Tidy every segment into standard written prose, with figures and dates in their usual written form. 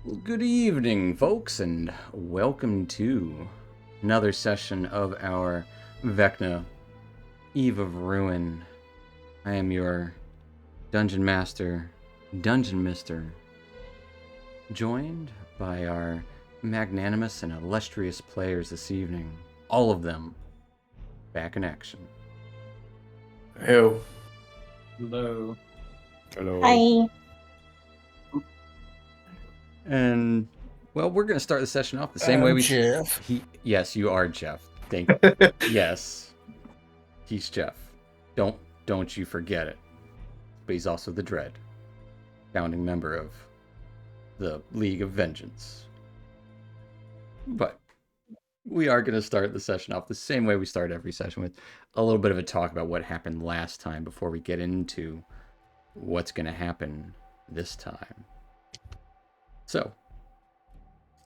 Good evening, folks, and welcome to another session of our Vecna Eve of Ruin. I am your Dungeon Master, Dungeon Mister, joined by our magnanimous and illustrious players this evening. All of them back in action. Hello. Hello. Hello. Hi. And, well, we're going to start the session off the same way we... Jeff. Yes, you are Jeff. Thank Yes. He's Jeff. Don't you forget it. But he's also the Dread, founding member of the League of Vengeance. But we are going to start the session off the same way we start every session, with a little bit of a talk about what happened last time before we get into what's going to happen this time. So,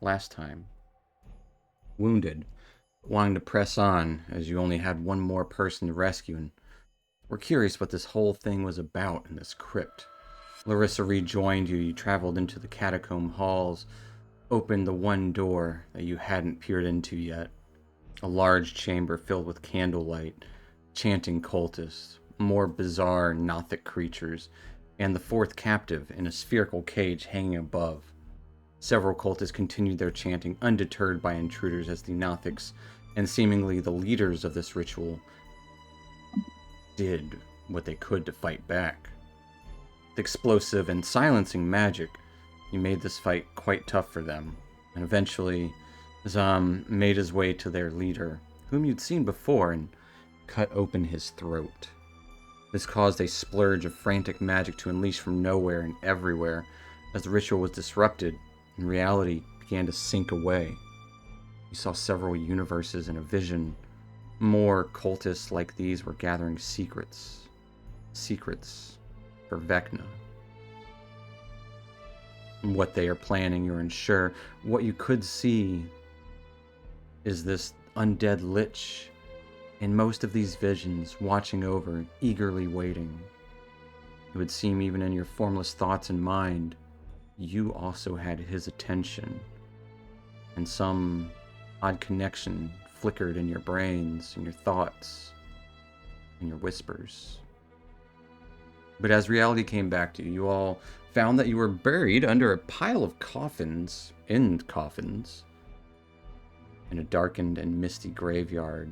last time, wounded, wanting to press on as you only had one more person to rescue, and we're curious what this whole thing was about in this crypt. Larissa rejoined you. You traveled into the catacomb halls, opened the one door that you hadn't peered into yet. A large chamber filled with candlelight, chanting cultists, more bizarre Nothic creatures, and the fourth captive in a spherical cage hanging above. Several cultists continued their chanting, undeterred by intruders, as the Nothics and seemingly the leaders of this ritual did what they could to fight back. With explosive and silencing magic, you made this fight quite tough for them, and eventually Zam made his way to their leader, whom you'd seen before, and cut open his throat. This caused a splurge of frantic magic to unleash from nowhere and everywhere as the ritual was disrupted and reality began to sink away. You saw several universes in a vision. More cultists like these were gathering secrets. Secrets for Vecna. What they are planning, you're unsure. What you could see is this undead lich in most of these visions, watching over, eagerly waiting. It would seem even in your formless thoughts and mind, you also had his attention, and some odd connection flickered in your brains, in your thoughts, in your whispers. But as reality came back to you, you all found that you were buried under a pile of coffins, in a darkened and misty graveyard,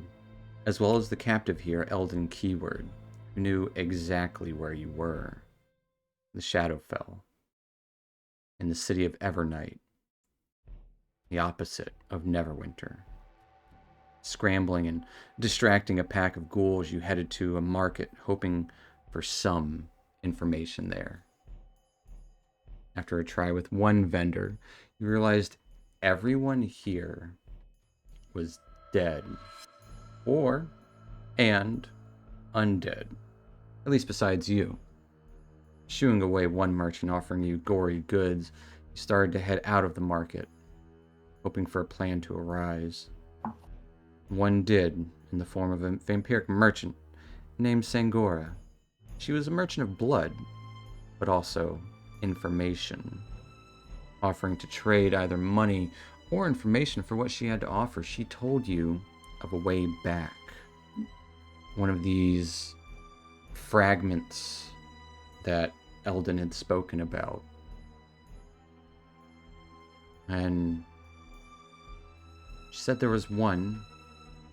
as well as the captive here, Eldon Keyword, who knew exactly where you were. The Shadowfell, in the city of Evernight, the opposite of Neverwinter. Scrambling and distracting a pack of ghouls, you headed to a market, hoping for some information there. After a try with one vendor, you realized everyone here was dead, and undead, at least besides you. Shooing away one merchant offering you gory goods, you started to head out of the market, hoping for a plan to arise. One did, in the form of a vampiric merchant named Sangora. She was a merchant of blood, but also information, offering to trade either money or information for what she had to offer. She told you of a way back. One of these fragments that Eldon had spoken about. And she said there was one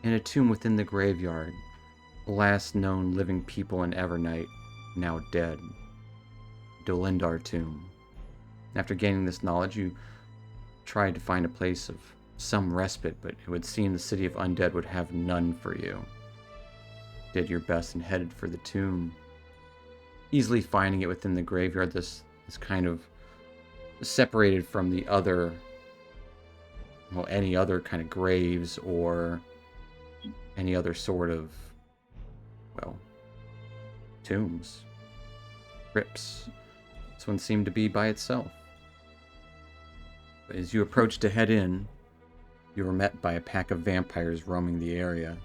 in a tomb within the graveyard, the last known living people in Evernight, now dead. Dolindar tomb. After gaining this knowledge, you tried to find a place of some respite, but it would seem the city of undead would have none for you. Did your best and headed for the tomb. Easily finding it within the graveyard, this kind of separated from the other, any other kind of graves or any other sort of, tombs, crypts. This one seemed to be by itself. But as you approached to head in, you were met by a pack of vampires roaming the area,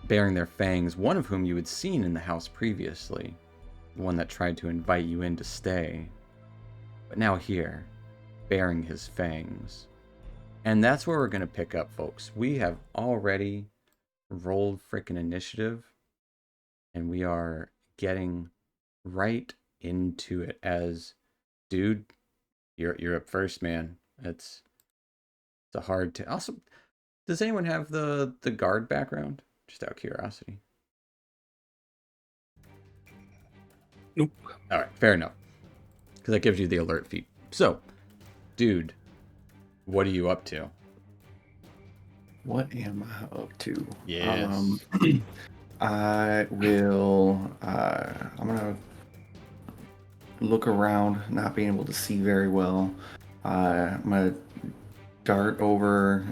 baring their fangs, one of whom you had seen in the house previously, the one that tried to invite you in to stay. But now here, baring his fangs. And that's where we're going to pick up, folks. We have already rolled frickin' initiative, and we are getting right into it. As dude, you're up first, man. It's a hard to. Also, does anyone have the guard background? Just out of curiosity. Nope. All right, fair enough. Because that gives you the alert feat. So, dude, what are you up to? What am I up to? Yes. I will. I'm gonna look around, not being able to see very well. I'm gonna dart over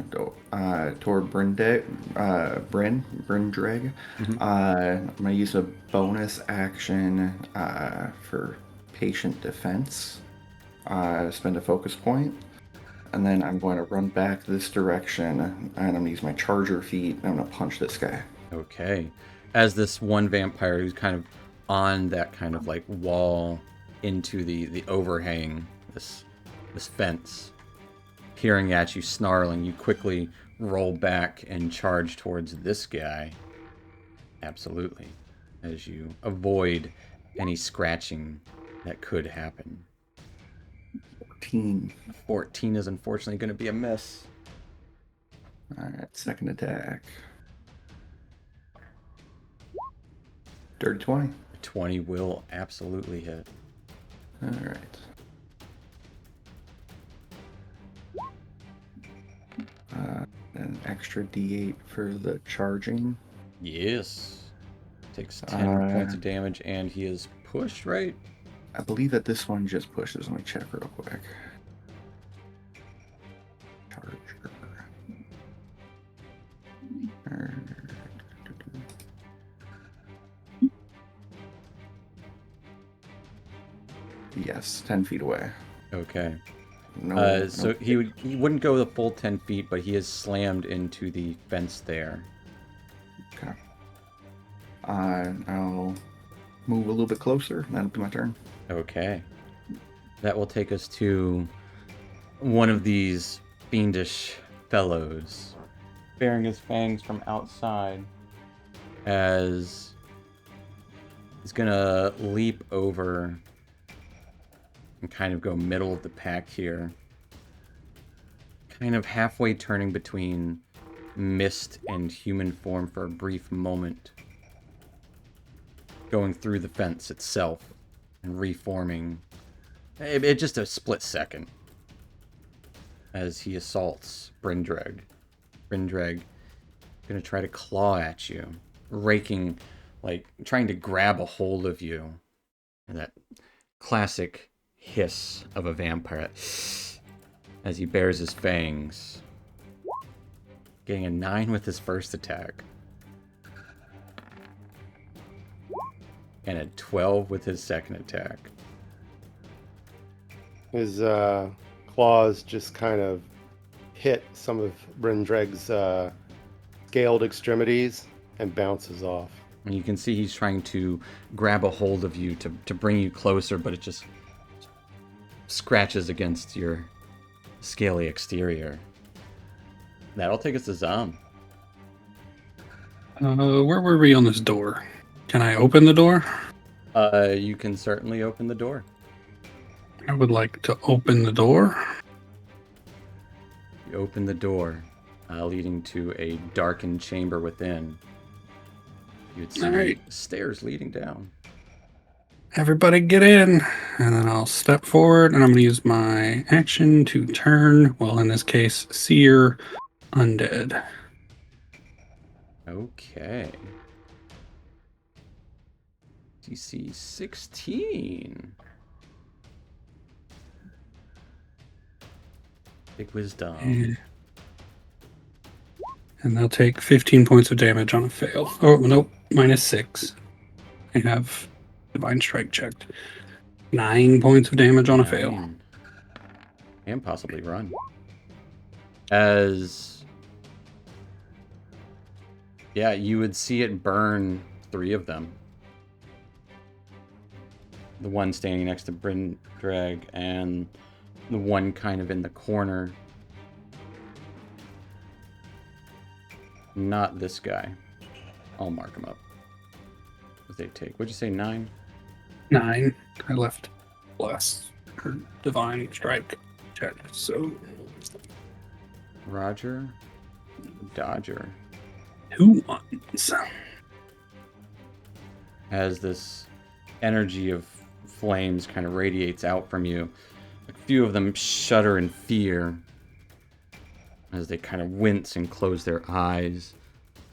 toward Brindreg. I'm gonna use a bonus action for patient defense. Spend a focus point. And then I'm going to run back this direction, and I'm going to use my charger feet, and I'm going to punch this guy. Okay. As this one vampire who's kind of on that kind of like wall into the overhang, this fence, peering at you, snarling, you quickly roll back and charge towards this guy. Absolutely. As you avoid any scratching that could happen. 14 is unfortunately going to be a miss. Alright, second attack. Dirty 20. 20 will absolutely hit. Alright. An extra d8 for the charging. Yes. Takes 10 points of damage, and he is pushed, right? I believe that this one just pushes. Let me check real quick. Charger. Yes, 10 feet away. Okay. No, so he wouldn't go the full 10 feet, but he is slammed into the fence there. Okay. I'll move a little bit closer, and that'll be my turn. Okay. That will take us to one of these fiendish fellows, bearing his fangs from outside, as he's gonna leap over and kind of go middle of the pack here. Kind of halfway turning between mist and human form for a brief moment. Going through the fence itself and reforming. It just a split second. As he assaults Brindreg. Brindreg gonna try to claw at you. Raking, like, trying to grab a hold of you. And that classic hiss of a vampire as he bares his fangs. Getting a 9 with his first attack. And a 12 with his second attack. His claws just kind of hit some of Brindreg's scaled extremities and bounces off. And you can see he's trying to grab a hold of you to bring you closer, but it just scratches against your scaly exterior. That'll take us to Zom. Where were we on this door? Can I open the door? You can certainly open the door. I would like to open the door. You open the door, leading to a darkened chamber within. You'd see Alright. stairs leading down. Everybody get in. And then I'll step forward and I'm going to use my action to turn, well, in this case, Seer Undead. Okay. DC 16. Big wisdom. And they'll take 15 points of damage on a fail. Oh, nope, -6. I have Divine Strike checked. 9 points of damage on a fail. 9. And possibly run. As... yeah, you would see it burn 3 of them. The one standing next to Brindreg and The one kind of in the corner. Not this guy. I'll mark him up. What they take? What'd you say, 9? 9. I left bless or divine strike check. So Roger. Dodger. who wants? As this energy of flames kind of radiates out from you, a few of them shudder in fear as they kind of wince and close their eyes.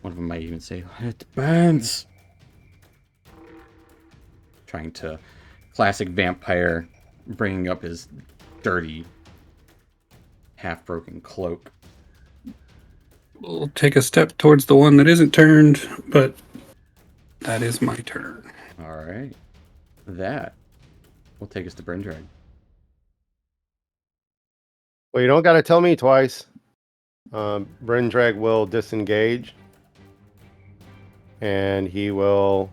One of them might even say, "It burns." Trying to classic vampire, bringing up his dirty, half-broken cloak. We'll take a step towards the one that isn't turned, but that is my turn. All right. That will take us to Brindrag. Well, you don't got to tell me twice. Brendrag will disengage, and he will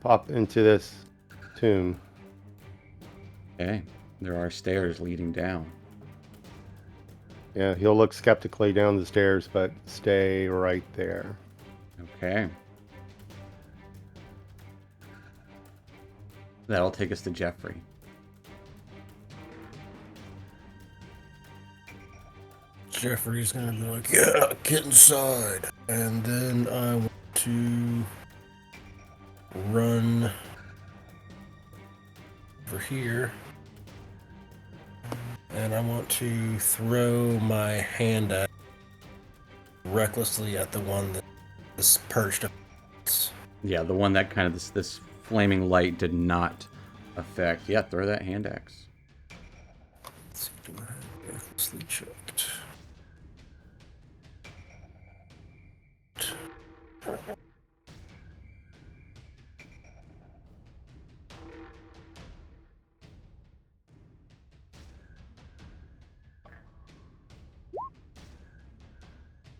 pop into this tomb. Okay. There are stairs leading down. Yeah, he'll look skeptically down the stairs, but stay right there. Okay. That'll take us to Jeffrey. Jeffrey's gonna be like, yeah, get inside. And then I want to run over here. And I want to throw my hand at recklessly at the one that is perched up. Yeah, the one that kind of this flaming light did not affect. Yeah, throw that hand axe. Let's see, do I have recklessly checked?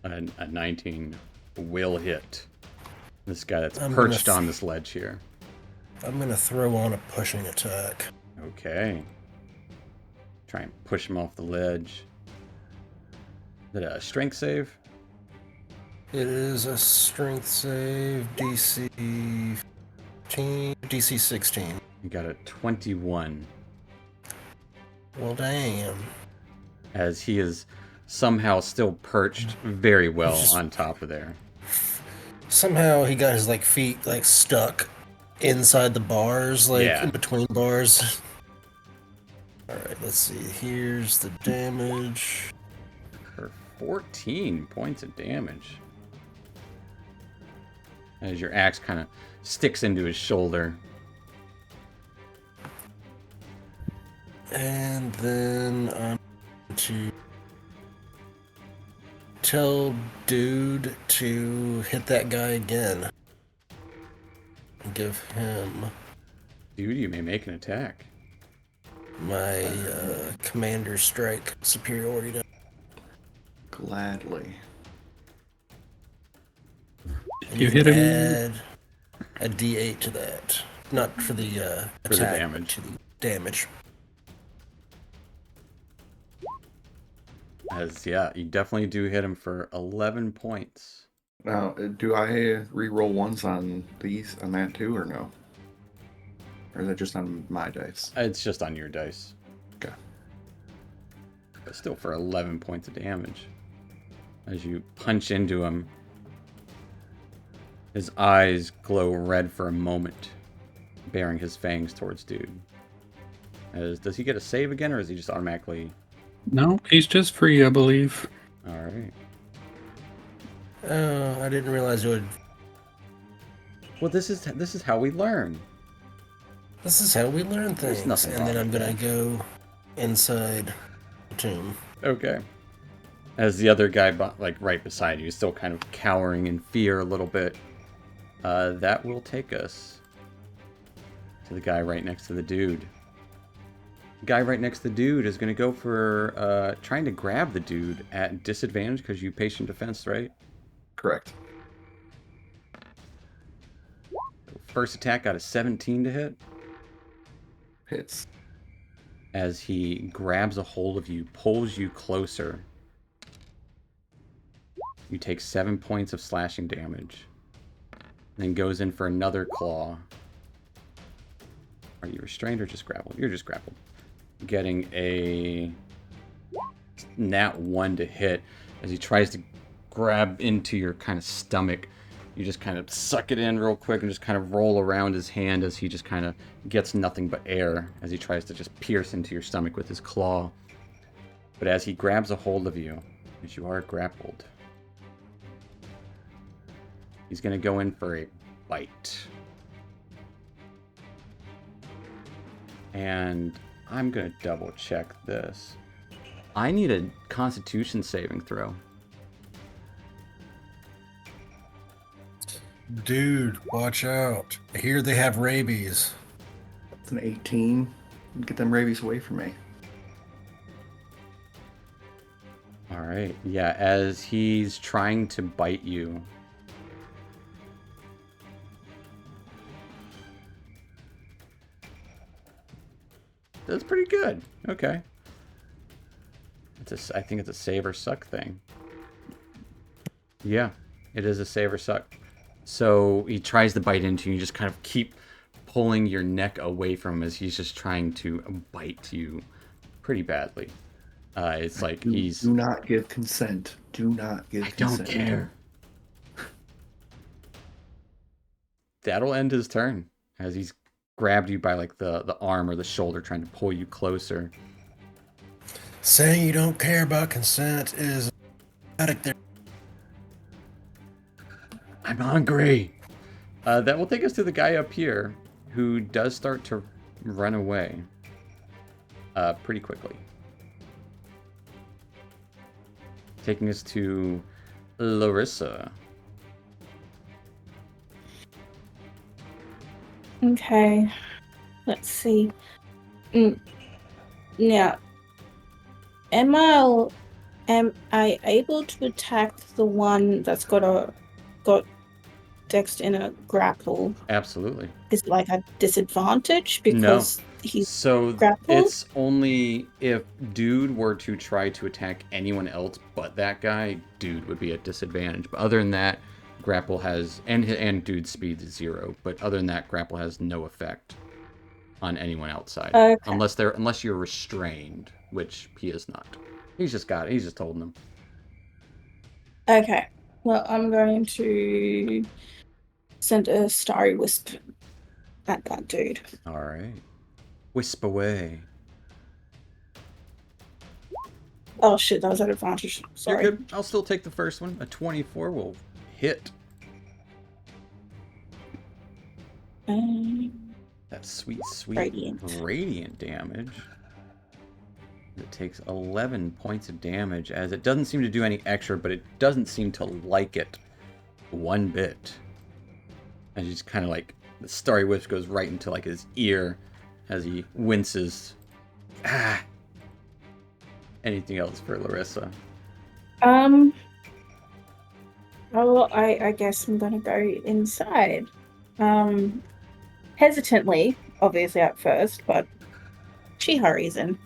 A 19 will hit this guy that's I'm perched gonna on this ledge here. I'm gonna throw on a pushing attack. Okay. Try and push him off the ledge. Is it a strength save? It is a strength save, DC 15, DC 16. You got a 21. Well, damn. As he is somehow still perched very well on top of there. Somehow he got his feet stuck inside the bars, Yeah. in between bars. All right, let's see. Here's the damage. For 14 points of damage. As your axe kind of sticks into his shoulder. And then I'm going to tell dude to hit that guy again. Give him Dude, you may make an attack. my commander strike superiority. Gladly. And You can hit him. add a D8 to that. Not for the attack, For the but damage. to the damage. As, yeah, you definitely do hit him for 11 points. Now, do I re-roll ones on these, on that too, or no? Or is that just on my dice? It's just on your dice. Okay. But still for 11 points of damage. As you punch into him, his eyes glow red for a moment, baring his fangs towards dude. Does he get a save again, or is he just automatically... No, he's just free, I believe. Alright. Oh, I didn't realize it would. Well, this is how we learn. This is how we learn There's things. nothing And wrong then I'm with gonna that. go inside the tomb. Okay. As the other guy, right beside you, is still kind of cowering in fear a little bit. That will take us to the guy right next to the dude. The guy right next to the dude is going to go for trying to grab the dude at disadvantage because you patient defense, right? Correct. First attack got a 17 to hit. Hits. as he grabs a hold of you, pulls you closer. You take 7 points of slashing damage. Then goes in for another claw. Are you restrained or just grappled? You're just grappled. Getting a nat 1 to hit as he tries to grab into your kind of stomach. You just kind of suck it in real quick and just kind of roll around his hand as he just kind of gets nothing but air as he tries to just pierce into your stomach with his claw. But as he grabs a hold of you, as you are grappled, he's going to go in for a bite. And I'm going to double check this. I need a Constitution saving throw. Dude, watch out. I hear they have rabies. It's an 18. Get them rabies away from me. All right. Yeah, as he's trying to bite you. That's pretty good. Okay. I think it's a save or suck thing. Yeah, it is a save or suck. So he tries to bite into you. You just kind of keep pulling your neck away from him as he's just trying to bite you pretty badly. It's like he's... Do not give consent. Do not give consent. I don't care. That'll end his turn as he's grabbed you by like the arm or the shoulder trying to pull you closer. Saying you don't care about consent is addict there. I'm hungry. That will take us to the guy up here who does start to run away pretty quickly. Taking us to Larissa. Okay. Let's see. Now, am I able to attack the one that's got Dex in a grapple? Absolutely. Is it like a disadvantage because he's grappled? It's only if Dude were to try to attack anyone else but that guy, Dude would be at disadvantage. But other than that, grapple has and Dude's speed is 0. But other than that, grapple has no effect on anyone outside, okay. unless you're restrained, which he is not. He's just holding them. Okay. Well, I'm going to send a Starry Wisp at that dude. All right. Wisp away. Oh shit, that was at advantage. Sorry. You're good. I'll still take the first one. A 24 will hit. That sweet radiant damage. It takes 11 points of damage, as it doesn't seem to do any extra, but it doesn't seem to like it one bit. And just kind of like the Starry Wisp goes right into like his ear as he winces. Ah. Anything else for Larissa? Well, I guess I'm gonna go inside. Hesitantly, obviously at first, but she hurries in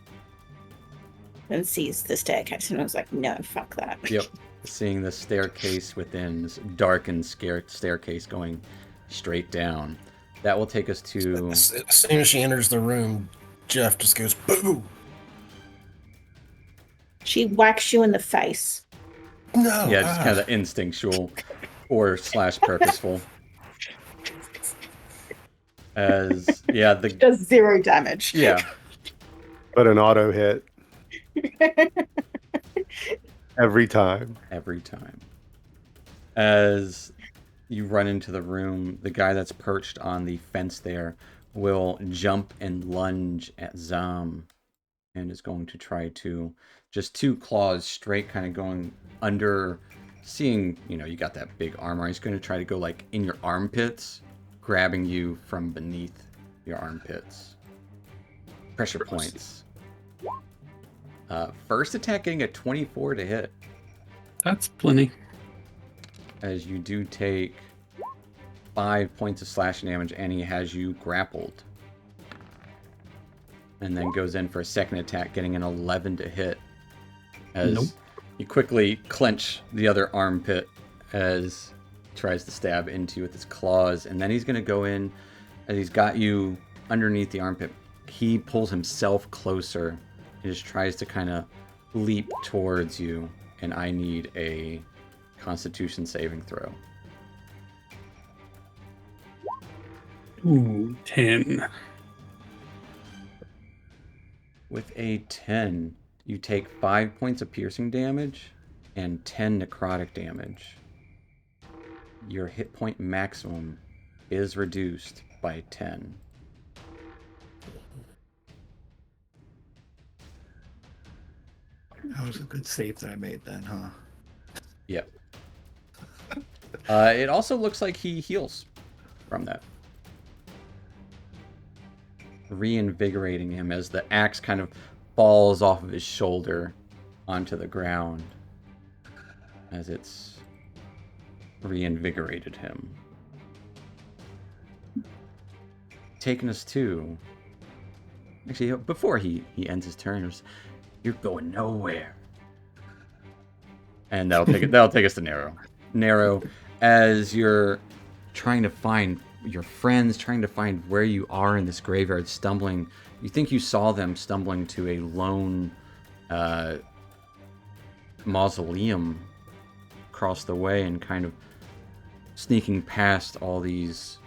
and sees the staircase and I was like, no, fuck that. Yep. Seeing the staircase within, this darkened staircase going straight down. That will take us to... As soon as she enters the room, Jeff just goes, boo! She whacks you in the face. No! Yeah, just kind of instinctual or / purposeful. As, yeah, does 0 damage. Yeah. But an auto hit. Every time. Every time. As you run into the room, the guy that's perched on the fence there will jump and lunge at Zam and is going to try to just 2 claws straight, kind of going under, seeing, you got that big armor. He's going to try to go like in your armpits, grabbing you from beneath your armpits. Pressure points. First attack getting a 24 to hit. That's plenty. As you do take 5 points of slashing damage, and he has you grappled. and then goes in for a second attack, getting an 11 to hit. As Nope. you quickly clench the other armpit as he tries to stab into you with his claws, and then he's going to go in as he's got you underneath the armpit. He pulls himself closer and just tries to kind of leap towards you, and I need a Constitution saving throw. Ooh, 10. With a 10, you take 5 points of piercing damage and 10 necrotic damage. Your hit point maximum is reduced by 10. That was a good save that I made then, huh? Yep. It also looks like he heals from that. Reinvigorating him as the axe kind of falls off of his shoulder onto the ground as it's reinvigorated him. Taking us to... Actually, before he ends his turn, you're going nowhere. And that'll take us to Narrow. Narrow, as you're trying to find your friends, trying to find where you are in this graveyard, stumbling. You think you saw them stumbling to a lone mausoleum across the way and kind of sneaking past all these...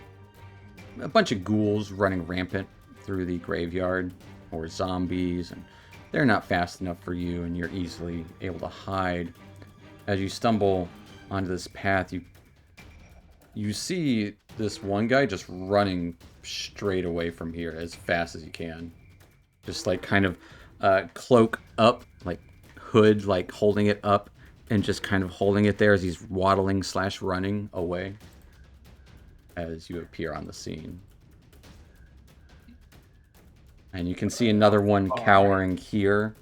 a bunch of ghouls running rampant through the graveyard, or zombies, and they're not fast enough for you, and you're easily able to hide. As you stumble onto this path, you see this one guy just running straight away from here as fast as he can. Just like kind of cloak up, like hood, like holding it up, and just kind of holding it there as he's waddling / running away as you appear on the scene. And you can see another one cowering here.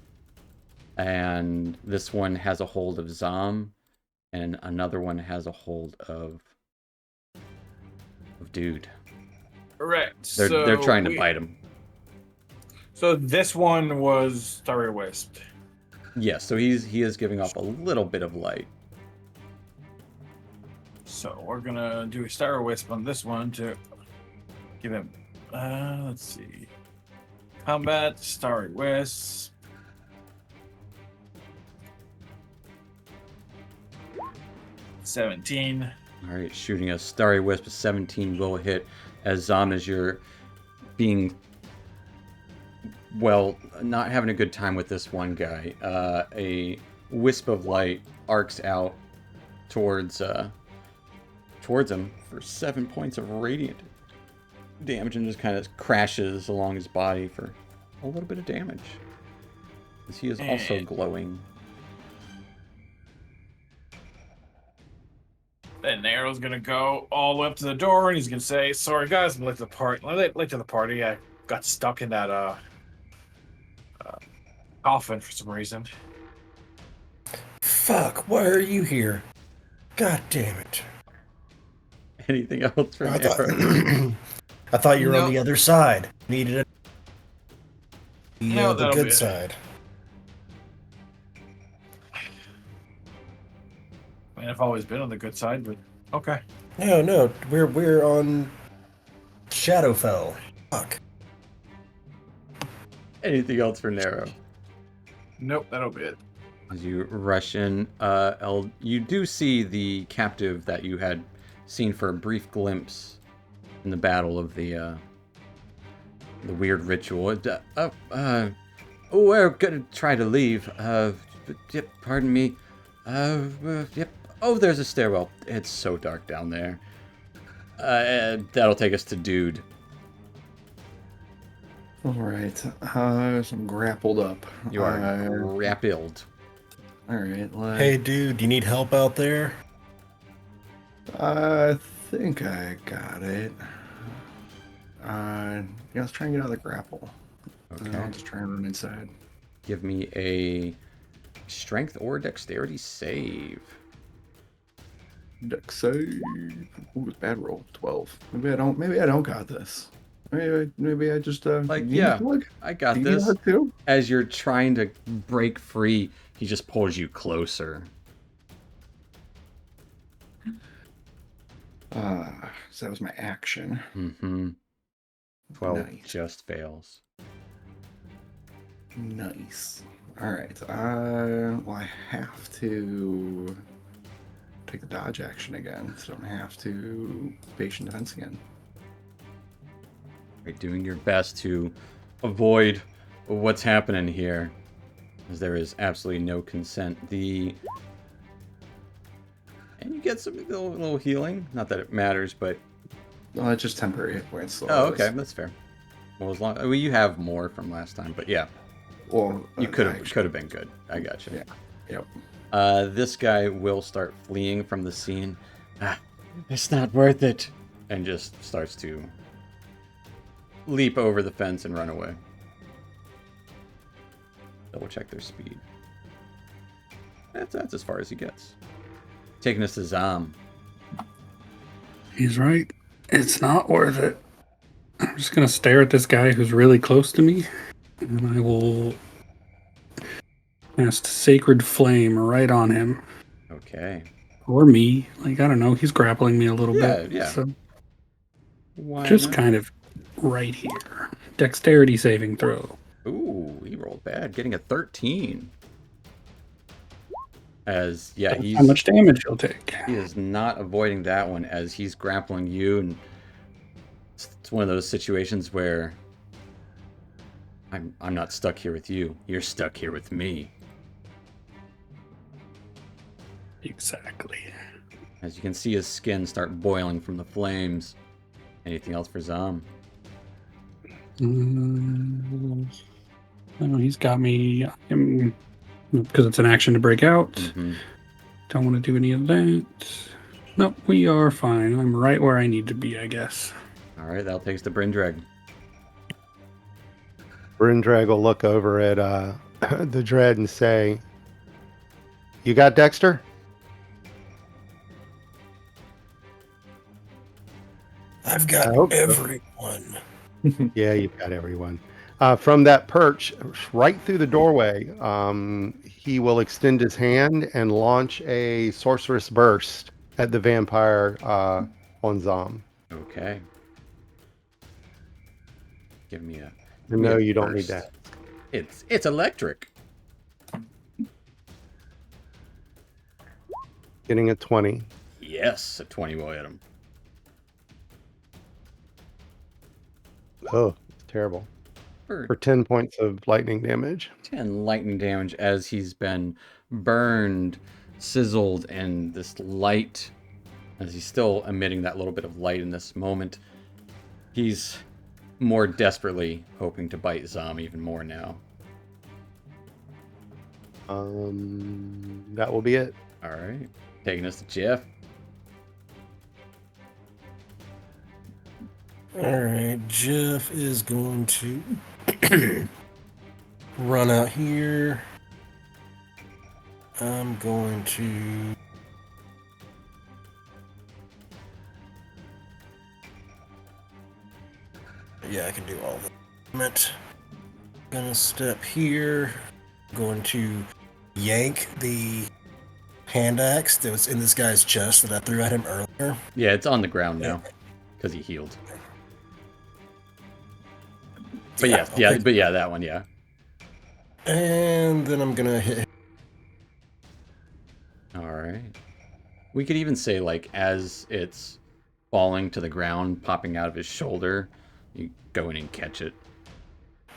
And this one has a hold of Zom. And another one has a hold of Dude. Right. They're trying to bite him. So this one was Starry Wisp. Yes, so he is giving off a little bit of light. So we're gonna do a Starry Wisp on this one to give him. Let's see. Combat Starry Wisp. $17. All right, shooting a Starry Wisp of 17 will hit as Zom, as you're being, well, not having a good time with this one guy. A wisp of light arcs out towards him for 7 points of radiant damage and just kind of crashes along his body for a little bit of damage. As he is also glowing. Then Arrow's gonna go all the way up to the door, and he's gonna say, "Sorry guys, I'm late to the party. Late to the party. I got stuck in that coffin for some reason." Fuck, why are you here? God damn it. Anything else from I Arrow? thought you were No. on the other side. Needed No, the that'll be good it. side. I mean, I've always been on the good side, but okay. No, we're on Shadowfell. Fuck. Anything else for Narrow? Nope, that'll be it. As you rush in, you do see the captive that you had seen for a brief glimpse in the battle of the weird ritual. We're gonna try to leave. Yep, pardon me. Yep. Oh, there's a stairwell. It's so dark down there. That'll take us to Dude. Alright, so I'm grappled up. You are grappled. Alright, Hey, dude, you need help out there? I think I got it. Yeah, let's try and get out of the grapple. Okay. I'll just try and run inside. Give me a strength or dexterity save. Dex save. Ooh, bad roll. 12. Maybe I don't got this. Maybe I just Like, need yeah, a hug. I got Do you need a this. hug too? As you're trying to break free, he just pulls you closer. So that was my action. Mm-hmm. 12 Nice. just fails. Nice. All right. Well, I have to take the dodge action again, so I have to patient defense again. Right, doing your best to avoid what's happening here, as there is absolutely no consent. And you get some little healing. Not that it matters, but Well, it's just temporary hit points. So oh, okay, that's fair. Well, you have more from last time, but yeah, Well, you could have been good. I got you. Yeah. Yep. This guy will start fleeing from the scene. It's not worth it, and just starts to leap over the fence and run away. Double check their speed. That's as far as he gets. Taking us to Zam. He's right. It's not worth it. I'm just gonna stare at this guy who's really close to me, and I will cast Sacred Flame right on him. Okay. Or me. Like, I don't know. He's grappling me a little bit. Yeah. So Why just not? kind of right here. Dexterity saving throw. Ooh, he rolled bad, getting a 13. As yeah, That's how much damage he'll take. he is not avoiding that one as he's grappling you, and it's one of those situations where I'm not stuck here with you. You're stuck here with me. Exactly. As you can see his skin start boiling from the flames. Anything else for Zam? Oh, he's got me because it's an action to break out. Mm-hmm. Don't want to do any of that. Nope, we are fine. I'm right where I need to be, I guess. All right, that'll take us to Brindrag. Brindrag will look over at the Dread and say, "You got Dexter?" I've I got hope so. everyone. Yeah, you've got everyone. From that perch, right through the doorway, he will extend his hand and launch a sorceress burst at the vampire on Zom. Okay. Give me a. No, you don't burst. need that. It's electric. Getting a 20. Yes, a 20 will hit him. Oh, it's terrible. For 10 points of lightning damage. 10 lightning damage as he's been burned, sizzled, and this light, as he's still emitting that little bit of light in this moment, he's more desperately hoping to bite Zom even more now. That will be it. All right, taking us to Jeff. Alright, Jeff is going to run out here. I'm going to yeah, I can do all that. Gonna step here. Going to yank the hand axe that was in this guy's chest that I threw at him earlier. Yeah, it's on the ground now because he healed. But yeah, that one, yeah. And then I'm gonna hit. All right. We could even say, like, as it's falling to the ground, popping out of his shoulder, you go in and catch it.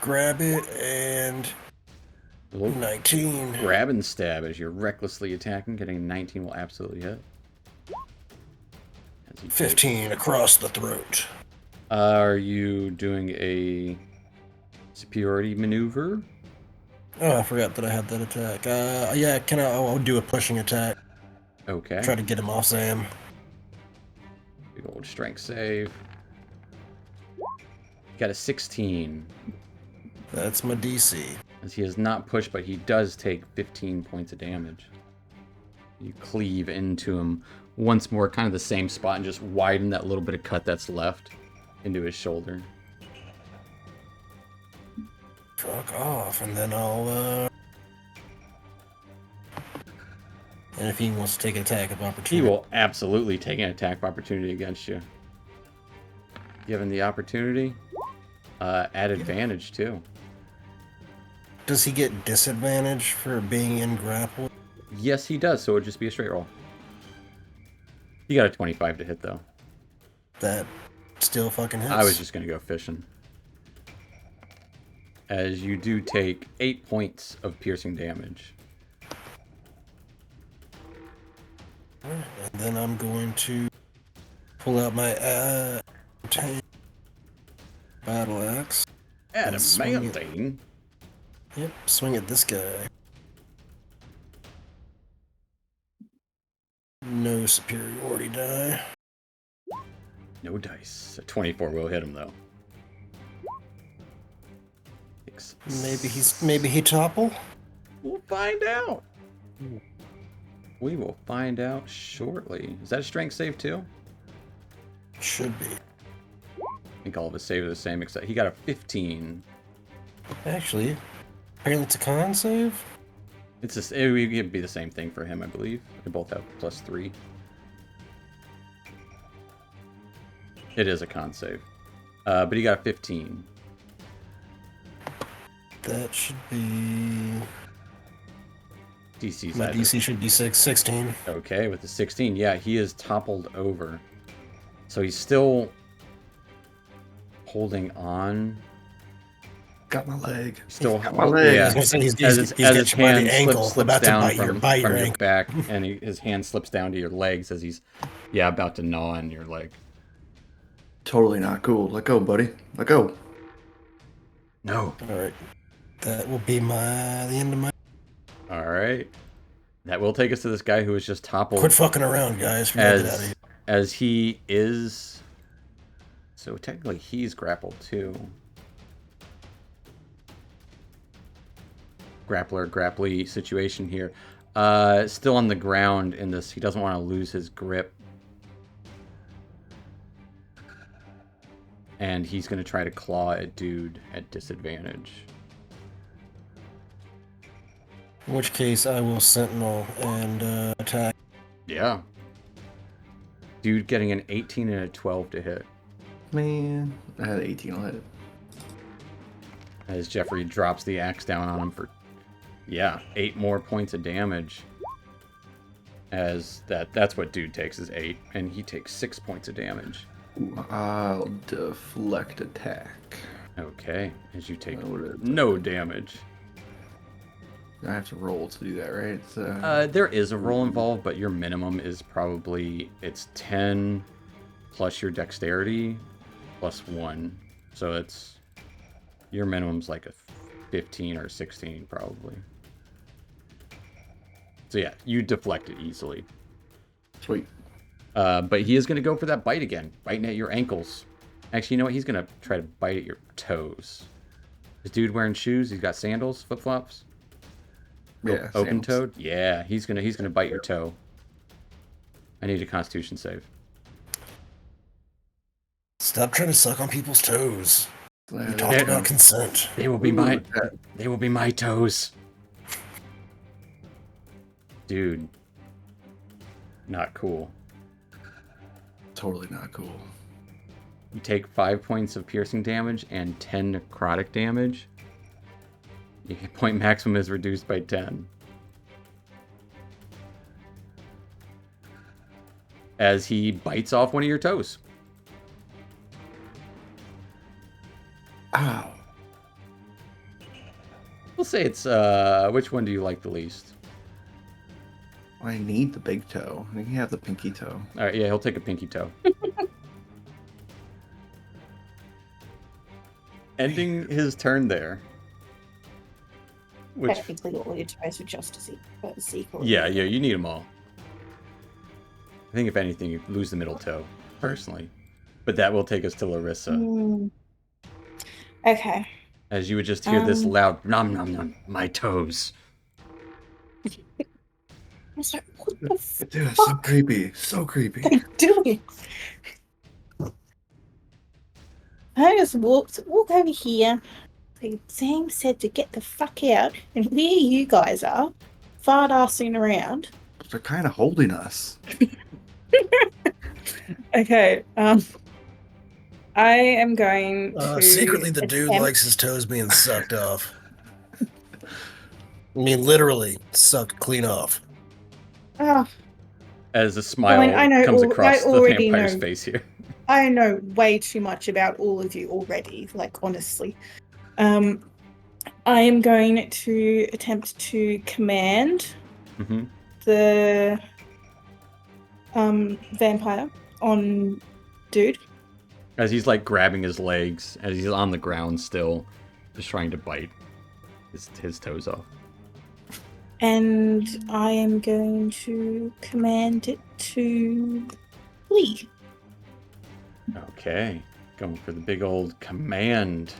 Grab it and 19. Grab and stab as you're recklessly attacking. Getting a 19 will absolutely hit. 15 across the throat. Are you doing a superiority maneuver? Oh, I forgot that I had that attack. Yeah, I'll do a pushing attack. Okay. Try to get him off Sam. Big old strength save. Got a 16. That's my DC. As he is not pushed, but he does take 15 points of damage. You cleave into him once more, kind of the same spot, and just widen that little bit of cut that's left into his shoulder. Fuck off, and then I'll, and if he wants to take an attack of He opportunity. will absolutely take an attack of opportunity against you. Given the opportunity, at advantage too. Does he get disadvantage for being in grapple? Yes, he does, so it would just be a straight roll. You got a 25 to hit, though. That still fucking hits. I was just going to go fishing. As you do take 8 points of piercing damage. And then I'm going to pull out my battle axe. And swing it. Adamantine? Yep, swing at this guy. No superiority die. No dice. A 24 will hit him, though. Maybe he topple? We'll find out. We will find out shortly. Is that a strength save, too? Should be. I think all of his saves are the same, except he got a 15. Actually, apparently it's a con save? It's just, it would be the same thing for him, I believe. They both have +3. It is a con save. But he got a 15. That should be... DC's My either. DC should be 16. Okay, with the 16, yeah, he is toppled over. So he's still holding on. Got my leg. Still Got my leg. Yeah. I was gonna say, he's As got his you by hand the ankle, slips about to down bite from your your ankle. back, and his hand slips down to your legs as he's, about to gnaw on your leg. Totally not cool. Let go, buddy. Let go. No. All right, that will be the end of my. All right. That will take us to this guy who was just toppled. Quit fucking around, guys. We gotta get out of here. As he is. So technically, he's grappled too. Grappler, grapply situation here. Still on the ground in this. He doesn't want to lose his grip. And he's going to try to claw at dude at disadvantage. In which case, I will sentinel and attack. Yeah. Dude getting an 18 and a 12 to hit. Man, I had 18 on it. As Jeffrey drops the axe down on him for, 8 more points of damage. As that's what dude takes is 8, and he takes 6 points of damage. Ooh, I'll deflect attack. Okay, as you take What is it? no damage. I have to roll to do that, right? So, There is a roll involved, but your minimum is probably, it's 10 plus your dexterity plus 1. So it's, your minimum's like a 15 or 16 probably. So yeah, you deflect it easily. sweet. But he is going to go for that bite again, biting at your ankles. Actually, you know what? He's going to try to bite at your toes. Is dude wearing shoes? He's got sandals, flip-flops? Yeah, Open sandals. toed? Yeah, he's gonna bite your toe. I need a Constitution save. Stop trying to suck on people's toes. We Yeah, talked yeah. about consent. They will be Ooh, my toes. Dude. Not cool. Totally not cool. You take 5 points of piercing damage and 10 necrotic damage. Your hit point maximum is reduced by 10. As he bites off one of your toes. Ow. We'll say it's, which one do you like the least? I need the big toe. I think you have the pinky toe. Alright, yeah, he'll take a pinky toe. Ending his turn there. Which, Technically, all your tries are just as equal. yeah, you need them all. I think if anything, you lose the middle toe, personally. But that will take us to Larissa. Mm. Okay. As you would just hear this loud nom nom nom, my toes. I was like, what the fuck Dude, so creepy. So creepy. are you doing? I just walk over here, exactly. Sam said to get the fuck out, and here you guys are, fart-assing around. They're kind of holding us. Okay, I am going to Secretly, the dude attempt- likes his toes being sucked off. I mean, literally sucked clean off. Oh, As a smile I know comes I across the already vampire's know. face here. I know way too much about all of you already, like, honestly. I am going to attempt to command Mm-hmm. the vampire on dude. As he's like grabbing his legs, as he's on the ground still, just trying to bite his toes off. And I am going to command it to flee. Okay, going for the big old command.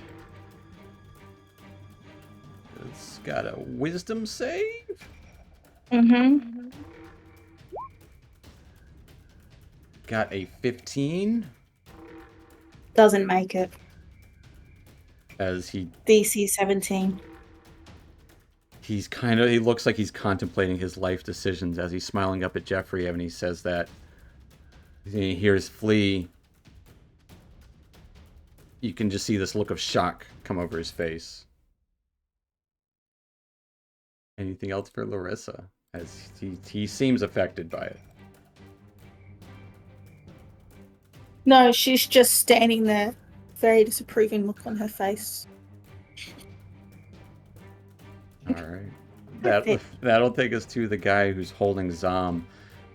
It's got a wisdom save. Mm-hmm. Got a 15. Doesn't make it. As he DC 17. he looks like he's contemplating his life decisions as he's smiling up at Jeffrey and he says that. He hears flee. You can just see this look of shock come over his face. Anything else for Larissa? As he seems affected by it. No, she's just standing there, very disapproving look on her face. All right. That'll take us to the guy who's holding Zom.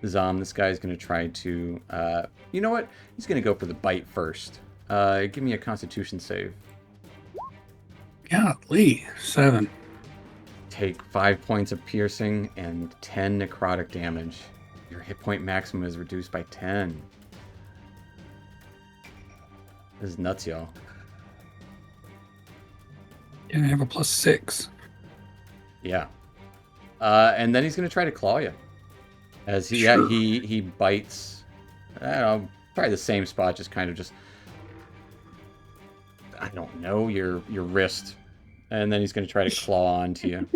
Zom, this guy's going to try to... you know what? He's going to go for the bite first. Give me a Constitution save. Yeah, Lee, 7. Take 5 points of piercing and 10 necrotic damage. Your hit point maximum is reduced by 10. This is nuts, y'all. Yeah, I have a +6. Yeah. And then he's going to try to claw you. As he bites, I don't know, probably the same spot, just kind of just, I don't know, your wrist. And then he's going to try to claw onto you.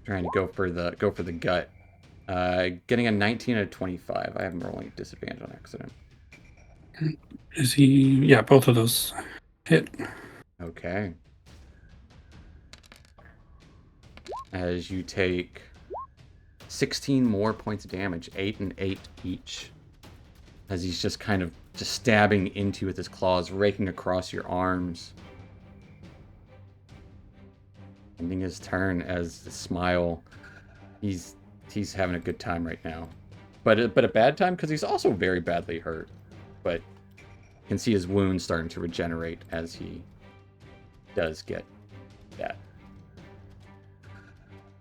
Trying to go for the gut. Getting a 19 out of 25. I have him rolling at disadvantage on accident. Is he... Yeah, both of those hit. Okay. As you take 16 more points of damage, 8 and 8 each. As he's just kind of just stabbing into you with his claws, raking across your arms. Ending his turn as the smile. He's having a good time right now. But a bad time because he's also very badly hurt. But you can see his wounds starting to regenerate as he does get that.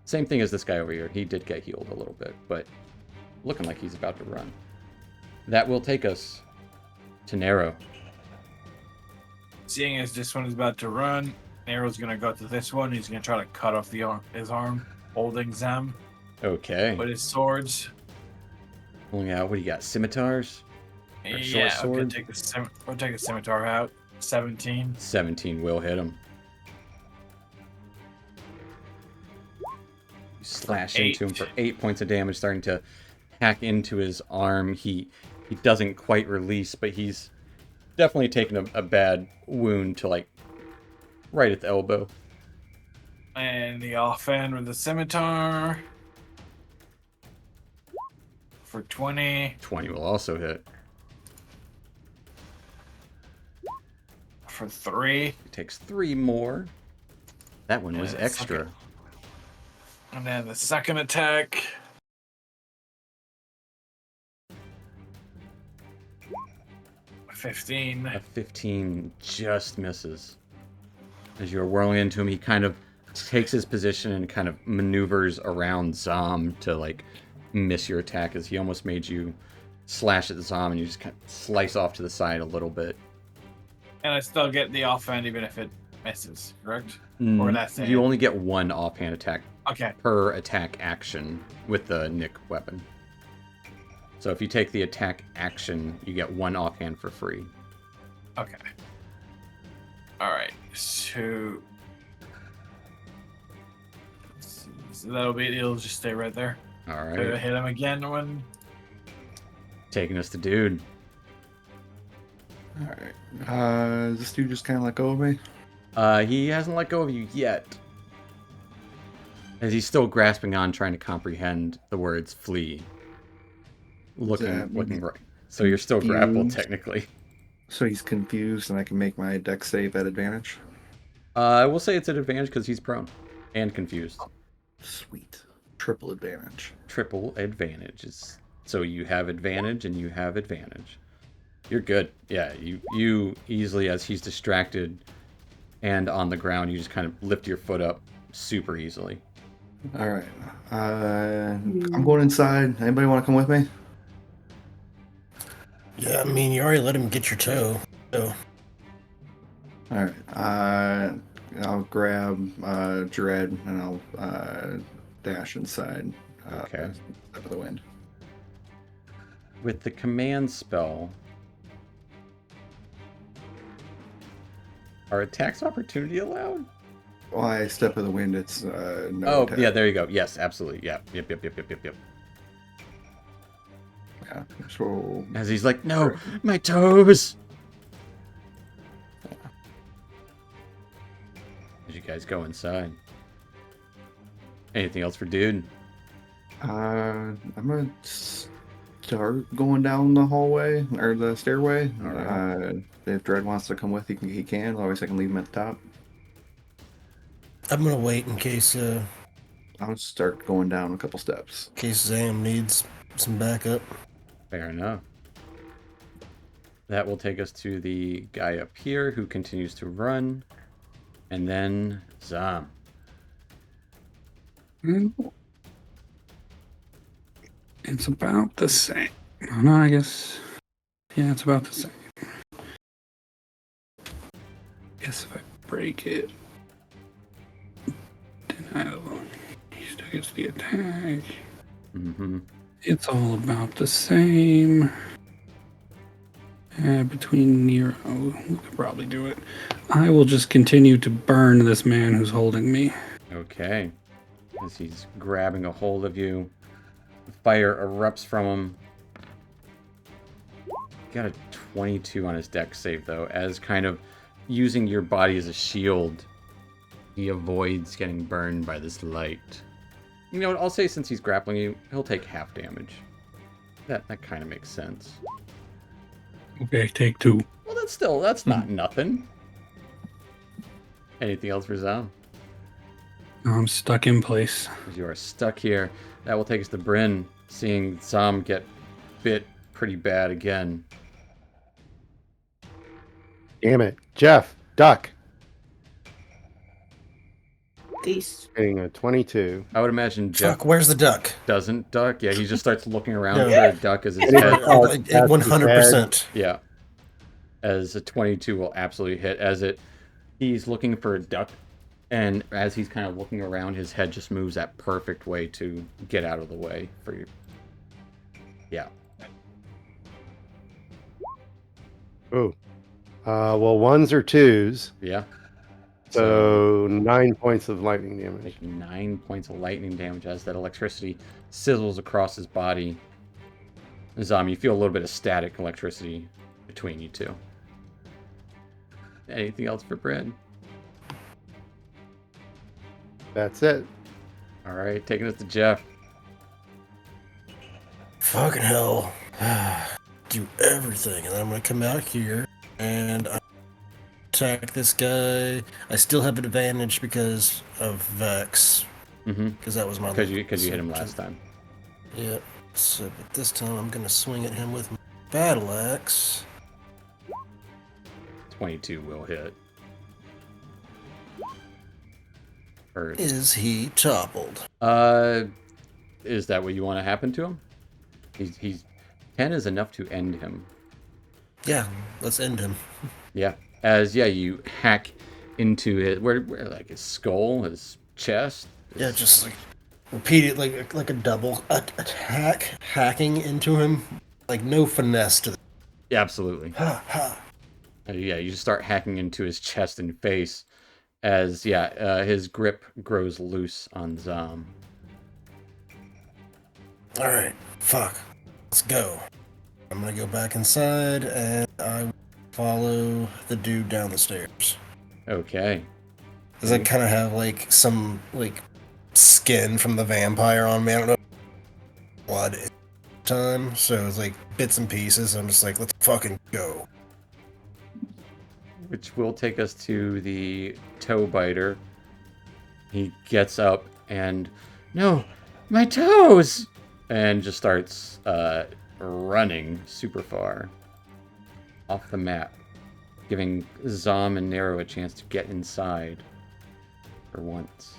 Same thing as this guy over here. He did get healed a little bit, but looking like he's about to run. That will take us to Nero. Seeing as this one is about to run, Nero's going to go to this one. He's going to try to cut off his arm, holding Zam Okay. with his swords. Pulling out, what do you got? Scimitars? Or short Yeah, sword? we'll take the scimitar out. 17. 17 will hit him. You slash into him for 8 points of damage, starting to hack into his arm. He doesn't quite release, but he's definitely taken a bad wound to, like, right at the elbow. And the offhand with the scimitar. For 20. 20 will also hit. For 3. It takes 3 more. That one was Yeah, extra. And then the second attack. A 15. A 15 just misses. As you're whirling into him, he kind of takes his position and kind of maneuvers around Zom to, like, miss your attack, as he almost made you slash at Zom and you just kind of slice off to the side a little bit. And I still get the offhand even if it misses, correct? Or that's it. You only get 1 offhand attack Okay. per attack action with the Nick weapon. So if you take the attack action, you get 1 offhand for free. Okay. So, let's see. So that'll be. It'll just stay right there. All So right. hit him again when. Taking us to dude. All right. Does this dude just kind of let go of me? He hasn't let go of you yet. As he's still grasping on, trying to comprehend the words flee. Looking right. So you're still grappled, confused? technically. So he's confused, and I can make my dex save at advantage. I will say it's an advantage because he's prone and confused. Sweet. Triple advantage. Triple advantages. So you have advantage and you have advantage. You're good. Yeah, you easily, as he's distracted and on the ground, you just kind of lift your foot up super easily. All right. I'm going inside. Anybody want to come with me? Yeah, I mean, you already let him get your toe. So All right. I'll grab Dread and I'll dash inside. Okay. Step of the wind. With the command spell, are attacks opportunity allowed? Well, I step of the wind. It's no. Oh, attack. yeah, there you go. Yes, absolutely. Yeah. Yep. Yeah. So As he's like, no, my toes. As you guys go inside. Anything else for dude? I'm gonna start going down the hallway or the stairway. All right. If Dread wants to come with, he can. Otherwise, I can leave him at the top. I'm gonna wait in case I'll start going down a couple steps. Zam needs some backup. Fair enough. That will take us to the guy up here who continues to run. And then Zam. It's about the same. Oh, no, I guess. Yeah, it's about the same. Guess if I break it, then he still gets the attack. Mm-hmm. It's all about the same. Between Nero, we could probably do it. I will just continue to burn this man who's holding me. Okay. As he's grabbing a hold of you, fire erupts from him. Got a 22 on his dex save, though, as kind of using your body as a shield, he avoids getting burned by this light. You know what, I'll say since he's grappling you, he'll take half damage. That kind of makes sense. Okay, take 2. Well, that's not nothing. Anything else for Zam? I'm stuck in place. You are stuck here. That will take us to Bryn, seeing Zam get bit pretty bad again. Damn it. Jeff, duck. Geese. Getting a 22. I would imagine Jeff Fuck, where's the duck? doesn't duck. Yeah, he just starts looking around No. for a duck as his And head. it's- 100%. Yeah. As a 22 will absolutely hit. He's looking for a duck, and as he's kind of looking around, his head just moves that perfect way to get out of the way for you. Yeah. Ooh. Well, 1s or 2s. Yeah. So 9 points of lightning damage. Make 9 points of lightning damage as that electricity sizzles across his body. Zam, you feel a little bit of static electricity between you two. Anything else for Bryn? That's it. All right, taking us to Jeff. Fucking hell. Do everything. And then I'm going to come out here and attack this guy. I still have an advantage because of Vex. Mm-hmm. Because that was my Because you hit him last time. Yeah. So, but this time I'm going to swing at him with my battle axe. 22 will hit. Or, Is he toppled? is that what you want to happen to him? He's 10 is enough to end him. Yeah, let's end him. Yeah. You hack into it where like his skull, his chest. Yeah, just like repeat it like a double attack, hacking into him. Like no finesse to the Yeah, absolutely. ha ha. Yeah, you just start hacking into his chest and face as, his grip grows loose on Zom. Alright, fuck. Let's go. I'm gonna go back inside and I will follow the dude down the stairs. Okay. Does it kind of have like some like skin from the vampire on me? I don't know. Blood is time, so it's like bits and pieces. I'm just like, let's fucking go. Which will take us to the toe biter. He gets up and, no, my toes! And just starts running super far off the map, giving Zom and Nero a chance to get inside for once.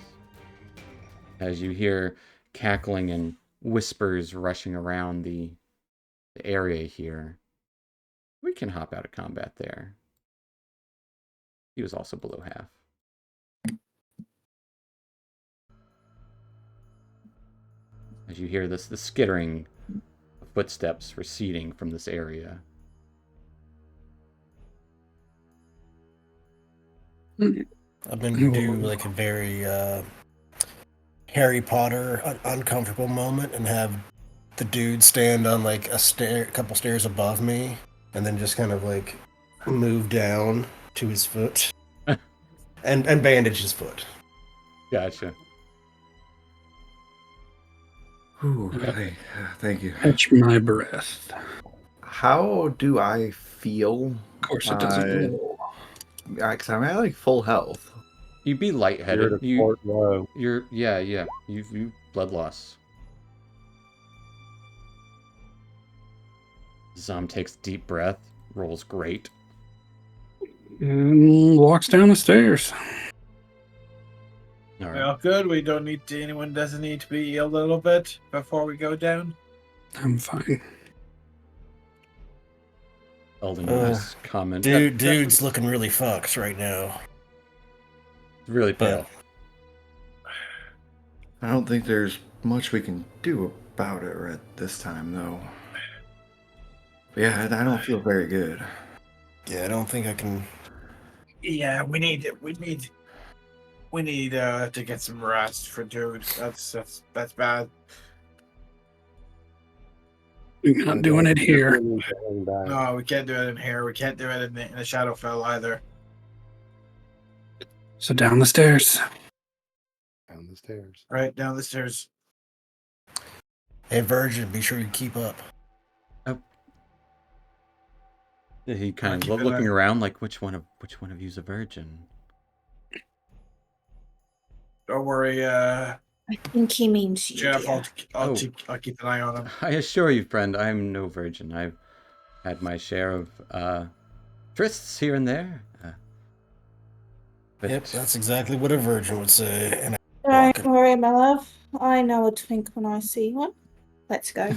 As you hear cackling and whispers rushing around the area here, we can hop out of combat there. He was also below half. As you hear the skittering of footsteps receding from this area. I've been do like a very Harry Potter uncomfortable moment and have the dude stand on like a couple stairs above me, and then just kind of like move down to his foot and bandage his foot. Gotcha. Ooh, hey, thank you. Catch my breath. How do I feel? Of course it doesn't. Because I'm at like full health. You'd be You're lightheaded. at a fort low. You've blood loss. Zom takes a deep breath, rolls great. And walks down the stairs. All right. Well, good. We don't need to. Anyone doesn't need to be healed a little bit before we go down. I'm fine. Elden Lewis comment. Dude's looking really fucked right now. Really pale. I don't think there's much we can do about it right this time, though. But yeah, I don't feel very good. Yeah, I don't think I can. Yeah, we need to get some rest for dude. That's bad. We're not doing it here. No, we can't do it in here. We can't do it in the Shadowfell either. So down the stairs. Down the stairs. Right down the stairs. Hey, Virgin, be sure you keep up. He kind keep of it looking up. around like, which one of you's a virgin? Don't worry, I think he means you. Jeff. Dear. I'll keep an eye on him. I assure you, friend, I am no virgin. I've had my share of trysts here and there. But Yep, that's exactly what a virgin would say. And Don't worry, my love. I know a twink when I see one. Let's go.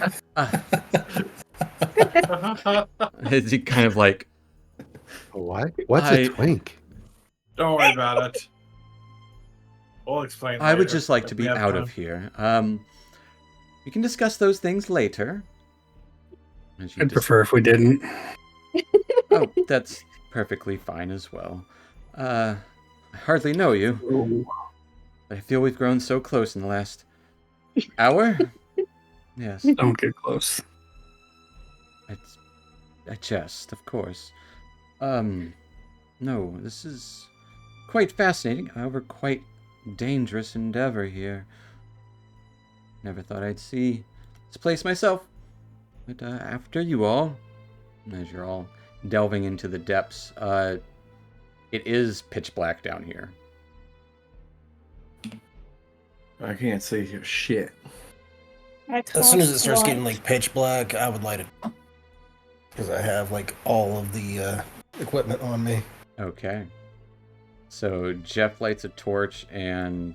is he kind of like, What? What's I- a twink? Don't worry about it. We'll explain. I would later just like if to we be have out time. of here. We can discuss those things later. As you I'd prefer if we didn't. Oh, that's perfectly fine as well. I hardly know you. I feel we've grown so close in the last hour. Yes, Don't get close. it's a jest, of course. No, this is quite fascinating, however, quite dangerous endeavor here. Never thought I'd see this place myself. But after you all, as you're all delving into the depths, it is pitch black down here. I can't see shit. as soon as it cast starts light. getting like pitch black, I would light it because I have like all of the equipment on me. Okay. So Jeff lights a torch and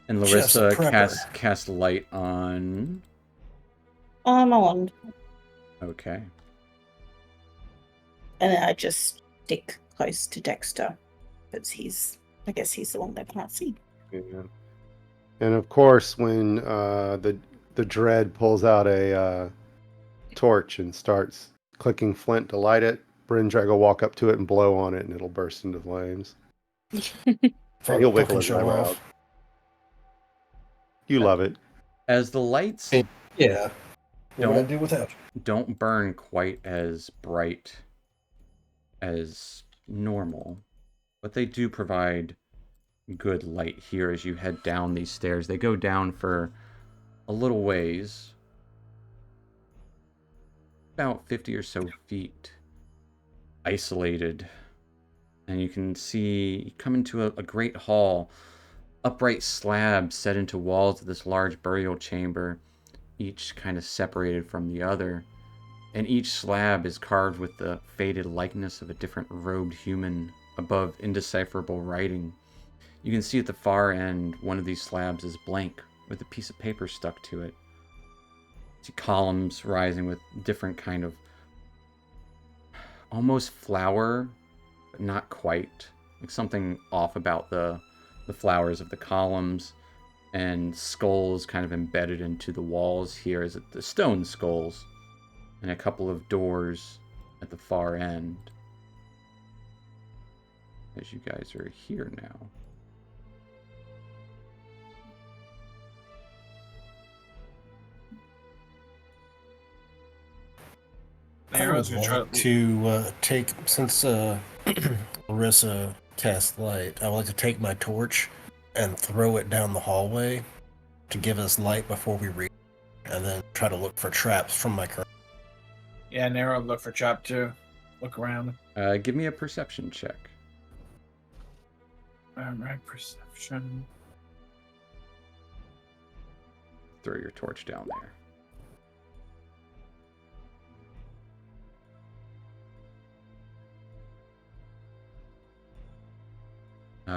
Jeff's a Larissa prepper. cast light on. I'm on, Okay. and I just stick close to Dexter, because I guess he's the one that can't see. Yeah. And of course, when the dread pulls out a torch and starts clicking flint to light it, Brindrag will walk up to it and blow on it, and it'll burst into flames. For He'll fucking wiggle his show eyebrows. off. You love it. As the lights Hey, yeah. What would I Don't- do without? don't burn quite as bright as normal, but they do provide good light here as you head down these stairs. They go down for a little ways, about 50 or so feet, isolated, and you can see you come into a great hall, upright slabs set into walls of this large burial chamber, each kind of separated from the other. And each slab is carved with the faded likeness of a different robed human above indecipherable writing. You can see at the far end, one of these slabs is blank, with a piece of paper stuck to it. See columns rising with different kind of almost flower, but not quite. Like something off about the flowers of the columns, and skulls kind of embedded into the walls here, is the stone skulls, and a couple of doors at the far end. As you guys are here now. I would like to take, since Larissa cast light, I would like to take my torch and throw it down the hallway to give us light before we reach, and then try to look for traps from my current. Yeah, narrow look for trap too. Look around. Give me a perception check. Alright, perception. Throw your torch down there.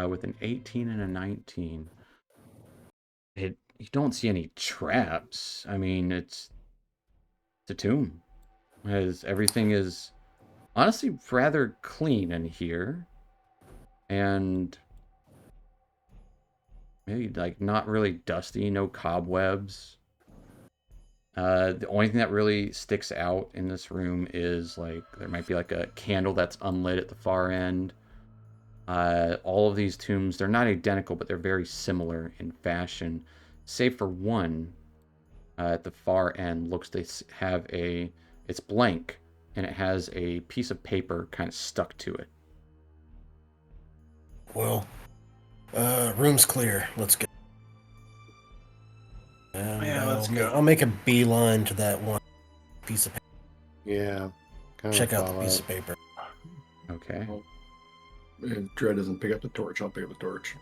With an 18 and a 19. You don't see any traps. I mean, it's a tomb. Everything is honestly rather clean in here. And maybe like not really dusty, no cobwebs. The only thing that really sticks out in this room is like there might be like a candle that's unlit at the far end. All of these tombs, they're not identical, but they're very similar in fashion, save for one at the far end. Looks they have it's blank, and it has a piece of paper kind of stuck to it. Well, room's clear. Let's go. And Yeah, let's go. I'll make a beeline to that one piece of paper. Yeah. Kinda Check out the follow piece it. of paper. Okay. If Dread doesn't pick up the torch, I'll pick up the torch.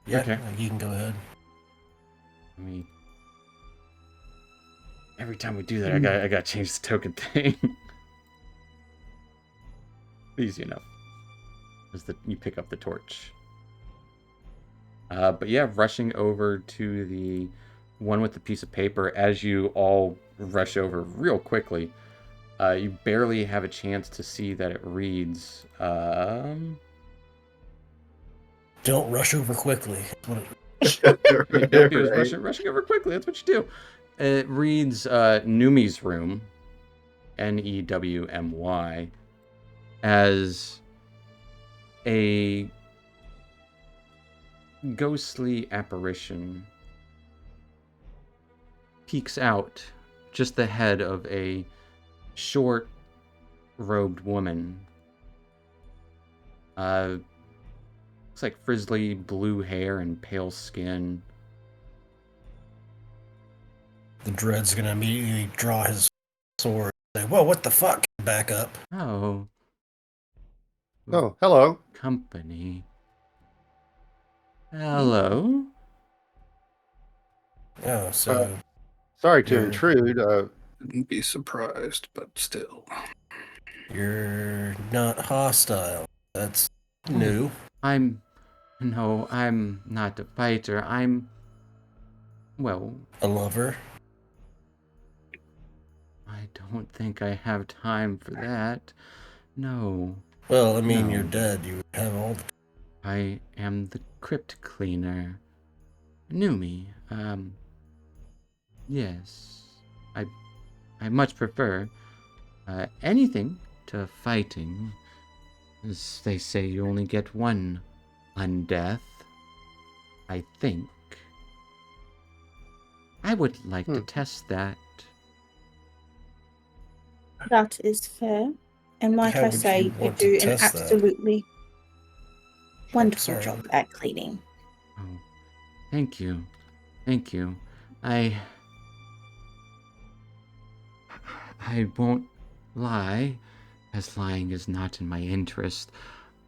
Yeah, Okay. you can go ahead. I mean, every time we do that, I got to change the token thing. Easy enough. You pick up the torch. But yeah, rushing over to the one with the piece of paper, as you all rush over real quickly, you barely have a chance to see that it reads. Don't rush over quickly. Don't be rushing over quickly. That's what you do. It reads Numi's room, Newmy, as a ghostly apparition peeks out just the head of a short robed woman. Looks like frizzly blue hair and pale skin. The Dread's gonna immediately draw his sword and say, "Whoa, what the fuck?" Back up. Oh. Oh, hello. Company. Hello. Yeah, so Sorry to You're- intrude. Wouldn't be surprised, but still. you're not hostile. That's new. No, I'm not a fighter. Well, A lover. I don't think I have time for that. No, Well, I mean, No. you're dead. You have all the. I am the crypt cleaner. Newmy, yes. I much prefer anything to fighting. As they say, you only get one undeath. I think. I would like to test that. That is fair. And like How I would say, you you want to do an test that? absolutely wonderful sorry. job at cleaning. Oh, thank you. Thank you. I won't lie, as lying is not in my interest.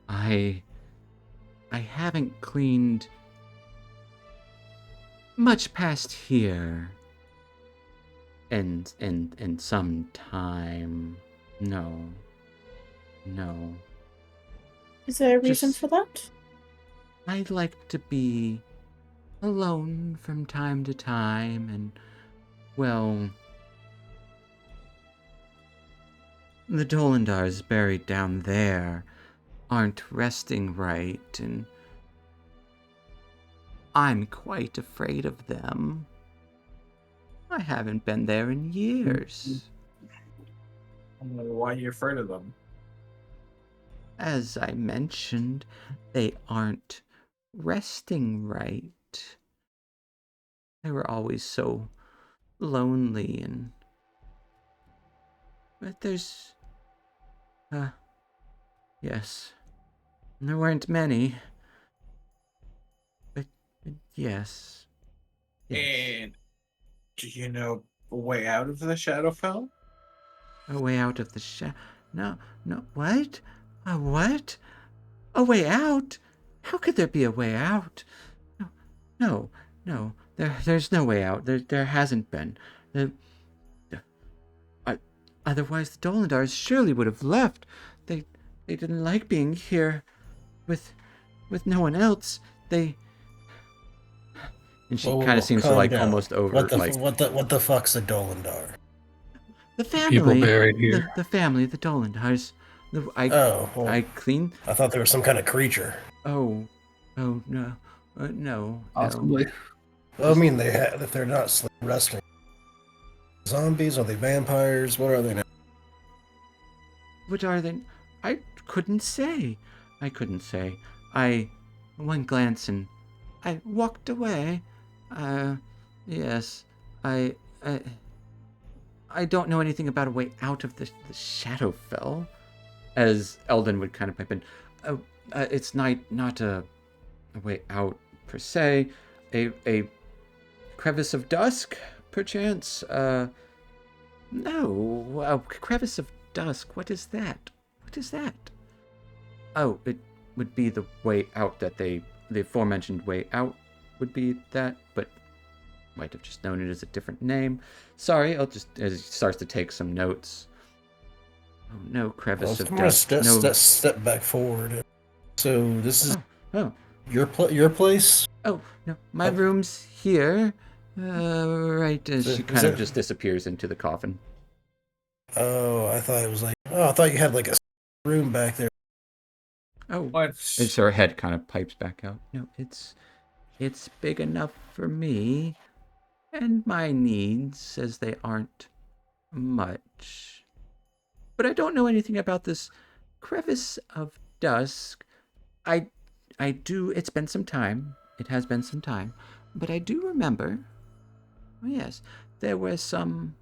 I haven't cleaned much past here in some time. No. Is there a reason Just- for that? I'd like to be alone from time to time, and, well, the Dolendars buried down there aren't resting right, and I'm quite afraid of them. I haven't been there in years. I don't know why you're afraid of them. As I mentioned, they aren't resting right. They were always so lonely, and... But there's... yes. There weren't many. But yes. And do you know a way out of the Shadowfell? A way out of the No, what? A what? A way out? How could there be a way out? No. There's no way out. There hasn't been. Otherwise, the Dolendars surely would have left. They didn't like being here with no one else. And she kind of seems to calm like down. almost over What the like what the fuck's a Dolendar? the People family. buried here. The family, the Dolendars. Well, I cleaned. I thought there was some kind of creature. Oh no, no. Possibly. Well, I mean, if they're not resting. Zombies? Are they vampires? What are they now? What are they? I couldn't say. One glance and I walked away. Yes. I don't know anything about a way out of the Shadowfell. As Eldon would kind of pipe in. It's not a way out per se. A crevice of dusk, perchance. No. A crevice of dusk. What is that? Oh, it would be the way out that the aforementioned way out would be that, but might have just known it as a different name. Sorry, I'll just, as he starts to take some notes. Oh, no crevice of I'm gonna dusk. No. step back forward. So this is Oh. your place? Oh, no. My room's here. Right as she kind of just disappears into the coffin. Oh, I thought it was like... Oh, I thought you had like a room back there. Oh. What? It's her head kind of pipes back out. No, it's big enough for me and my needs, as they aren't much. But I don't know anything about this crevice of dusk. I do. It's been some time. It has been some time, but I do remember. Yes, there were some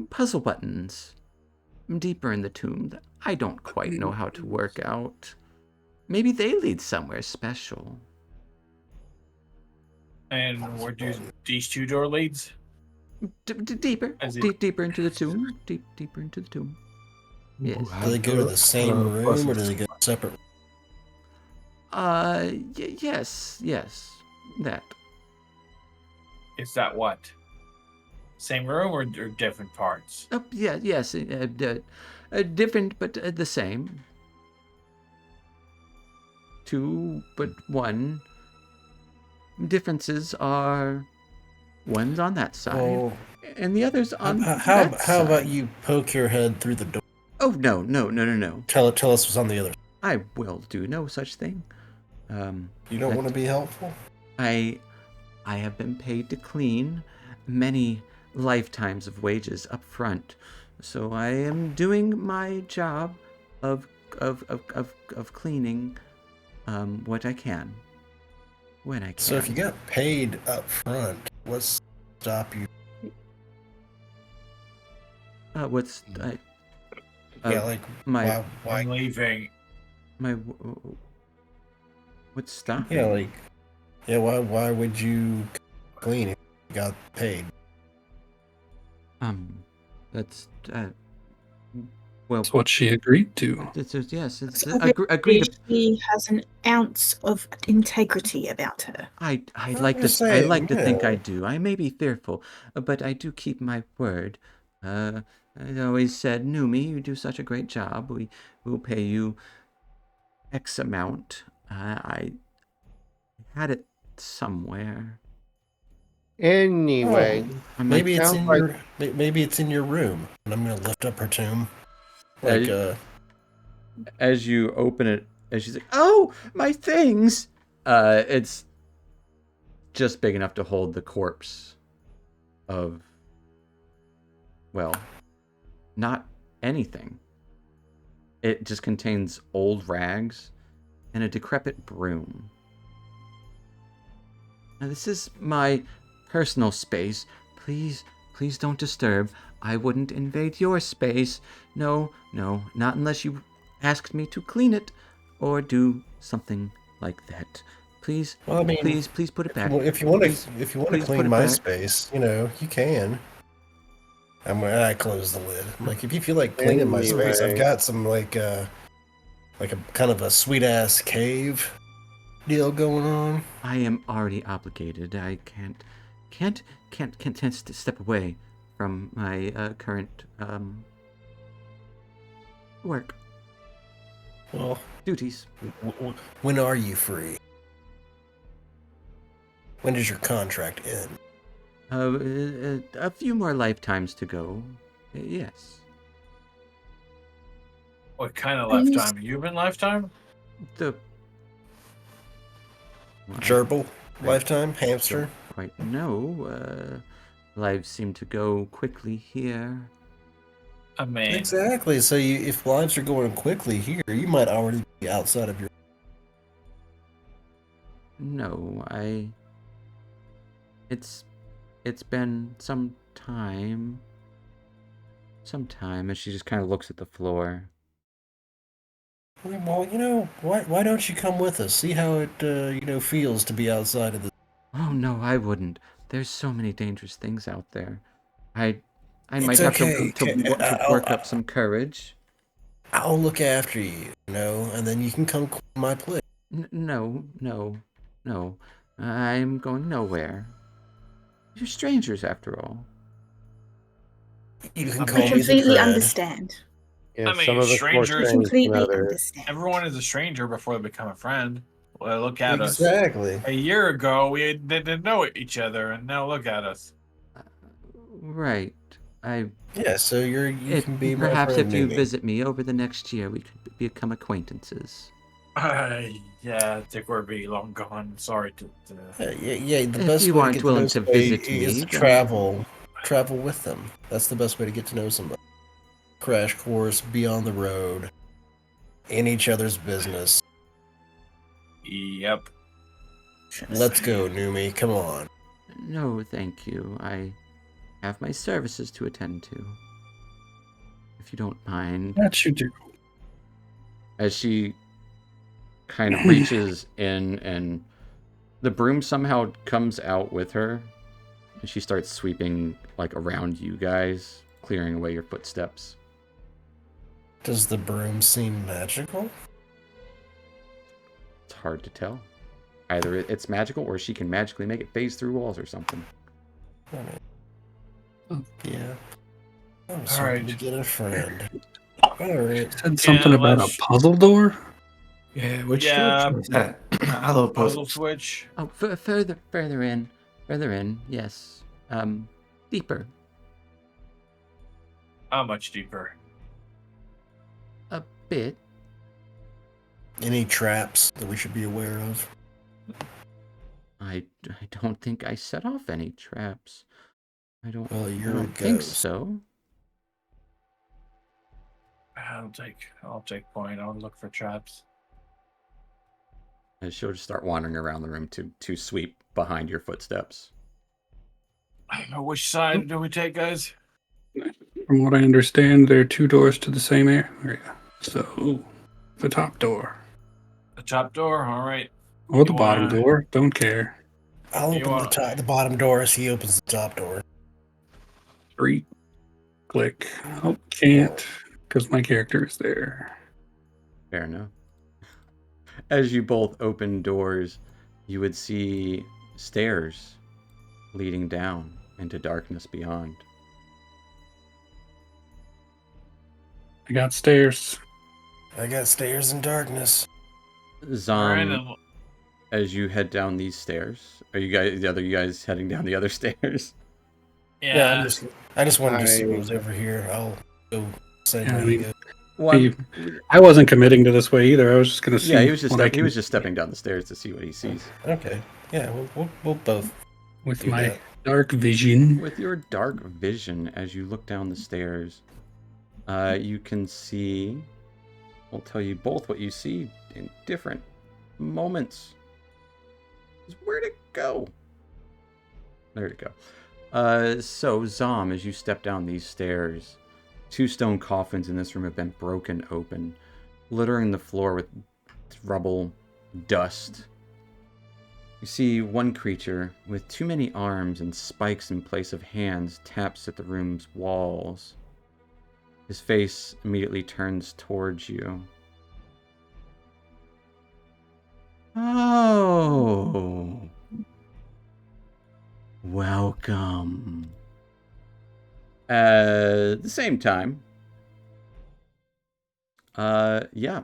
puzzle buttons deeper in the tomb that I don't quite know how to work out. Maybe they lead somewhere special. And where do these two door leads? Deeper. Deeper into the tomb. Deeper into the tomb. Yes. Do they go to the same room or do they go separate? Yes. That. Is that what? Same room or different parts? Oh, yeah, yes. Different, but the same. Two, but one. Differences are one's on that side, Well, and the other's on how that side. about you poke your head through the door? Oh, no. Tell us what's on the other. I will do no such thing. You don't want to be helpful? I have been paid to clean many lifetimes of wages up front. So I am doing my job of cleaning what I can when I can. So if you got paid up front, what's stop you? What's Yeah, like my why I'm leaving. my what's stopping? Yeah, like why would you clean if you got paid? That's well. That's what she agreed to. Yes, it's So agreed. She has an ounce of integrity about her. I I'm like just to I saying, like to think yeah. I do. I may be fearful, but I do keep my word. I always said, Numi, you do such a great job. We will pay you X amount. I had it somewhere. Anyway, I might. Maybe it's sounds in like your room. And I'm gonna lift up her tomb. Like As you open it, as she's like, "Oh, my things!" It's just big enough to hold the corpse of, well, not anything. It just contains old rags and a decrepit broom. Now, this is my personal space. Please, please don't disturb. I wouldn't invade your space. No, not unless you asked me to clean it or do something like that. Please, well, I mean, please put it back. if you want Please, to please put clean it my back. space, you can. I close the lid. I'm like, if you feel like cleaning my space, I've Anyway. got some like a kind of a sweet ass cave deal going on. I am already obligated. I can't step away from my current work Well, duties. when are you free? When does your contract end? A few more lifetimes to go. Yes. What kind of Are you lifetime? Human lifetime? The well, Gerbil I lifetime? Hamster? don't quite know. Lives seem to go quickly here. I mean, Exactly. So if lives are going quickly here, you might already be outside of your. No, It's been some time. As she just kind of looks at the floor. Well, why don't you come with us? See how it feels to be outside of the. Oh no, I wouldn't. There's so many dangerous things out there. I It's might have okay. to work up some courage. I'll look after you, and then you can come clean my place. No. I'm going nowhere. You're strangers after all. You can I call I me the completely dread. understand. Yeah, I mean, some of us more strangers- I strange than completely others. understand. everyone is a stranger before they become a friend. Well, look at us. Exactly. A year ago, we didn't know each other, and now look at us. Right. Yeah. So you can be my Perhaps friend, if you Numi. visit me over the next year, we could become acquaintances. Yeah, I think we're be long gone. Sorry to. Yeah. The If best you way to aren't get to willing know to somebody visit me, is to then- travel with them. That's the best way to get to know somebody. Crash course, be on the road, in each other's business. Yep. Let's go, Numi. Come on. No, thank you. I have my services to attend to. If you don't mind. That you do. As she kind of reaches in and the broom somehow comes out with her and she starts sweeping like around you guys, clearing away your footsteps. Does the broom seem magical? It's hard to tell. Either it's magical or she can magically make it phase through walls or something. Yeah. I'm All starting right. to get a friend. All right. Said something about a let's- puzzle door. Yeah, which Yeah. direction is that? Hello, Puzzle puzzle. switch. Oh, further in, yes. Deeper. How much deeper? A bit. Any traps that we should be aware of? I don't think I set off any traps. I don't You're a think ghost. so. I'll take point. I'll look for traps. And she'll just start wandering around the room to sweep behind your footsteps. I don't know which side do we take, guys? From what I understand, there are 2 doors to the same area. So, the top door. The top door. All right. Or the You bottom wanna- door. Don't care. I'll You open want- the bottom door as he opens the top door. 3. Click. Oh, can't. Because my character is there. Fair enough. As you both open doors, you would see stairs leading down into darkness beyond. I got stairs. I got stairs in darkness. All right, Zom, as you head down these stairs, are you guys heading down the other stairs? yeah. I just wanted to see what was over here. I'll go same Yeah, way I you mean- go. Well, I wasn't committing to this way either. I was just going to see. yeah, he was just what I can stepping down the stairs to see what he sees. Okay. Yeah, we'll both with do my that. dark vision. With your dark vision, as you look down the stairs, you can see. I'll tell you both what you see in different moments. Where'd it go? There'd it go. So, Zom, as you step down these stairs, 2 stone coffins in this room have been broken open, littering the floor with rubble, dust. You see one creature with too many arms and spikes in place of hands taps at the room's walls. His face immediately turns towards you. Oh. Welcome. At the same time, yeah,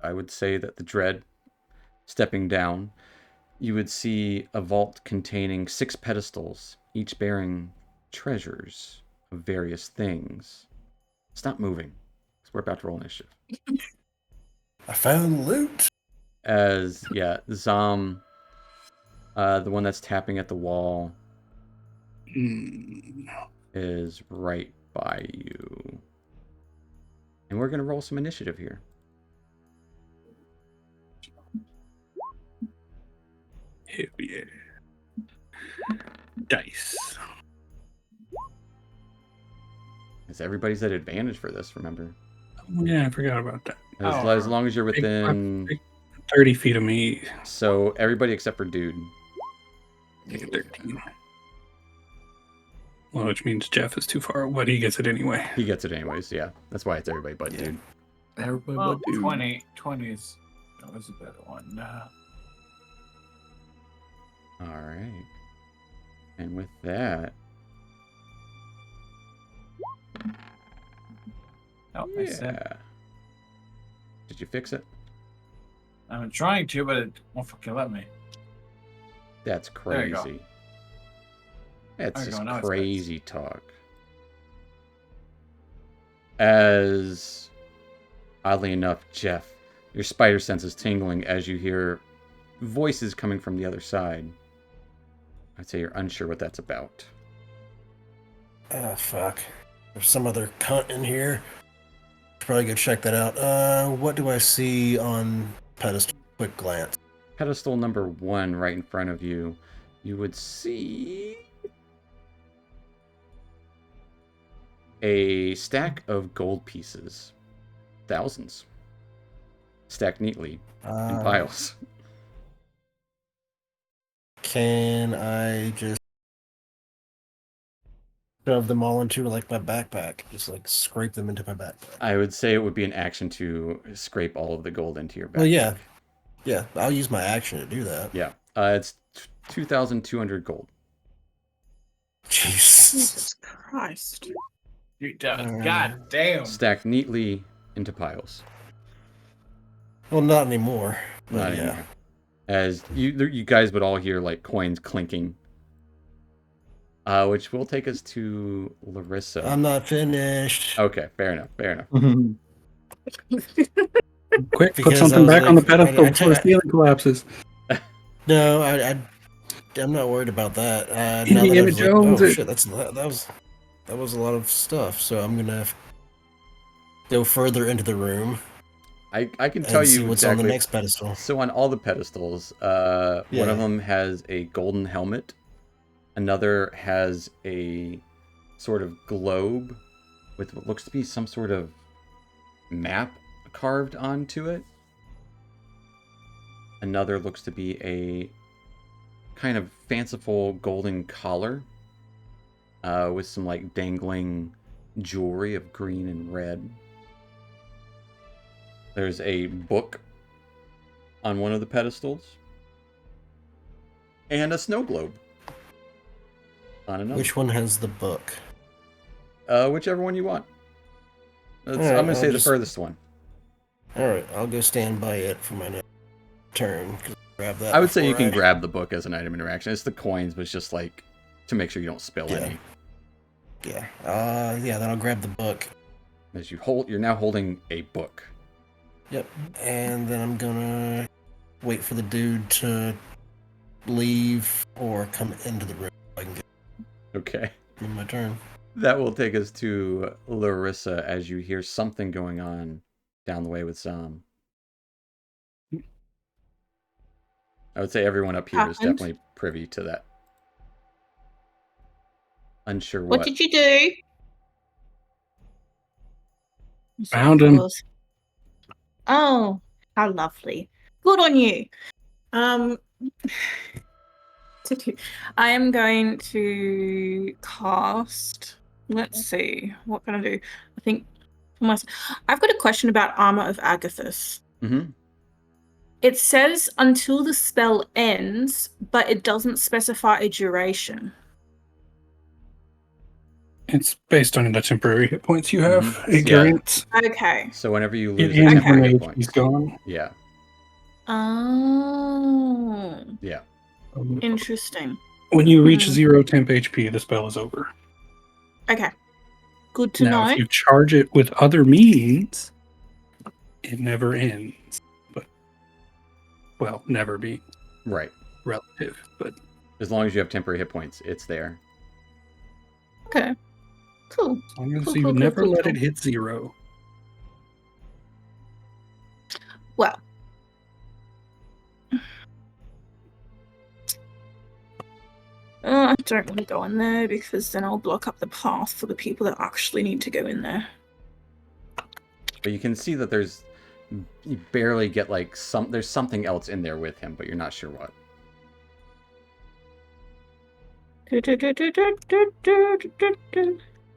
I would say that the dread stepping down, you would see a vault containing 6 pedestals, each bearing treasures of various things. Stop moving, because we're about to roll initiative. I found loot. As, yeah, Zom, the one that's tapping at the wall, is right by you. And we're going to roll some initiative here. Hell yeah. Dice. Because everybody's at advantage for this, remember? Oh, yeah, I forgot about that. As long as you're within... 30 feet of me. So everybody except for Dude. 13. Well, which means Jeff is too far. But he gets it anyway. He gets it anyways, yeah. That's why it's everybody but Dude. Everybody Well, but dude. 20 is that was a better one. Alright. And with that... Oh, I said Yeah. Did you fix it? I'm trying to, but it won't fucking let me. That's There you go. crazy. That's There you just go, now it's crazy talk. As, oddly enough, Jeff, your spider sense is tingling as you hear voices coming from the other side. I'd say you're unsure what that's about. Ah, fuck. There's some other cunt in here. Should probably go check that out. What do I see on pedestal? Quick glance. Pedestal number 1 right in front of you, you would see a stack of gold pieces. Thousands. Stacked neatly in piles. Can I just shove them all into like my backpack? Just like scrape them into my backpack. I would say it would be an action to scrape all of the gold into your backpack. Well, yeah. Yeah, I'll use my action to do that. Yeah. It's 2,200 gold. Jesus. Jesus Christ. God damn. Stacked neatly into piles. Well, not anymore. But Not yeah. anymore. As you guys would all hear like coins clinking. Which will take us to Larissa. I'm not finished. Okay, fair enough. Fair enough. Quick, put Because I something was back on the like, pedestal I before the ceiling collapses. No, I I'm not worried about that. Now that Indiana I've Jones. oh shit, that was a lot of stuff. So I'm gonna go further into the room I can tell and see you what's on the exactly. next pedestal. So on all the pedestals, one of Yeah. them has a golden helmet. Another has a sort of globe with what looks to be some sort of map carved onto it. Another looks to be a kind of fanciful golden collar with some like dangling jewelry of green and red. There's a book on one of the pedestals and a snow globe on another. Which one has the book? Whichever one you want. Alright, I'm gonna I'll say the just- furthest one. Alright, I'll go stand by it for my next turn. Grab that. I would say you before can grab the book as an item interaction. It's the coins, but it's just like to make sure you don't spill Yeah. any. Yeah. Yeah, then I'll grab the book. As you're now holding a book. Yep. And then I'm gonna wait for the dude to leave or come into the room so I can get Okay. in my turn. That will take us to Larissa as you hear something going on down the way with Zom. I would say everyone up here is Happened. definitely privy to that. Unsure What did you do? Found him. Oh, how lovely. Good on you. I am going to cast. Let's see. What can I do? I think for myself. I've got a question about Armor of Agathis. Mm-hmm. It says until the spell ends, but it doesn't specify a duration. It's based on the temporary hit points you have. Mhm. It Yeah. grants. Okay. So whenever you It lose a ends temporary when hit the point. HP's gone. Yeah. Oh, Yeah. interesting. When you reach Hmm. 0 temp HP, the spell is over. Okay. Good to Now, know. if you charge it with other means, it never ends. But, well, never be Right. relative. But As long as you have temporary hit points, it's there. Okay. Cool. as long as Cool, you cool, never cool, let cool. it hit 0. Well. I don't want to go in there because then I'll block up the path for the people that actually need to go in there. But you can see that you barely get like there's something else in there with him, but you're not sure what.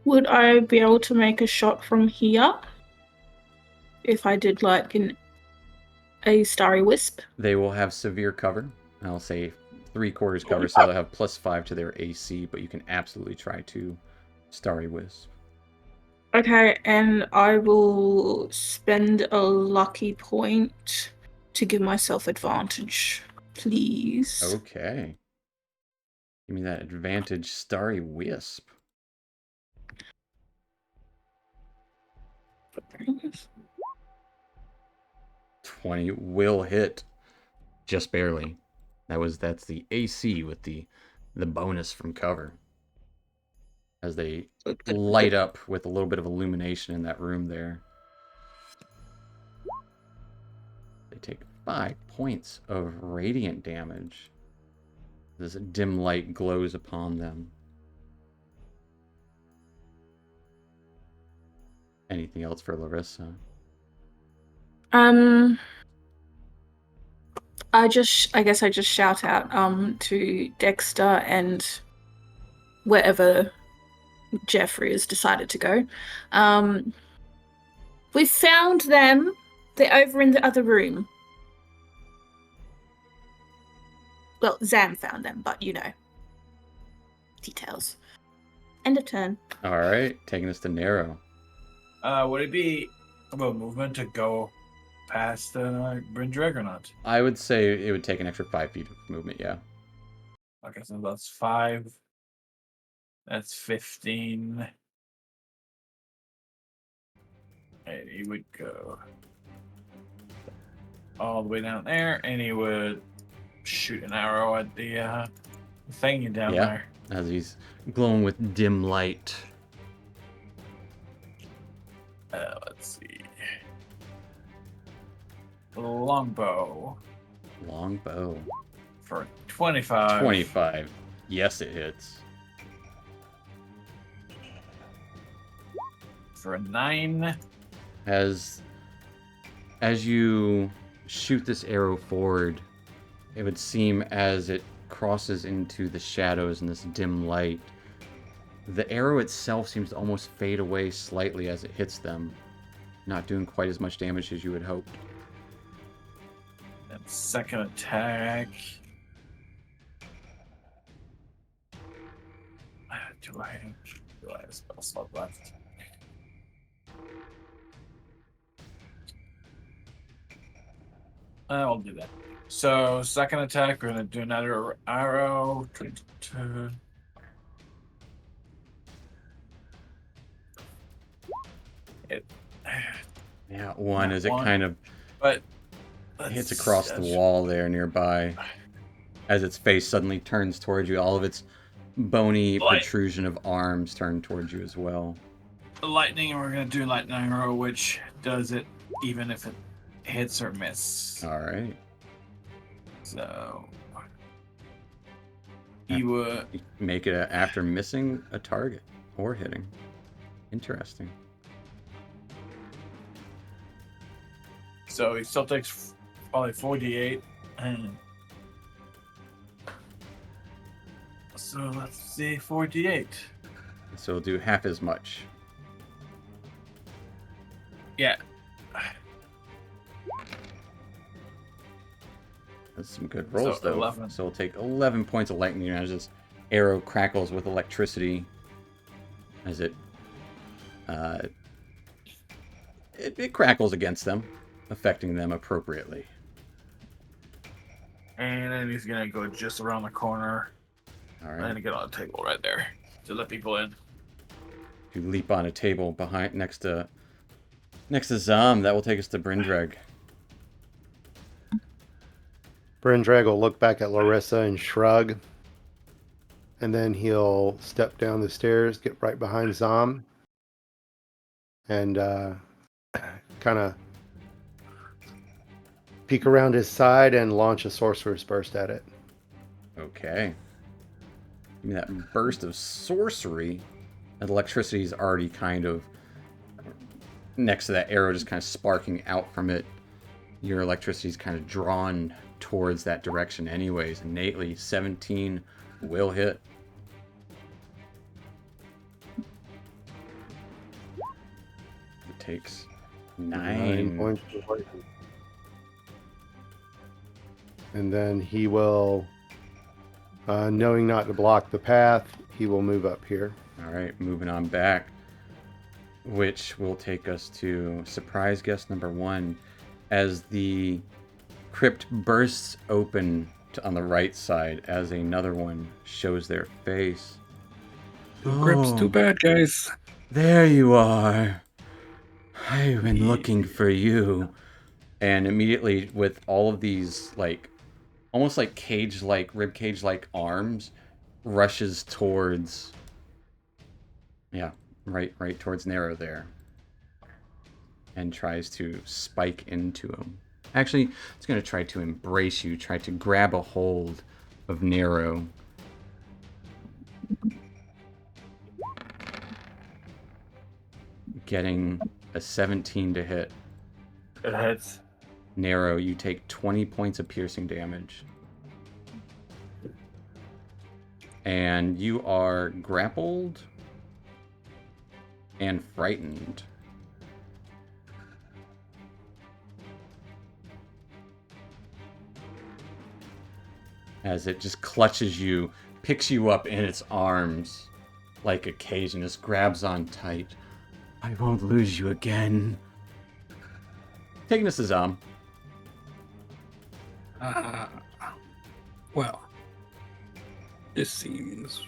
Would I be able to make a shot from here if I did like a starry wisp? They will have severe cover. I'll say 3/4 cover, so they'll have +5 to their AC, but you can absolutely try to Starry Wisp. Okay, and I will spend a lucky point to give myself advantage, please. Okay. Give me that advantage Starry Wisp. 20 will hit. Just barely. That's the AC with the bonus from cover. As they light up with a little bit of illumination in that room there. They take 5 points of radiant damage. This dim light glows upon them. Anything else for Larissa? I guess I just shout out to Dexter and wherever Jeffrey has decided to go. We found them. They're over in the other room. Well, Zam found them, but you know. Details. End of turn. Alright, taking us to Narrow. Would it be about movement to go past Brindreg or not? I would say it would take an extra 5 feet of movement, yeah. Okay, so that's 5. That's 15. And he would go all the way down there, and he would shoot an arrow at the thingy down Yeah. there. As he's glowing with dim light. Let's see. Longbow Long bow. for 25. 25. Yes, it hits. For a 9. As you shoot this arrow forward, it would seem as it crosses into the shadows and this dim light, the arrow itself seems to almost fade away slightly as it hits them, not doing quite as much damage as you had hoped. And second attack. Do I have a spell slot left? I'll do that. So second attack, we're gonna do another arrow. It, Yeah, one Not as it one. kind of but hits across the wall there nearby. As its face suddenly turns towards you, all of its bony Light. protrusion of arms turn towards you as well. Lightning, and we're gonna do lightning arrow, which does it even if it hits or miss. All right. So he would. You make it after missing a target or hitting. Interesting. So he still takes probably 48. And so let's see, 48. So it'll do half as much. Yeah. That's some good rolls, So though. 11. So it'll take 11 points of lightning as this arrow crackles with electricity as it crackles against them, affecting them appropriately. And then he's gonna go just around the corner All and right. get on the table right there to let people in. You leap on a table next to Zom. That will take us to Brindreg. Brendrag will look back at Larissa and shrug. And then he'll step down the stairs, get right behind Zom, and kind of peek around his side and launch a sorcerer's burst at it. Okay. I mean, that burst of sorcery, and electricity is already kind of next to that arrow, just kind of sparking out from it. Your electricity is kind of drawn towards that direction anyways. Innately, 17 will hit. It takes 9 points of poison. And then he will, knowing not to block the path, he will move up here. All right, moving on back, which will take us to surprise guest number 1 as the crypt bursts open on the right side as another one shows their face. Grip's too bad, guys. There you are. I've been looking for you. And immediately, with all of these, like, almost like cage-like, ribcage-like arms, rushes towards, yeah, right towards Nero there. And tries to spike into him. Actually, it's going to try to embrace you, try to grab a hold of Nero. Getting a 17 to hit. It hits. Nero, you take 20 points of piercing damage. And you are grappled and frightened. As it just clutches you, picks you up in its arms like a cage and just grabs on tight. I won't lose you again. Taking us to Zom. Well, this seems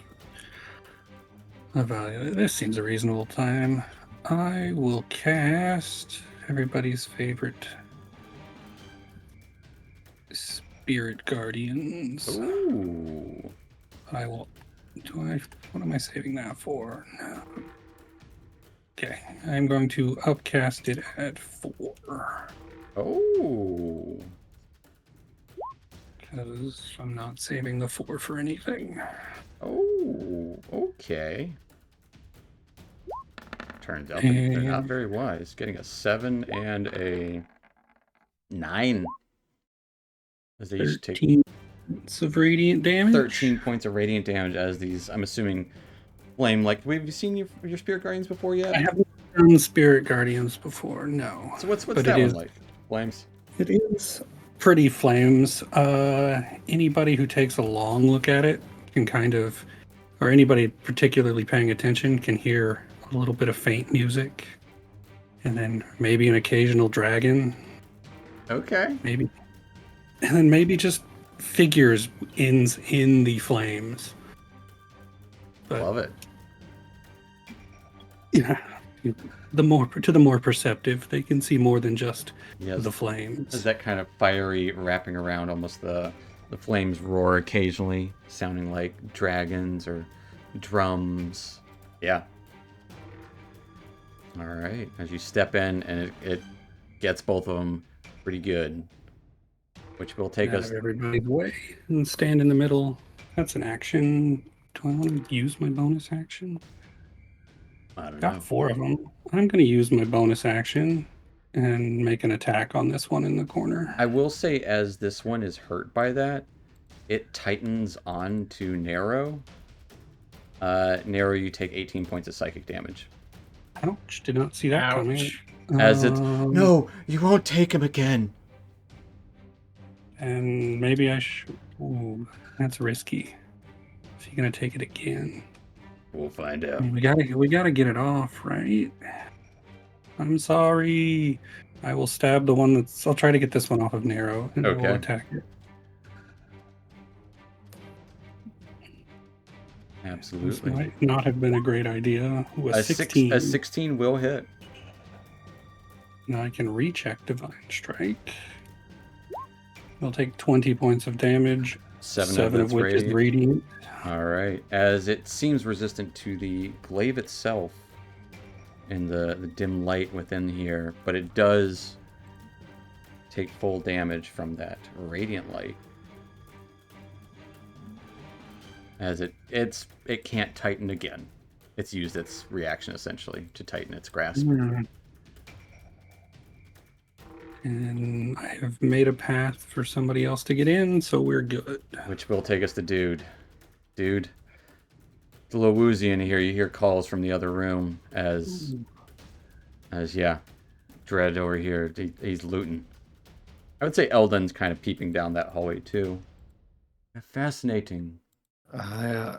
this seems a reasonable time. I will cast everybody's favorite Spirit Guardians. Ooh. I will. What am I saving that for? No. Okay, I'm going to upcast it at 4. Oh. Because I'm not saving the 4 for anything. Oh, okay. Turns out they're not And very wise. Getting a 7 and a 9. As they each take 13 points of radiant damage. 13 points of radiant damage as these, I'm assuming, flame. Like, have you seen your spirit guardians before yet? I haven't done Spirit Guardians before, no. So what's But that one like? Flames? It is pretty flames. Anybody who takes a long look at it can kind of, or anybody particularly paying attention can hear a little bit of faint music. And then maybe an occasional dragon. Okay. Maybe. And then maybe just figures in the flames. But, Love it. yeah. The more perceptive, they can see more than just Yes. the flames. There's that kind of fiery wrapping around, almost the flames roar occasionally, sounding like dragons or drums. Yeah. All right. As you step in, and it gets both of them pretty good, which will take Out us. of everybody's way and stand in the middle. That's an action. Do I want to use my bonus action? I don't Got know. 4 of them. I'm going to use my bonus action and make an attack on this one in the corner. I will say, as this one is hurt by that, it tightens on to narrow. Narrow, you take 18 points of psychic damage. Ouch! Did not see that coming. Ouch. As it's no, you won't take him again. And maybe I should. Ooh, that's risky. Is he going to take it again? We'll find out. We gotta get it off, right? I'm sorry. I will stab the one that's. I'll try to get this one off of narrow, and I will Okay. attack it. This Absolutely. might not have been a great idea. With A 16, a 16 will hit. now I can recheck Divine Strike. I'll take 20 points of damage, 7 of it's which is radiant. All right. As it seems resistant to the glaive itself and the dim light within here, but it does take full damage from that radiant light. As it can't tighten again. It's used its reaction essentially to tighten its grasp. And I have made a path for somebody else to get in, so we're good. Which will take us to Dude. Dude. It's a little woozy in here. You hear calls from the other room as yeah, Dread over here. He's looting. I would say Eldon's kind of peeping down that hallway too. Fascinating. I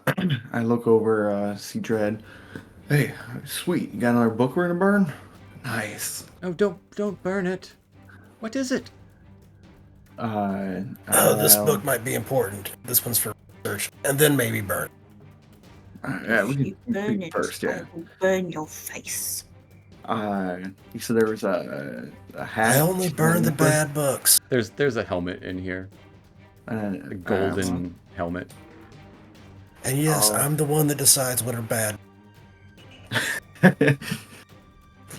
look over, see Dread. Hey, sweet. You got another book we're gonna burn? Nice. Oh, don't burn it. What is it? This book might be important. This one's for research, and then maybe burn. Yeah, we You can burn speak it, first, yeah. I will burn your face. You said there was a hat. I only burn the bad books. There's a helmet in here. A golden helmet. And yes, Oh. I'm the one that decides what are bad.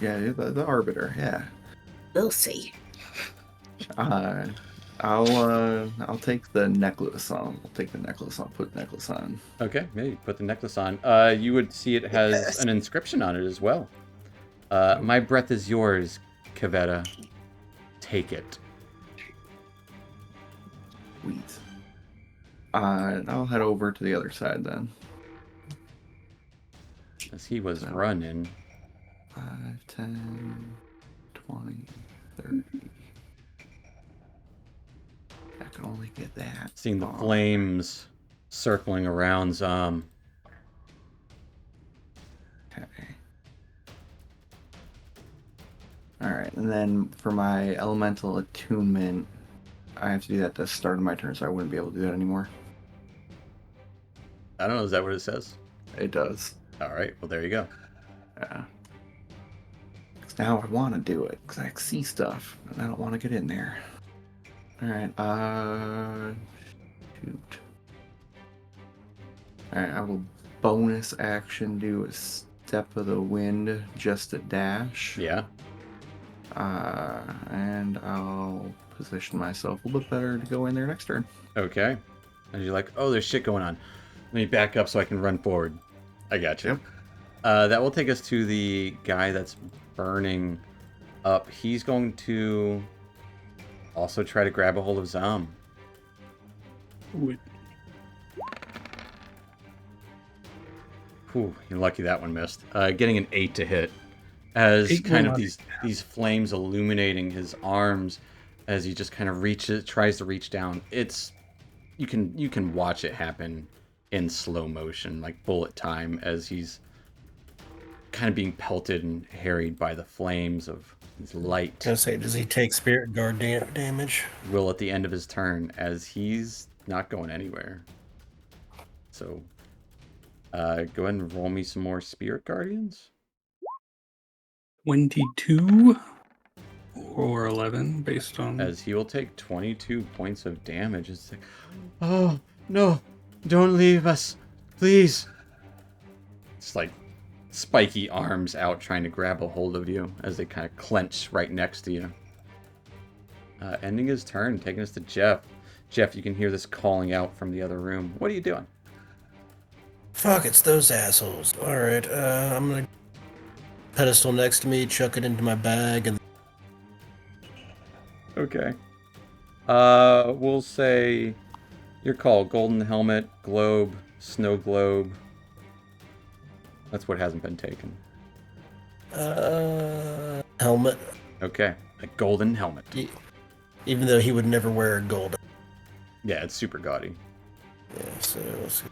Yeah, the arbiter. Yeah. We'll see. I'll take the necklace on. I'll take the necklace on. Put the necklace on. Okay, maybe put the necklace on. You would see it has an inscription on it as well. My breath is yours, Kavetta. Take it. Sweet. I'll head over to the other side then. As he was running. 5, 10, 20, 30. I can only get that. Seeing the Oh. flames circling around Okay. Alright, and then for my elemental attunement, I have to do that at the start of my turn, so I wouldn't be able to do that anymore. I don't know, is that what it says? It does. Alright, well there you go. Yeah. 'Cause now I want to do it, because I see stuff, and I don't want to get in there. Alright, shoot. Alright, I will bonus action do a step of the wind, just a dash. Yeah. And I'll position myself a little better to go in there next turn. Okay. And you're like, oh, there's shit going on. Let me back up so I can run forward. I got you. Yep. That will take us to the guy that's burning up. He's going to also try to grab a hold of Zam. Would- Whew, you're lucky that one missed. Getting an 8 to hit. As 8 kind will of not these flames illuminating his arms as he just kind of tries to reach down. It's you can watch it happen in slow motion, like bullet time, as he's kind of being pelted and harried by the flames of his light. Gonna say, does he take spirit guard damage? Will at the end of his turn, as he's not going anywhere. So, go ahead and roll me some more Spirit Guardians. 22 or 11 based on. As he will take 22 points of damage. It's like, oh, no, don't leave us, please. It's like spiky arms out trying to grab a hold of you as they kind of clench right next to you. Ending his turn, taking us to Jeff. Jeff, you can hear this calling out from the other room. What are you doing? Fuck, it's those assholes. Alright, I'm gonna pedestal next to me, chuck it into my bag, and Okay. We'll say your call. Golden helmet, globe, snow globe. That's what hasn't been taken. helmet. Okay. A golden helmet. Even though he would never wear gold. Yeah, it's super gaudy. Yeah, so let's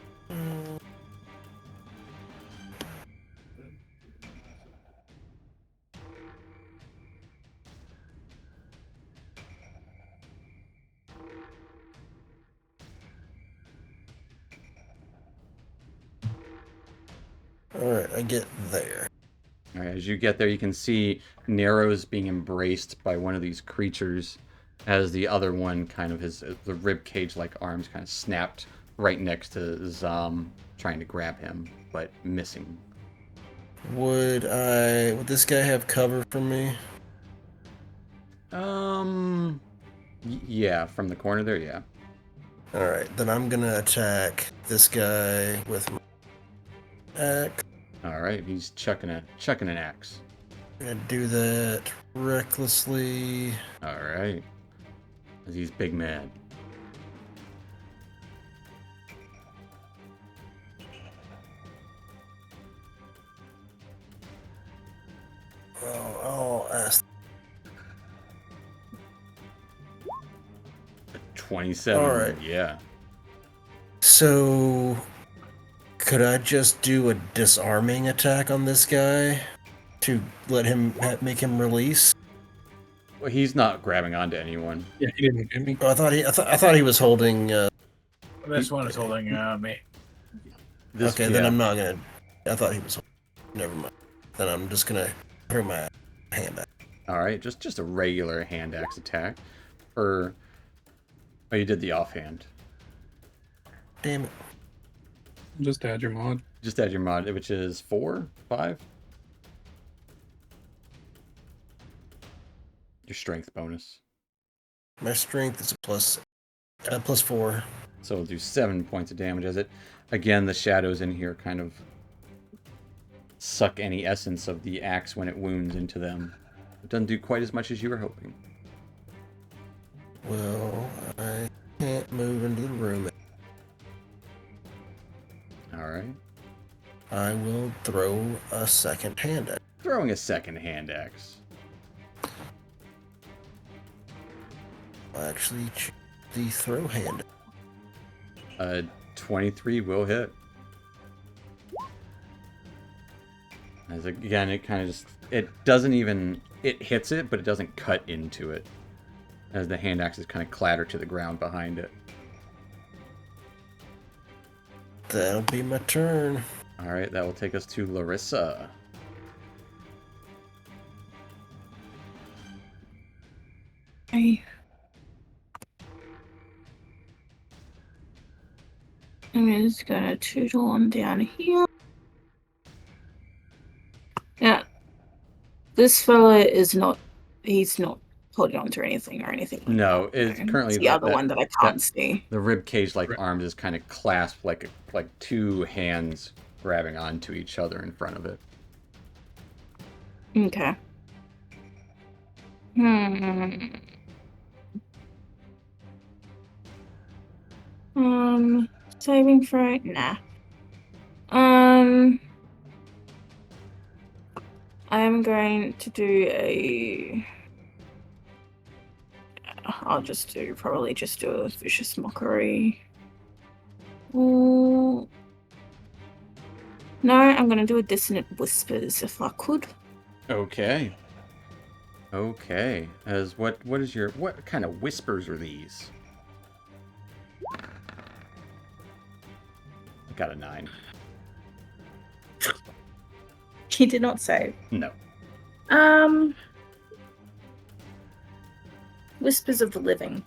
Alright, I get there. All right, as you get there, you can see Nero's being embraced by one of these creatures as the other one kind of the rib cage like arms kind of snapped right next to Zam, trying to grab him, but missing. Would this guy have cover from me? Yeah, from the corner there, yeah. Alright, then I'm gonna attack this guy with my axe. All right, he's chucking an axe. I'm gonna do that recklessly. All right, as he's big mad. I'll ask. 27. All right. Yeah. So, could I just do a disarming attack on this guy to let him make him release? Well, he's not grabbing onto anyone. Yeah, he didn't get me. Oh, I thought he was holding. This one is holding me. Okay, then I'm not gonna. I thought he was. Never mind. Then I'm just gonna throw my hand back. All right, just a regular hand axe attack. Oh, you did the offhand. Damn it. Just add your mod. Just add your mod, which is 4, 5. Your strength bonus. My strength is a plus 4. So we'll do 7 points of damage as it. Again, the shadows in here kind of suck any essence of the axe when it wounds into them. It doesn't do quite as much as you were hoping. Well, I can't move into the room. All right. I will throw a second hand at. Throwing a second hand axe. I'll actually choose the throw hand. 23 will hit. As again, it kind of just, it doesn't even, it hits it, but it doesn't cut into it. As the hand axes kind of clatter to the ground behind it. That'll be my turn. All right, that will take us to Larissa. Okay. I'm just gonna tootle on down here. Yeah. This fella is not, he's not holding on to anything or anything like No, that. it's currently It's the other one that I can't see. the rib cage like arms is kind of clasped like two hands grabbing onto each other in front of it. Okay. Saving throw? Nah. I'm going to do a. I'll probably just do a vicious mockery. Ooh. No, I'm going to do a dissonant whispers if I could. Okay. Okay. As what kind of whispers are these? I got a 9. He did not say. No. Whispers of the living.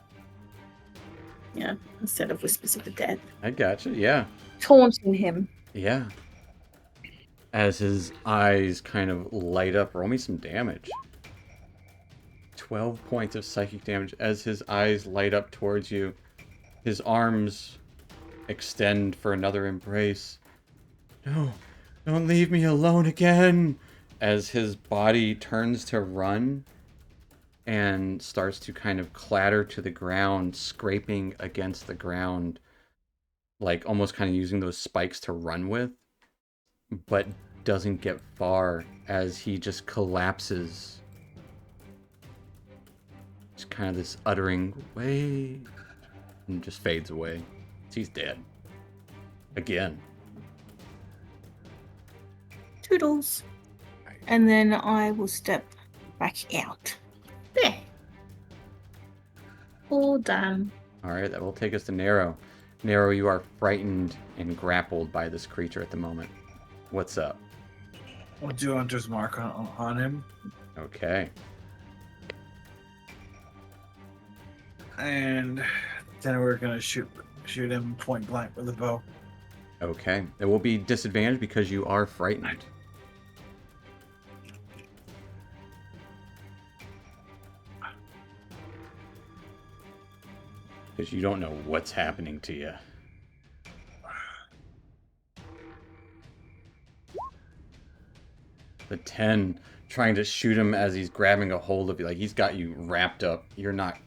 Yeah, instead of whispers of the dead. I gotcha. Yeah. Taunting him. Yeah. As his eyes kind of light up, roll me some damage. 12 points of psychic damage as his eyes light up towards you. His arms extend for another embrace. No, don't leave me alone again. As his body turns to run and starts to kind of clatter to the ground, scraping against the ground, like almost kind of using those spikes to run with, but doesn't get far as he just collapses. Just kind of this uttering, "Wait," and just fades away. He's dead. Again. Toodles. And then I will step back out. There. All done. Alright, that will take us to Nero. Nero, you are frightened and grappled by this creature at the moment. What's up? We'll do Hunter's Mark on him. Okay. And then we're gonna shoot him point blank with a bow. Okay. It will be disadvantaged because you are frightened. Because you don't know what's happening to you. The 10, trying to shoot him as he's grabbing a hold of you. Like, he's got you wrapped up. You're not...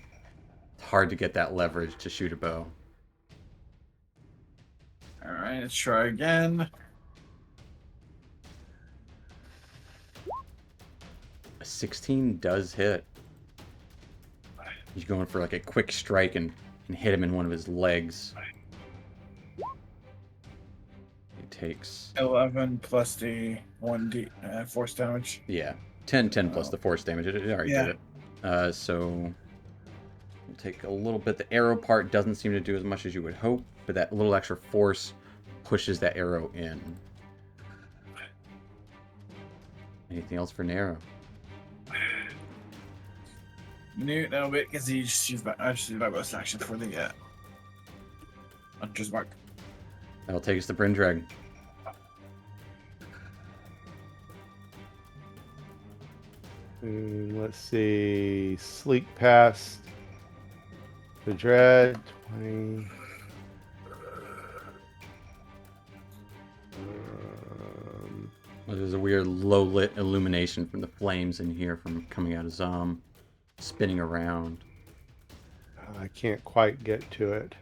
It's hard to get that leverage to shoot a bow. Alright, let's try again. A 16 does hit. He's going for like a quick strike and hit him in one of his legs. He takes 11 plus the 1d force damage. yeah, 10 plus the force damage. It already Yeah. did it. So we'll take a little bit. The arrow part doesn't seem to do as much as you would hope, but that little extra force pushes that arrow in. Anything else for Nero? No, wait, because he just used I just used my bonus action for the Hunter's Mark. That'll take us to Brindrag. Let's see. Sleek past the dread. 20. Well, there's a weird low lit illumination from the flames in here from coming out of Zom, spinning around. I can't quite get to it.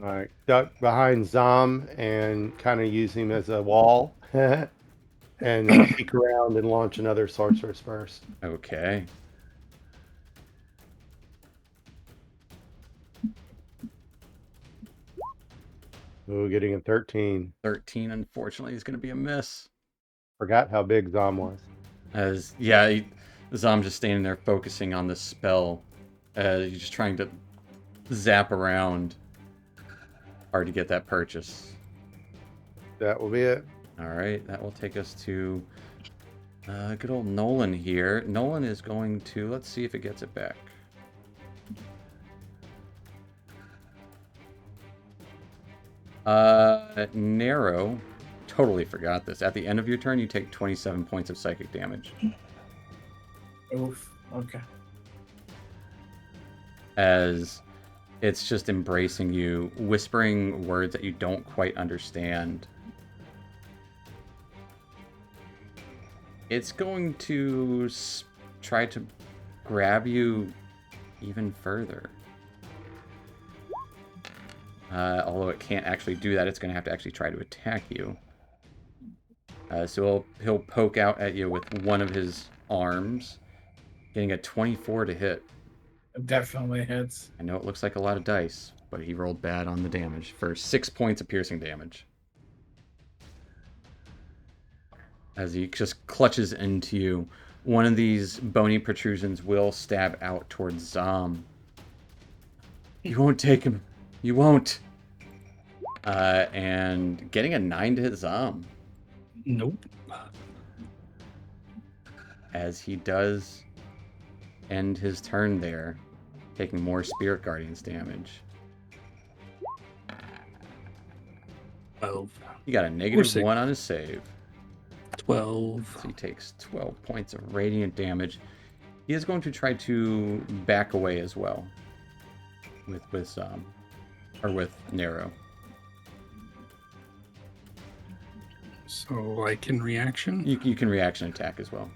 All right, duck behind Zom and kind of use him as a wall, and peek around and launch another sorcerer's burst. Okay. Ooh, getting a 13. 13, unfortunately, is going to be a miss. Forgot how big Zom was. Zom just standing there focusing on the spell. He's just trying to zap around. Hard to get that purchase. That will be it. All right, that will take us to good old Nolan here. Nolan is going to, let's see if it gets it back. Narrow. Totally forgot this. At the end of your turn, you take 27 points of psychic damage. Oof. Okay. As it's just embracing you, whispering words that you don't quite understand. It's going to try to grab you even further. Although it can't actually do that, it's going to have to actually try to attack you. So he'll poke out at you with one of his arms, getting a 24 to hit. It definitely hits. I know it looks like a lot of dice, but he rolled bad on the damage for 6 points of piercing damage. As he just clutches into you, one of these bony protrusions will stab out towards Zom. You won't take him. You won't. And getting a 9 to hit Zom. Nope. As he does end his turn there, taking more Spirit Guardians damage. 12. He got a -1 on his save. 12. So he takes 12 points of radiant damage. He is going to try to back away as well. With Narrow. So I can reaction? You can reaction attack as well.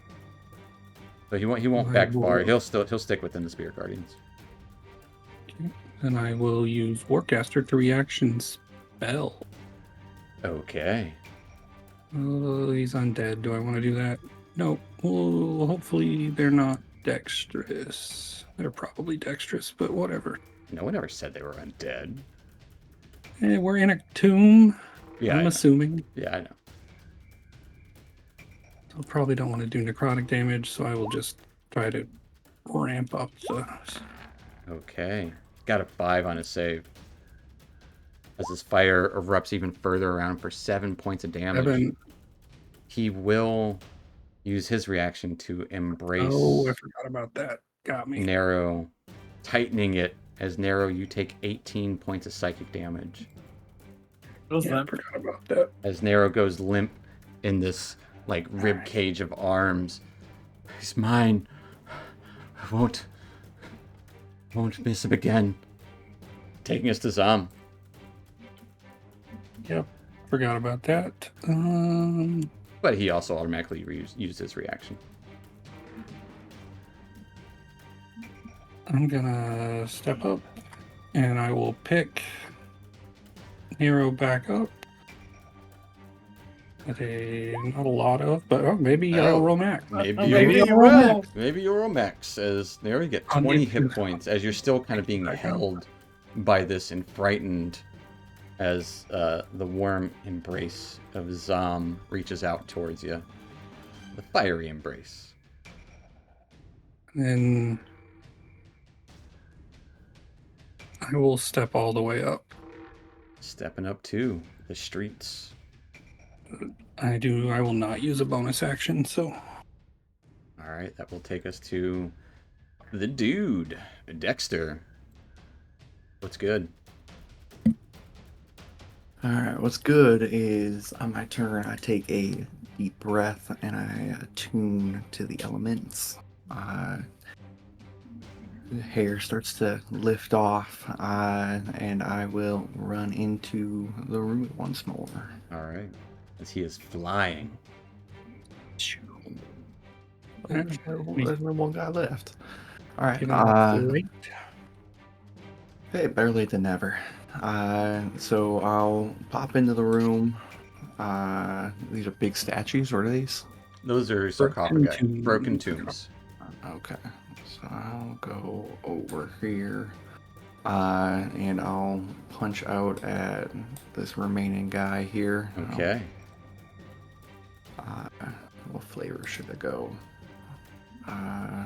But he won't back far. He'll stick within the Spirit Guardians. Okay. Then I will use Warcaster to reaction spell. Okay. Oh, he's undead. Do I want to do that? No. Well, hopefully they're not dexterous. They're probably dexterous, but whatever. No one ever said they were undead. We're in a tomb. Yeah, I'm assuming. Yeah, I know. I probably don't want to do necrotic damage, so I will just try to ramp up the... Okay. Got a 5 on his save. As his fire erupts even further around for 7 points of damage. 7. He will use his reaction to embrace Oh, I forgot about that. Got me. Narrow, tightening it. As Narrow, you take 18 points of psychic damage. Yeah, I forgot about that. As Narrow goes limp in this like rib cage of arms. He's mine. I won't miss him again. Taking us to Zom. Yep, forgot about that. But he also automatically used his reaction. I'm gonna step up, and I will pick Nero back up. Not a lot of, but maybe I'll roll max. Maybe maybe you'll you will. Maybe you'll roll max. As Nero, you get 20 hit points as you're still kind of being held by this and frightened as the warm embrace of Zom reaches out towards you. The fiery embrace. And I will step all the way up. Stepping up to the streets. I will not use a bonus action, so. All right, that will take us to the dude, Dexter. What's good? All right, what's good is on my turn, I take a deep breath and I attune to the elements. The hair starts to lift off, and I will run into the room once more. All right, as he is flying. There's only one guy left. All right. Great. Hey, better late than never. So I'll pop into the room. These are big statues. What are these? Those are sarcophagi, broken tombs. Okay. So I'll go over here. And I'll punch out at this remaining guy here. Okay. What flavor should I go? I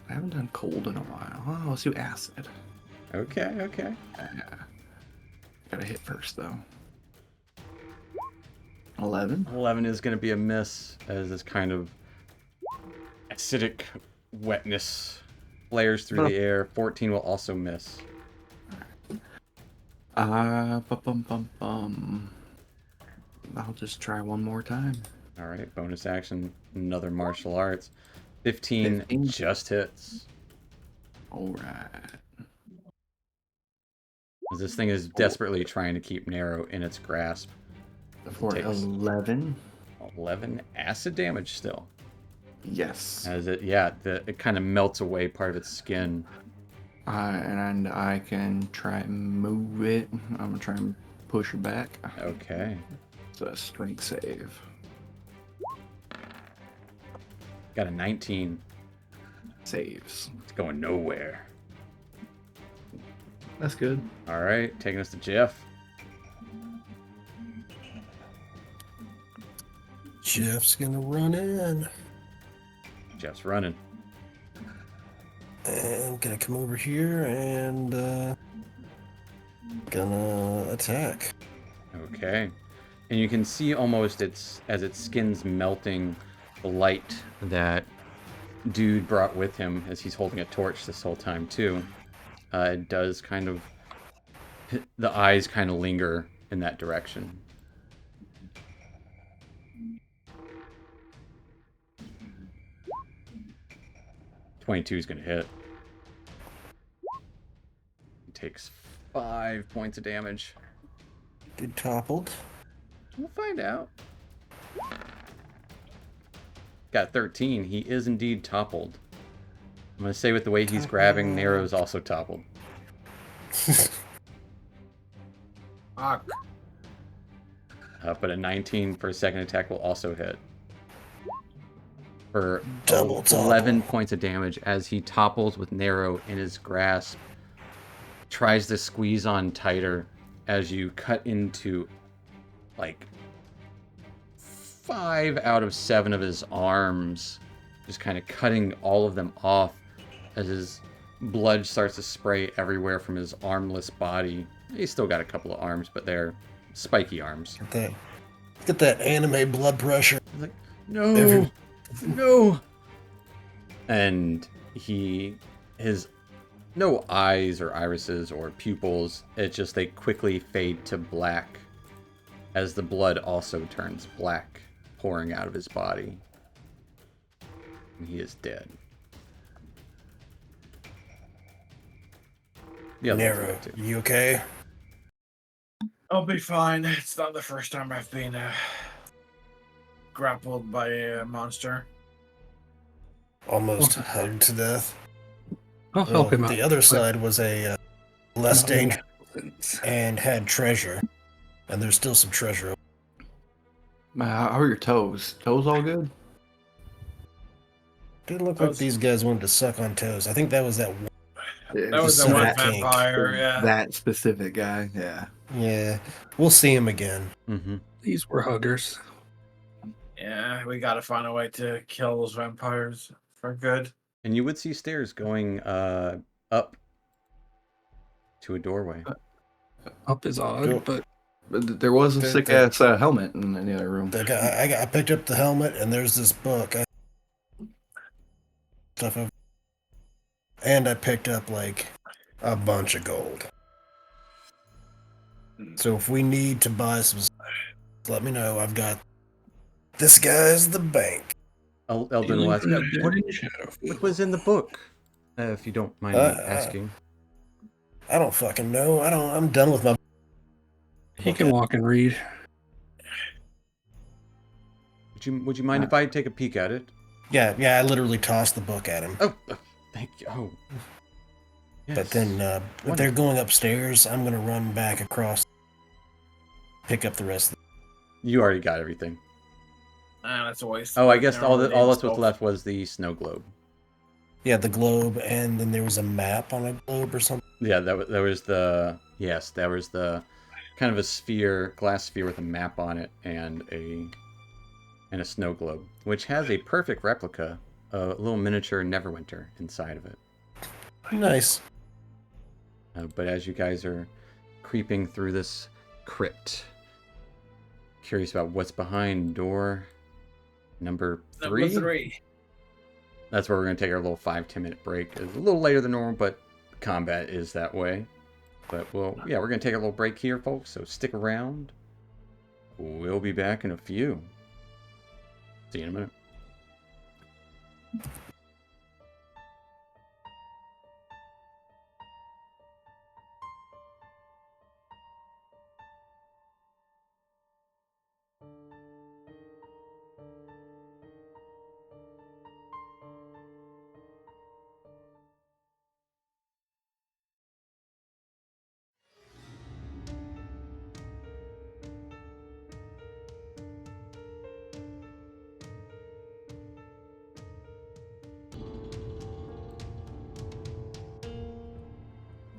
haven't done cold in a while. Oh, let's do acid. Okay. Gotta hit first, though. 11. 11 is going to be a miss, as this kind of acidic wetness flares through the air. 14 will also miss. Bum, bum, bum. I'll just try one more time. All right, bonus action, another martial arts. 15 15. just hits. All right. This thing is desperately trying to keep Nero in its grasp. For Takes 11. 11 acid damage still. Yes. As it kind of melts away part of its skin. And I can try and move it. I'm gonna try and push it back. Okay. It's a strength save. Got a 19. Saves. It's going nowhere. That's good. All right, taking us to Jeff. Jeff's gonna run in. Jeff's running. And I'm gonna come over here and gonna attack. Okay. And you can see almost as its skin's melting, the light that dude brought with him as he's holding a torch this whole time too. It does kind of, the eyes kind of linger in that direction. .22 is going to hit. He takes 5 points of damage. Get toppled. We'll find out. Got 13. He is indeed toppled. I'm going to say with the way he's grabbing, Nero's also toppled. Fuck. But a 19 for a second attack will also hit. For Double 11 points of damage as he topples with Nero in his grasp. Tries to squeeze on tighter as you cut into like 5 out of 7 of his arms. Just kind of cutting all of them off as his blood starts to spray everywhere from his armless body. He's still got a couple of arms, but they're spiky arms. Get that anime blood pressure. He's like, no, no. And his no eyes or irises or pupils. It's just they quickly fade to black as the blood also turns black, pouring out of his body. And he is dead. Yeah, Nero, you okay? I'll be fine. It's not the first time I've been grappled by a monster. Almost hugged to death. I'll help him out. The other side was a less dangerous and had treasure. And there's still some treasure. How are your toes? Toes all good? Didn't look like these guys wanted to suck on toes. I think that was that one. That was the Just one that vampire, yeah. That specific guy, yeah. Yeah. We'll see him again. Mm-hmm. These were huggers. Yeah, we gotta find a way to kill those vampires for good. And you would see stairs going up to a doorway. Up is odd, Cool. but But there was a sick ass helmet in the other room. I picked up the helmet, and there's this book. And I picked up like a bunch of gold. So if we need to buy some, let me know. I've got this guy's the bank. Eldrin will ask, what was in the book? If you don't mind me asking. I don't fucking know. I'm done with my. he can walk and read. Would you mind if I take a peek at it? Yeah. I literally tossed the book at him. Oh, thank you. Oh. Yes. But then if they're going upstairs, I'm gonna run back across, pick up the rest. You already got everything. That's a waste. Oh, I guess Never all mind, that's it's what's left was the snow globe. Yeah, the globe, and then there was a map on a globe or something. Yeah, there was the kind of a sphere, glass sphere with a map on it and a snow globe, which has a perfect replica, a little miniature Neverwinter inside of it. Nice. But as you guys are creeping through this crypt, curious about what's behind door number 3. Number 3. That's where we're going to take our little 5-10 minute break. It's a little later than normal, but combat is that way. But we're going to take a little break here, folks, so stick around. We'll be back in a few. See you in a minute.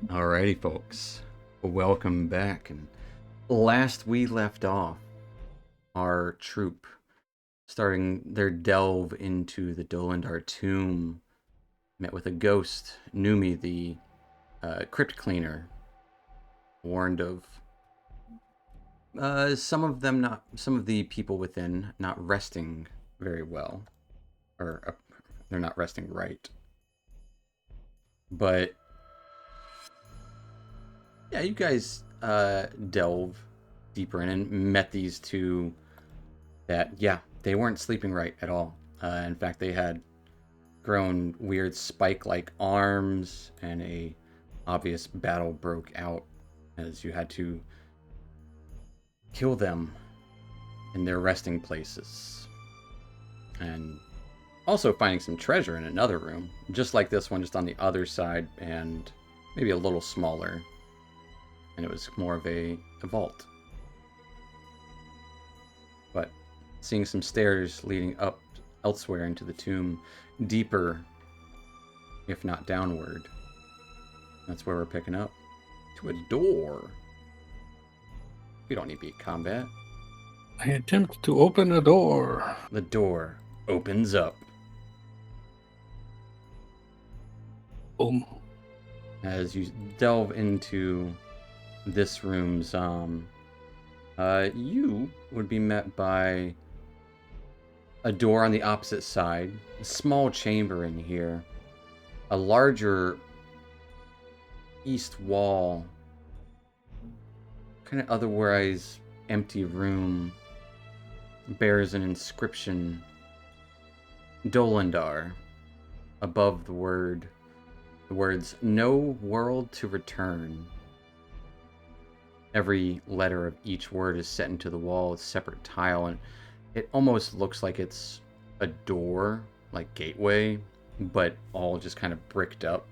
Alrighty, folks. Welcome back. And last we left off, our troop starting their delve into the Dolendar tomb, met with a ghost, Numi, the crypt cleaner, warned of some of the people within not resting very well, or they're not resting right. But yeah, you guys delve deeper in and met these two that, yeah, they weren't sleeping right at all. In fact, they had grown weird spike-like arms, and a obvious battle broke out as you had to kill them in their resting places. And also finding some treasure in another room, just like this one, just on the other side, and maybe a little smaller. And it was more of a vault. But seeing some stairs leading up elsewhere into the tomb, deeper, if not downward. That's where we're picking up. To a door. We don't need to be in combat. I attempt to open a door. The door opens up. Boom. As you delve into this room's you would be met by a door on the opposite side, a small chamber in here, a larger east wall, kind of otherwise empty room, bears an inscription, Dolendar, above the words, "No world to return." Every letter of each word is set into the wall with separate tile, and it almost looks like it's a door, like gateway, but all just kind of bricked up.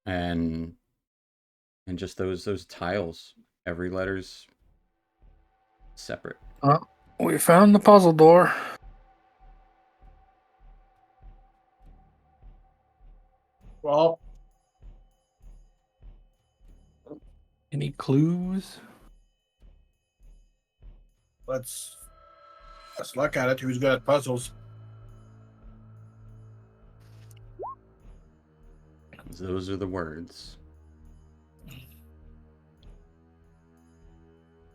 And just those tiles, every letter's separate. We found the puzzle door. Well, Any clues? let's look at it. Who's good at puzzles? Those are the words.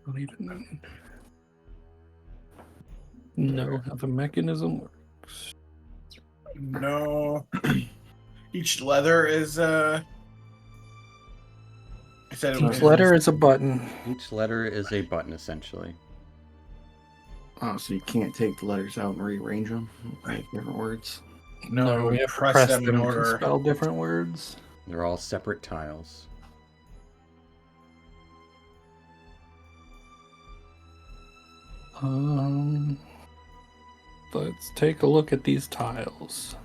Don't even know how the mechanism works. No. Each letter is I said it Each was- letter is a button. Each letter is a button, essentially. Oh, so you can't take the letters out and rearrange them, make different words. No, we have to press them in to order. spell different words. They're all separate tiles. Let's take a look at these tiles.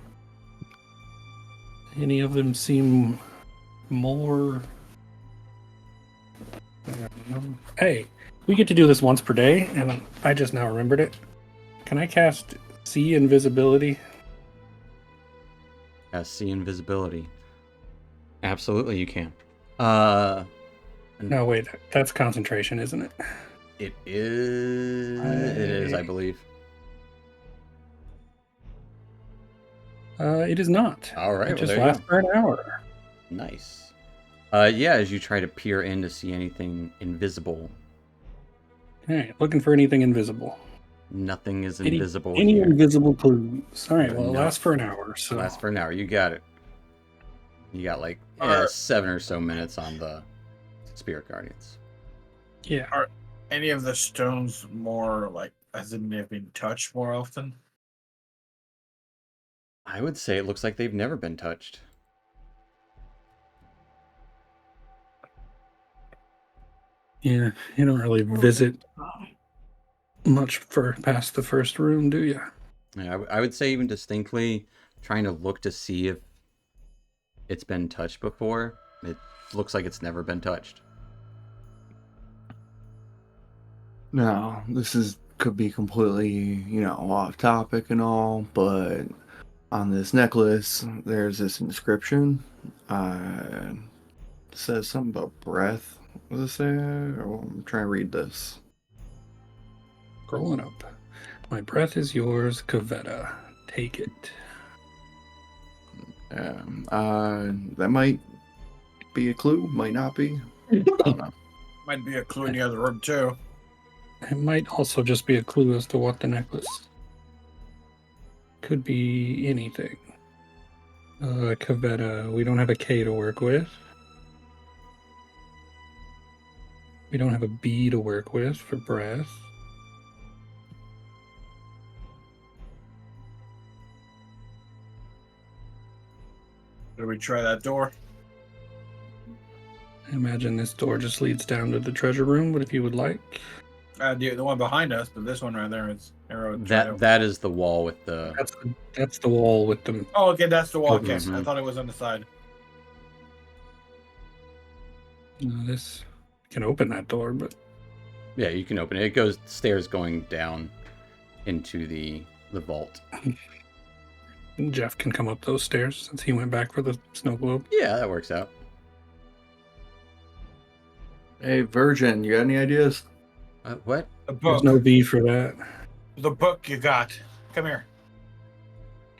Any of them seem more... Hey, we get to do this once per day, and I just now remembered it. Can I cast See Invisibility? See invisibility. Absolutely, you can. No, wait, that's concentration, isn't it? It is, I believe. It is not. All right, It well, just there you lasts go. for an hour. Nice. Yeah, as you try to peer in to see anything invisible, Alright, looking for anything invisible. nothing is Any- invisible Any here. invisible clues? Alright, well, it No. lasts for an hour, so... Lasts for an hour. You got it. You got like Are- 7 or so minutes on the Spirit Guardians. Yeah. Are any of the stones more like as in they've been touched more often? I would say it looks like they've never been touched. Yeah. You don't really visit much for past the first room, do you? Yeah, I would say even distinctly trying to look to see if it's been touched before. It looks like it's never been touched. Now, could be completely, off topic and all, but on this necklace, there's this inscription. It says something about breath. What does it say? Oh, I'm trying to read this. Scrolling up. My breath is yours, Kavetta. Take it. That might be a clue, might not be. I don't know. Might be a clue in the other room too. It might also just be a clue as to what the necklace could be. Anything. Kavetta, we don't have a K to work with. We don't have a B to work with for breath. Did we try that door? I imagine this door just leads down to the treasure room, but if you would like. The one behind us, but this one right there is arrowed. That is the wall with the. That's the wall with the. Oh, okay, that's the wall. Okay, Mhm. I thought it was on the side. This can open that door, but Yeah, you can open it. It goes stairs going down into the vault. Jeff can come up those stairs since he went back for the snow globe. Yeah, that works out. Hey, Virgin, you got any ideas? What? The There's book. no B for that. The book you got. Come here.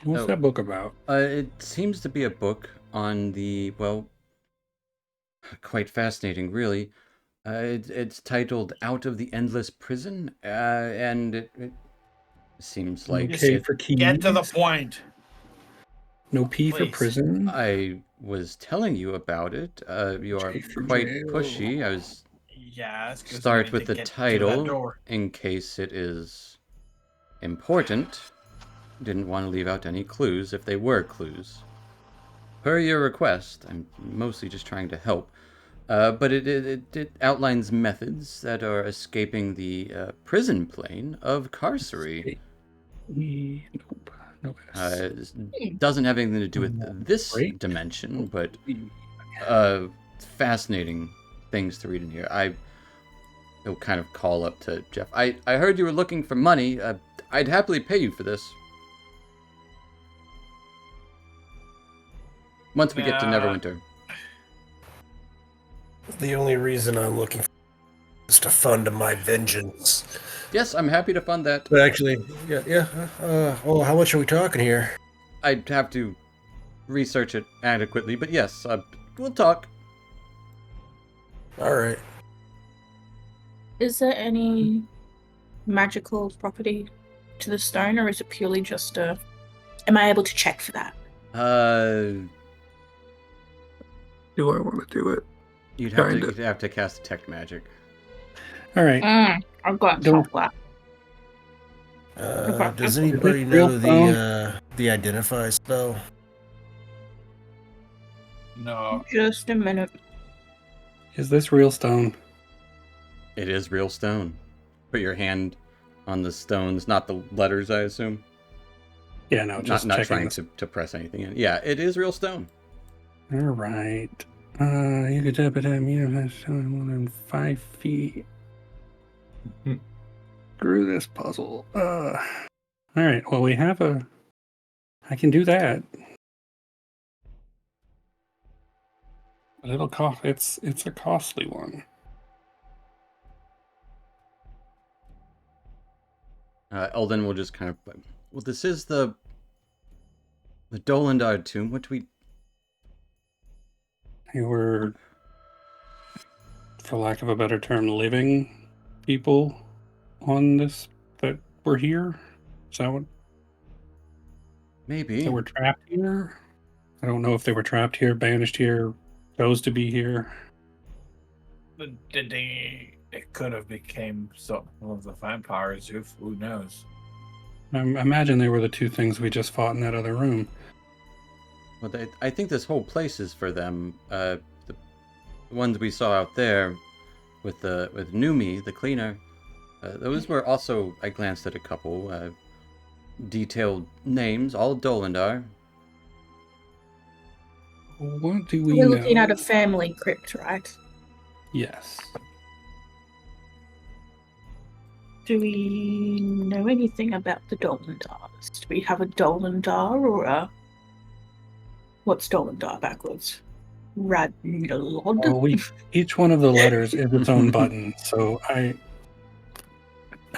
What's Oh. that book about? It seems to be a book on the, well, quite fascinating, really. It's titled Out of the Endless Prison, and it seems like K it, for keys. Get to the point. No P for Please. prison. I was telling you about it. You are J for quite jail. pushy. I was Yeah, it's 'cause we start need with to the get to that title door. in case it is important. Didn't want to leave out any clues if they were clues. Per your request, I'm mostly just trying to help. But it outlines methods that are escaping the prison plane of carcery. Nope. No S. Doesn't have anything to do with this Right. dimension, but fascinating things to read in here. It'll kind of call up to Jeff. I heard you were looking for money. I'd happily pay you for this. Once we get to Neverwinter. The only reason I'm looking for is to fund my vengeance. Yes, I'm happy to fund that. But actually, yeah. Well, how much are we talking here? I'd have to research it adequately, but yes, we'll talk. All right. Is there any magical property to the stone, or is it purely just a? Am I able to check for that? Do I want to do it? You'd Kinda. have to cast detect magic. All right. I've got Don't- top that. Does Is it anybody real know the identify spell? No. Just a minute. Is this real stone? It is real stone. Put your hand on the stones, not the letters, I assume. Yeah, no, just not checking trying this. to press anything in. Yeah, it is real stone. All right. You could tap it at me more than 5 feet. Screw this puzzle. All right. Well, we have a. I can do that. But it'll cost. It's a costly one. Eldon will just kind of. Well, this is the Dolendar tomb. What do we? You were, for lack of a better term, living people on this that were here. Is that what? Maybe. That were trapped here? I don't know if they were trapped here, banished here, chose to be here. Did they? It could have became some of the vampires. Who knows? I imagine they were the two things we just fought in that other room. Well, I think this whole place is for them. The ones we saw out there with Numi, the cleaner, those were also. I glanced at a couple detailed names, all Dolendar. What do we We're know? looking at a family crypt, right? Yes. Do we know anything about the Dolendars? Do we have a Dolendar or a... What's Dolendar backwards? Radnilod? Well, each one of the letters is its own button, so I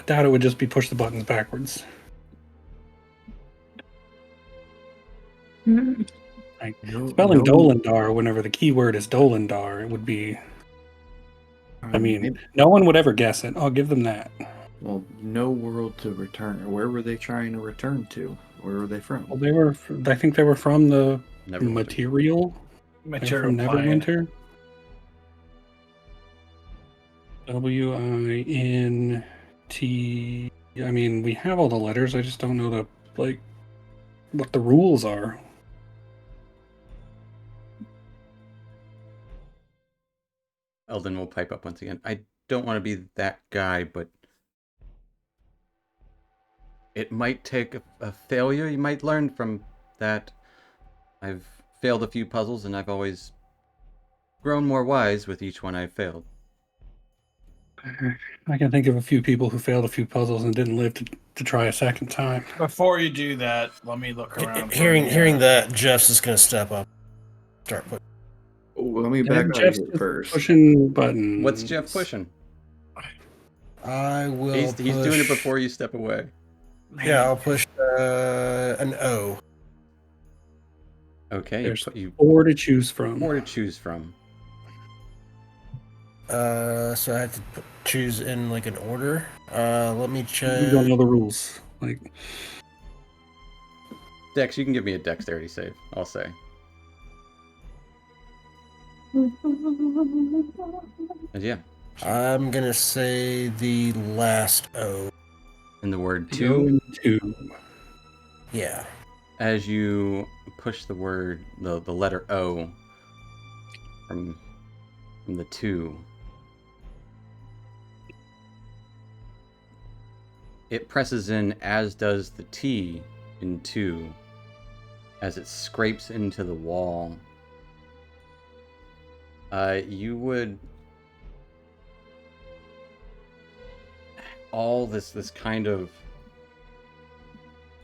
doubt it would just be push the buttons backwards. Hmm. Like, No- spelling no- Dolendar whenever the keyword is Dolendar, it would be. I mean, maybe- no one would ever guess it. I'll give them that. well, no world to return. Where were they trying to return to? Where were they from? Well, I think they were from the Never material. They were Material from planet. Neverwinter. WINT. I mean, we have all the letters. I just don't know what the rules are. Eldon will pipe up once again. I don't want to be that guy, but it might take a failure. You might learn from that. I've failed a few puzzles, and I've always grown more wise with each one I've failed. I can think of a few people who failed a few puzzles and didn't live to try a second time. Before you do that, let me look around. for Hearing the, hearing that, Jeff's just gonna step up, start putting. Oh, let me And back out of Jeff's here just first. pushing buttons. What's Jeff pushing? I will. He's doing it push- before you step away. Yeah, I'll push an O. Okay, There's you 4 to choose from. more to choose from. So I have to choose in like an order. Let me You check. don't know the rules. Like, Dex, you can give me a dexterity save. I'll say. And yeah, I'm gonna say the last O. in the word go two. into Yeah. As you push the word, the letter O from the 2, it presses in, as does the T in 2, as it scrapes into the wall. You would all this kind of,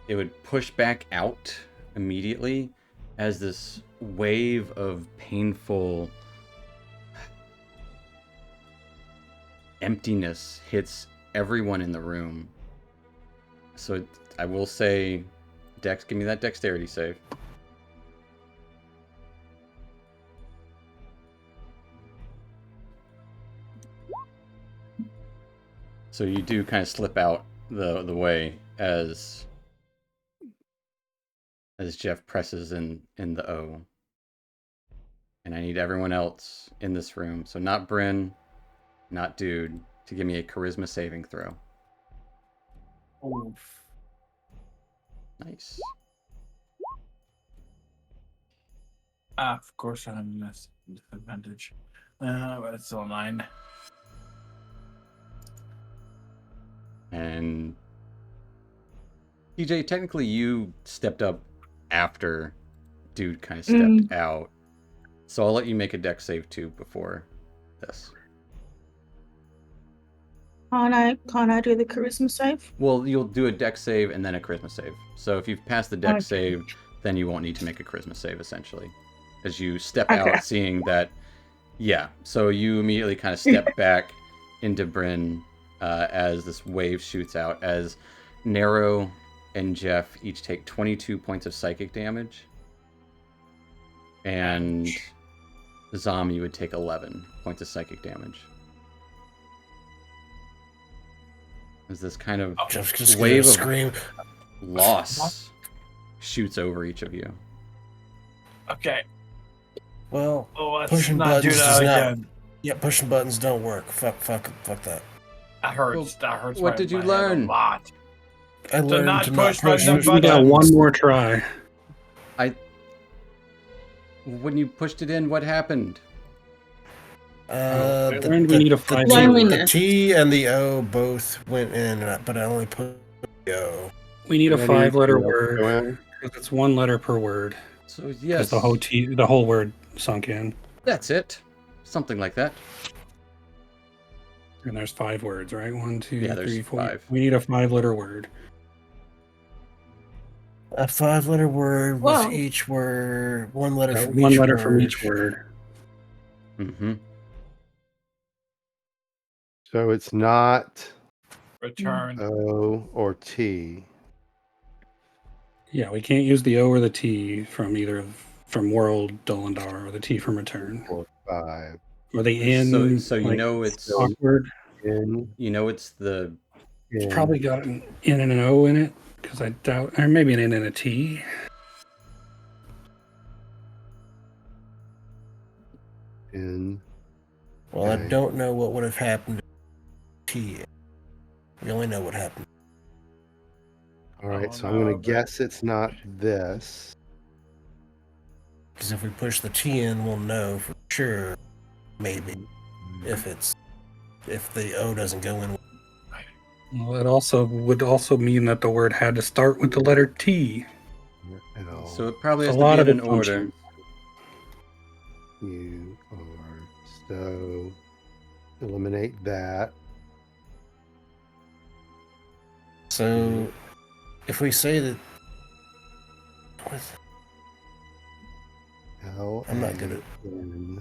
it would push back out immediately as this wave of painful emptiness hits everyone in the room. So I will say, Dex, give me that dexterity save. So you do kind of slip out the way as Jeff presses in the O. And I need everyone else in this room, so not Bryn, not Dude, to give me a charisma saving throw. Oof. Nice. Of course, I'm at disadvantage. But it's still 9. And TJ, technically you stepped up after Dude kind of stepped out. So I'll let you make a dex save too before this. Can't I do the charisma save? Well, you'll do a dex save and then a charisma save. So if you've passed the dex save, then you won't need to make a charisma save, essentially. As you step out, seeing that, yeah. So you immediately kind of step back into Bryn as this wave shoots out, as Nero and Jeff each take 22 points of psychic damage. And Zom, you would take 11 points of psychic damage. As this kind of Jeff's just wave gonna of scream. loss shoots over each of you. Okay. Well, Oh, let's pushing not do buttons that does not. again. Yeah, pushing buttons don't work. Fuck that. That hurts. That hurts. What did you my head learn? a lot. I learned not to push not push buttons. We got one more try. When you pushed it in, what happened? I learned we need a five the Loneliness. T and the O both went in, but I only put the O. We need a Any 5-letter else word. go in? Because it's 1 letter per word. So Because yes, the whole word sunk in. that's it. Something like that. And there's 5 words, right? 1, 2, Yeah, there's 3, 4. 5. We need a 5-letter word. A 5-letter word Wow. with each word, 1 letter from 1 each letter word. from each word. Mm-hmm. So it's not Return. O or T. Yeah, we can't use the O or the T from from World, Dolendar, or the T from Return. 4, 5. Or the N. So you like, know it's awkward. In. it's the It's In. probably got an N and an O in it. Because I doubt. Or maybe an N and a T. In. Well, I Okay. don't know what would have happened to T. We only know what happened. All right. Oh, So I'm going no, to but- guess it's not this. Because if we push the T in, we'll know for sure. Maybe if the O doesn't go in. Well, it also would also mean that the word had to start with the letter T. L. so it probably So has a to lot be of in an order. assumptions. U R. So eliminate that. So if we say that. L. I'm not good at N.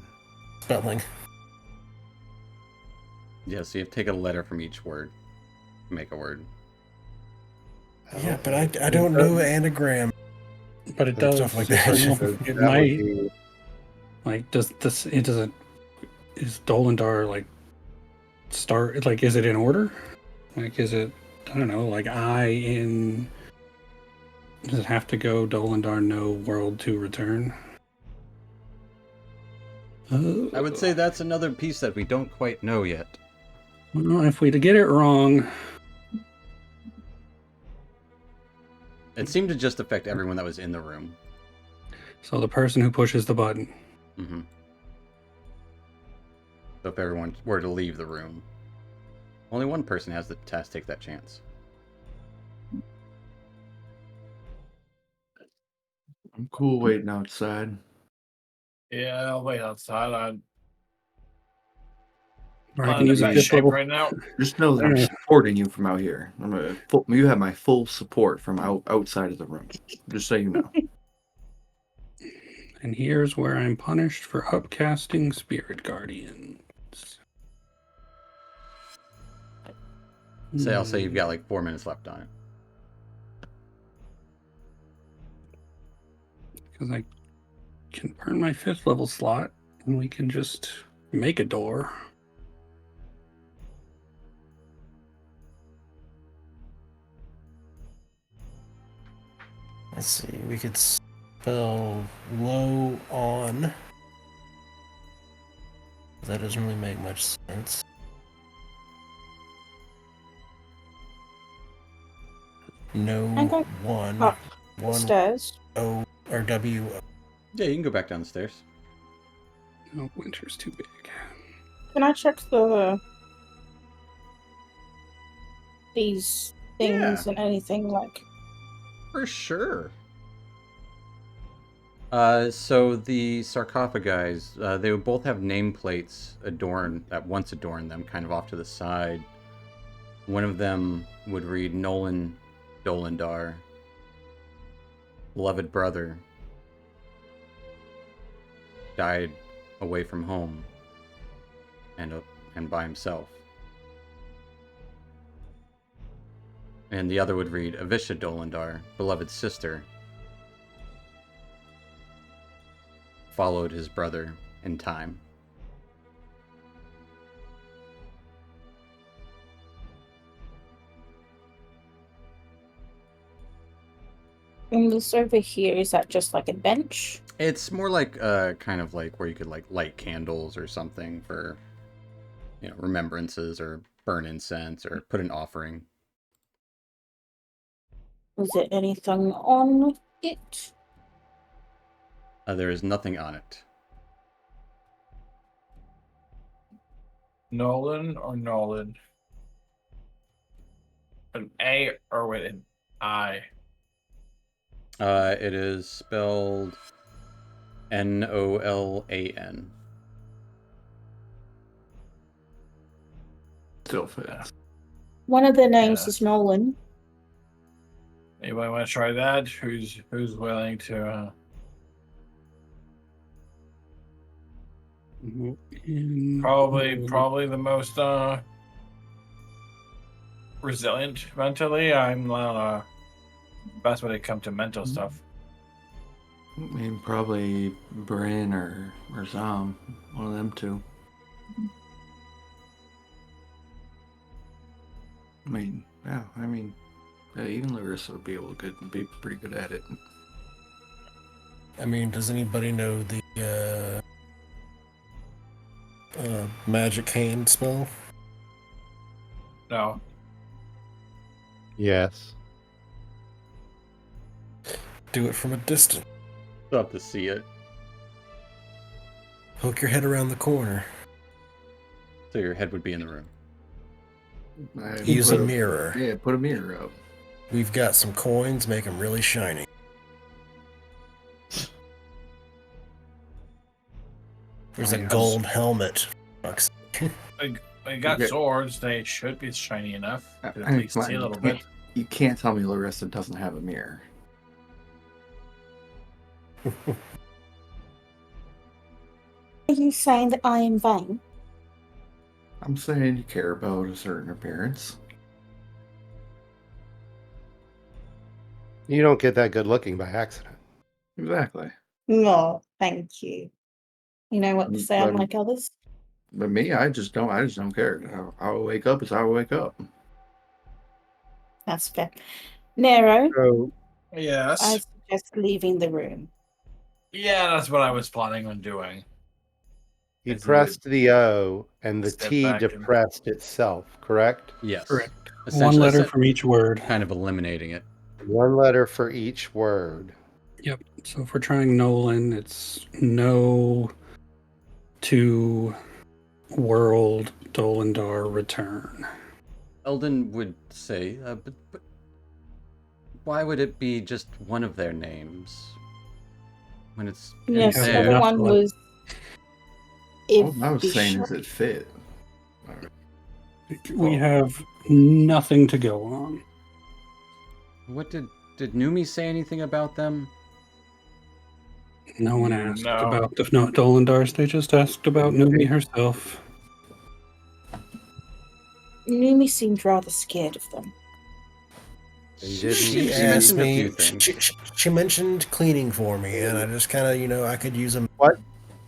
spelling. Yeah, so you have to take a letter from each word to make a word. Yeah, but I don't know anagram. But it And does. stuff like I that. don't know So if it that would might. be Like, is Dolendar like start? Like, is it in order? Like, is it? I don't know. Like, does it have to go Dolendar no World to Return? I would say that's another piece that we don't quite know yet. Well, if we get it wrong, It seemed to just affect everyone that was in the room. so the person who pushes the button. Mm-hmm. So if everyone were to leave the room, only one person has to take that chance. I'm cool waiting outside. Yeah, I'll wait outside. Or I I'm can not use in a best fifth shape level. right now. Just know that I'm Yeah. supporting you from out here. You have my full support from outside of the room. Just so you know. And here's where I'm punished for upcasting Spirit Guardians. So I'll say you've got like 4 minutes left on it. Because I can burn my 5th level slot, and we can just make a door. Let's see. We could spell low on. That doesn't really make much sense. No I'm going one. up One Stairs. O or W. Yeah, you can go back down the stairs. Oh, winter's too big. Can I check these things and anything like? For sure. So the sarcophagi, they would both have nameplates that once adorned them, kind of off to the side. One of them would read Nolan Dolendar, beloved brother, died away from home and by himself. And the other would read Avisha Dolendar, beloved sister, followed his brother in time. And this over here, is that just like a bench? It's more like kind of like where you could like light candles or something for, remembrances, or burn incense or put an offering. Was there anything on it? There is nothing on it. Nolan or Nolan? An A or with an I? It is spelled Nolan. Still fits. One of their names Yeah. is Nolan. Anybody want to try that? Who's willing to? Probably the most resilient mentally. I'm not best when it comes to mental stuff. I mean, probably Bryn or Zom. One of them two. I mean, yeah. I mean, even Larissa would be be pretty good at it. I mean, does anybody know the magic hand spell? No. Yes. Do it from a distance. Still have to see it. Poke your head around the corner. So your head would be in the room. Use a mirror. Yeah, put a mirror up. We've got some coins, make them really shiny. There's a gold helmet. I got swords. They should be shiny enough to at least see a little you bit. You can't tell me Larissa doesn't have a mirror. Are you saying that I am vain? I'm saying you care about a certain appearance. You don't get that good looking by accident. Exactly. No, thank you. You know what to say, But- unlike others. But me, I just don't care. I'll wake up as I wake up. That's fair. Nero, So Yes. I suggest leaving the room. Yeah, that's what I was planning on doing. you As you pressed the O and the step T back and- depressed itself, correct? Yes. Correct. One Essentially, letter from each word. kind of eliminating it. One letter for each word. Yep. So if we're trying Nolan, it's no to world Dolendar return. Eldon would say, but why would it be just one of their names when it's Yes, have the there? other enough one to- was. All I was saying is it fit. We have nothing to go on. What did Numi say anything about them? No one asked No. about the Dolendars. They just asked about Numi herself. Numi seemed rather scared of them. And didn't She She asked mentioned a me. few things. She mentioned cleaning for me, and I just kind of, I could use them.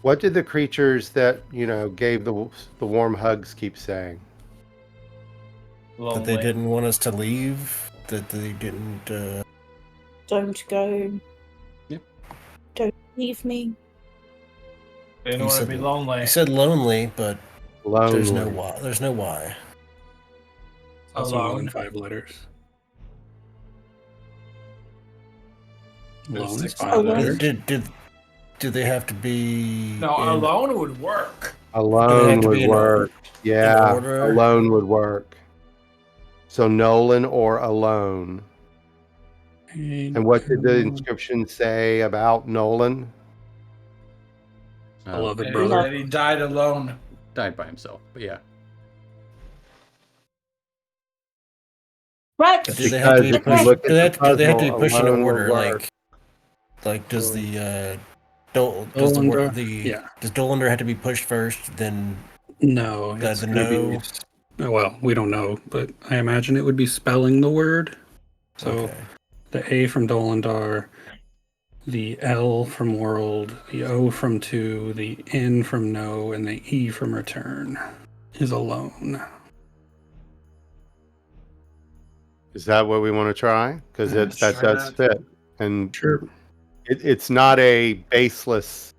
What did the creatures that gave the warm hugs keep saying? That they didn't want us to leave. That they didn't. Don't go. Yep. Don't leave me. They don't You want to said- be lonely. I said lonely, but Lonely. there's no why. There's no why. Also more than Alone. 5 letters. There's Alone is 6 5 letters. letters. Did they have to be? No, in- alone would work. Do they have Alone to would be in work. Yeah, order? alone would work. So Nolan or alone. And what did the inscription say about Nolan? Beloved And brother. that he died alone. Died by himself, but yeah. Right. Do they have to be Because if you pushed? look Do at the they have to be puzzle, pushed in alone would order? work. Like does the Dolendar? the Yeah. does Dolendar have to be pushed first? Then No, the it's gonna be. no. Well, we don't know, but I imagine it would be spelling the word. So Okay. the A from Dolendar, the L from world, the O from to, the N from no, and the E from return is alone. Is that what we want to try? Because Let's that try does that. fit. And Sure. It's not a baseless.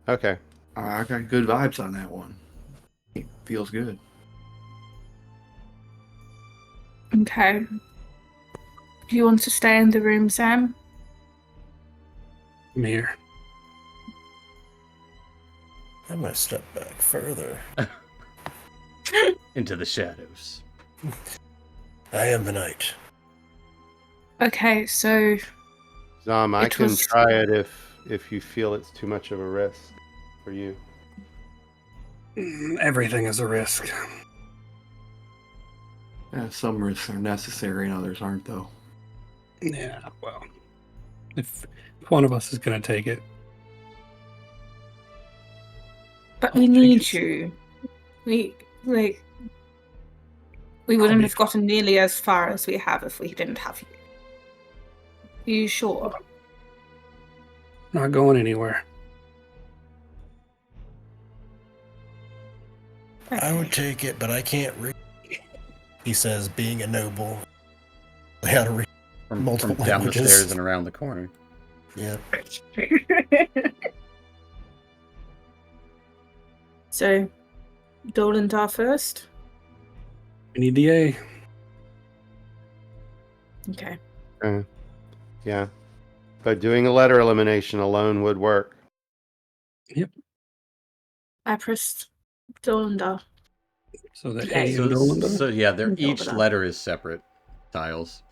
Okay. I got good vibes on that one. It feels good. Okay. Do you want to stay in the room, Sam? I'm here. I'm gonna step back further. Into the shadows. I am the knight. Okay, so Zom, I It can was- try it if you feel it's too much of a risk for you. Everything is a risk. Yeah, some risks are necessary and others aren't, though. Yeah, well, if one of us is going to take it, but I'll we take need it. you. We wouldn't be have gotten nearly as far as we have if we didn't have you. Are you sure? Not going anywhere. I would Okay. take it, but I can't read. He says, being a noble, how to read. From Multiple down the languages. stairs and around the corner. Yeah. So, Dolindar first. We need the A. Okay. Yeah. But doing a letter elimination alone would work. I pressed Dolindar. So the Yeah, A So, in Dolinda. so yeah, they're, each Dolindar. letter is separate tiles.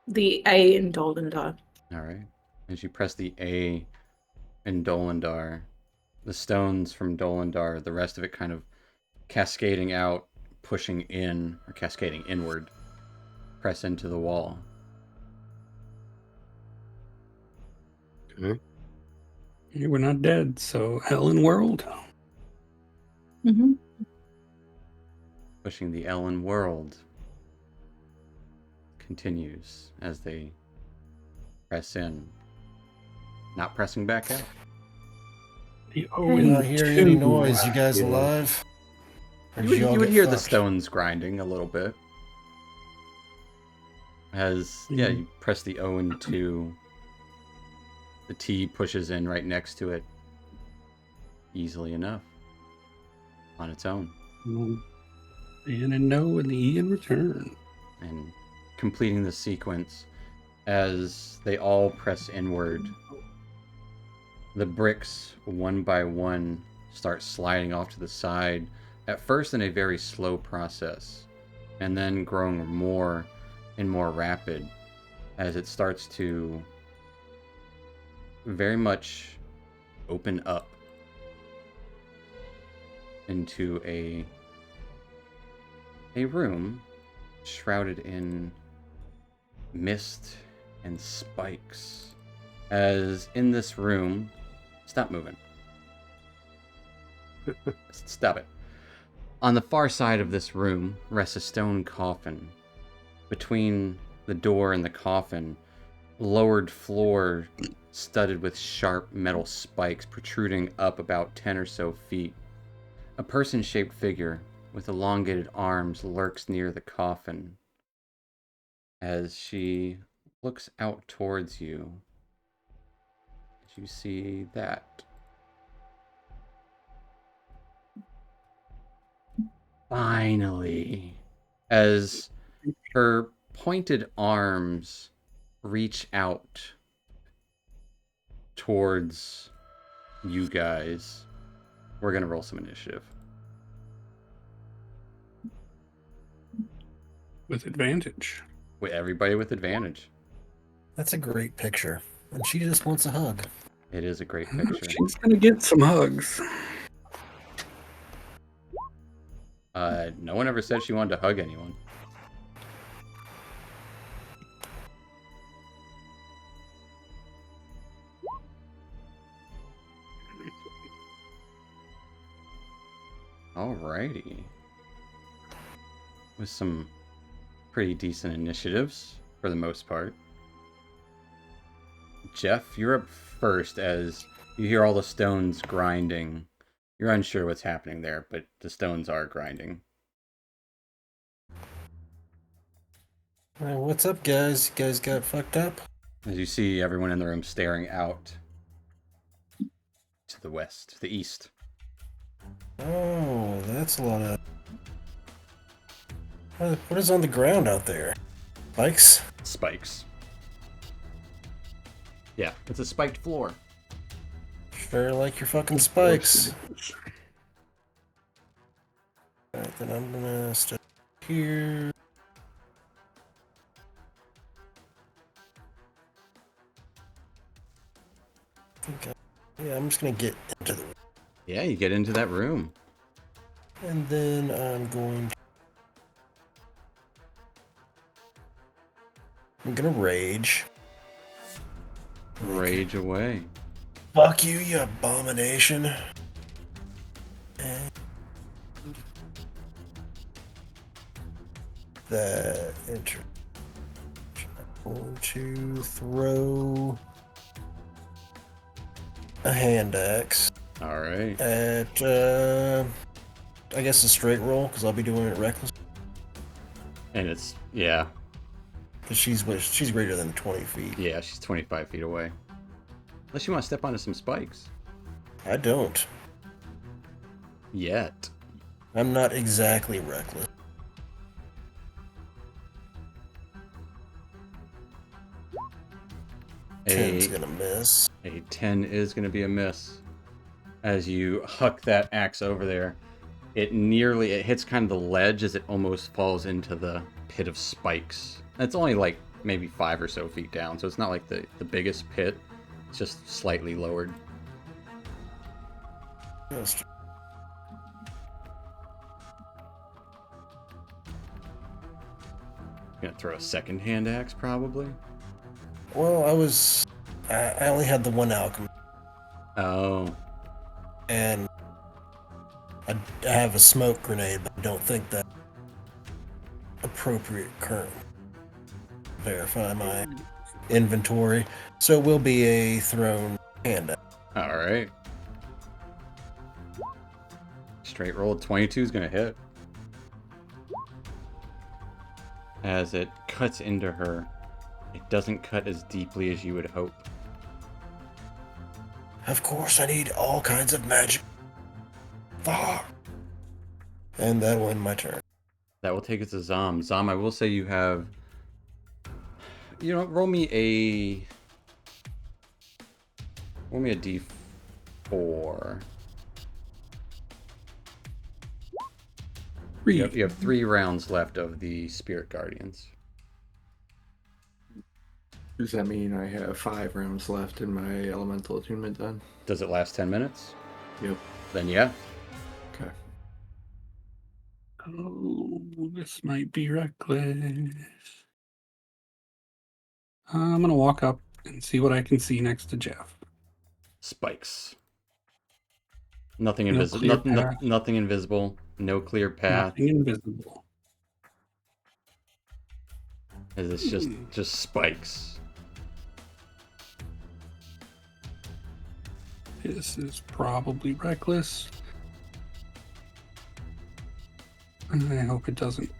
The A in Dolindar. All right. As you press the A in Dolindar, the stones from Dolindar, the rest of it kind of cascading out, pushing in, or cascading inward, press into the wall. Yeah, we're not dead, so Ellen World. Mm-hmm. Pushing the Ellen world continues as they press in, not pressing back out. The O I'm in not hearing any two. noise. You guys alive? Or You did would, all you would get hear the fucked? stones grinding a little bit. As, yeah, you press the O and 2. The T pushes in right next to it. Easily enough. On its own. In and no, and the E in return. And completing the sequence as they all press inward. The bricks, one by one, start sliding off to the side, at first in a very slow process, and then growing more and more rapid as it starts to very much open up into a room shrouded in mist and spikes. As in this room, stop moving. Stop it. On the far side of this room rests a stone coffin. Between the door and the coffin, lowered floor studded with sharp metal spikes protruding up about 10 or so feet. A person-shaped figure with elongated arms lurks near the coffin. As she looks out towards you, you see that. Finally, as her pointed arms reach out towards you guys, we're going to roll some initiative. With advantage. With everybody with advantage. That's a great picture. And she just wants a hug. It is a great picture. She's going to get some hugs. No one ever said she wanted to hug anyone. Alrighty. With some pretty decent initiatives, for the most part. Jeff, you're up first as you hear all the stones grinding. You're unsure what's happening there, but the stones are grinding. What's up, guys? You guys got fucked up? As you see everyone in the room staring out to the west, the east. Oh, that's a lot of... What is on the ground out there? Spikes? Spikes. Yeah, it's a spiked floor. Sure like your fucking spikes. Alright, then I'm gonna step here. Yeah, I'm just gonna get into the... Yeah, you get into that room. And then I'm gonna rage. Rage away. Fuck you, you abomination. And that enter. I'm going to throw a hand axe All right. at I guess a straight roll because I'll be doing it reckless. And it's, yeah. Because she's greater than 20 feet. Yeah, she's 25 feet away. Unless you want to step onto some spikes. I don't. Yet. I'm not exactly reckless. Ten's gonna miss. A 10 is going to be a miss. As you huck that axe over there, it hits kind of the ledge as it almost falls into the pit of spikes. It's only like maybe 5 or so feet down, so it's not like the biggest pit. It's just slightly lowered. That's Gonna throw a second hand axe, probably. Well, I only had the one alchemy, Oh, and I have a smoke grenade, but I don't think that appropriate current. Verify my inventory, so it will be a thrown hand. all right. Straight roll 22 is gonna hit. As it cuts into her, it doesn't cut as deeply as you would hope. Of course, I need all kinds of magic. Fuck. And that will end my turn. That will take us to Zom. Zom, I will say you have... You know, roll me a d4. You have 3 rounds left of the Spirit Guardians. Does that mean I have 5 rounds left in my elemental attunement then? Does it last 10 minutes? Yep. Then yeah. Okay. Oh, this might be reckless. I'm gonna walk up and see what I can see next to Jeff. Spikes. Nothing No invisible. clear path. Nothing invisible. No clear path. Nothing invisible. It's just spikes. This is probably reckless. And I hope it doesn't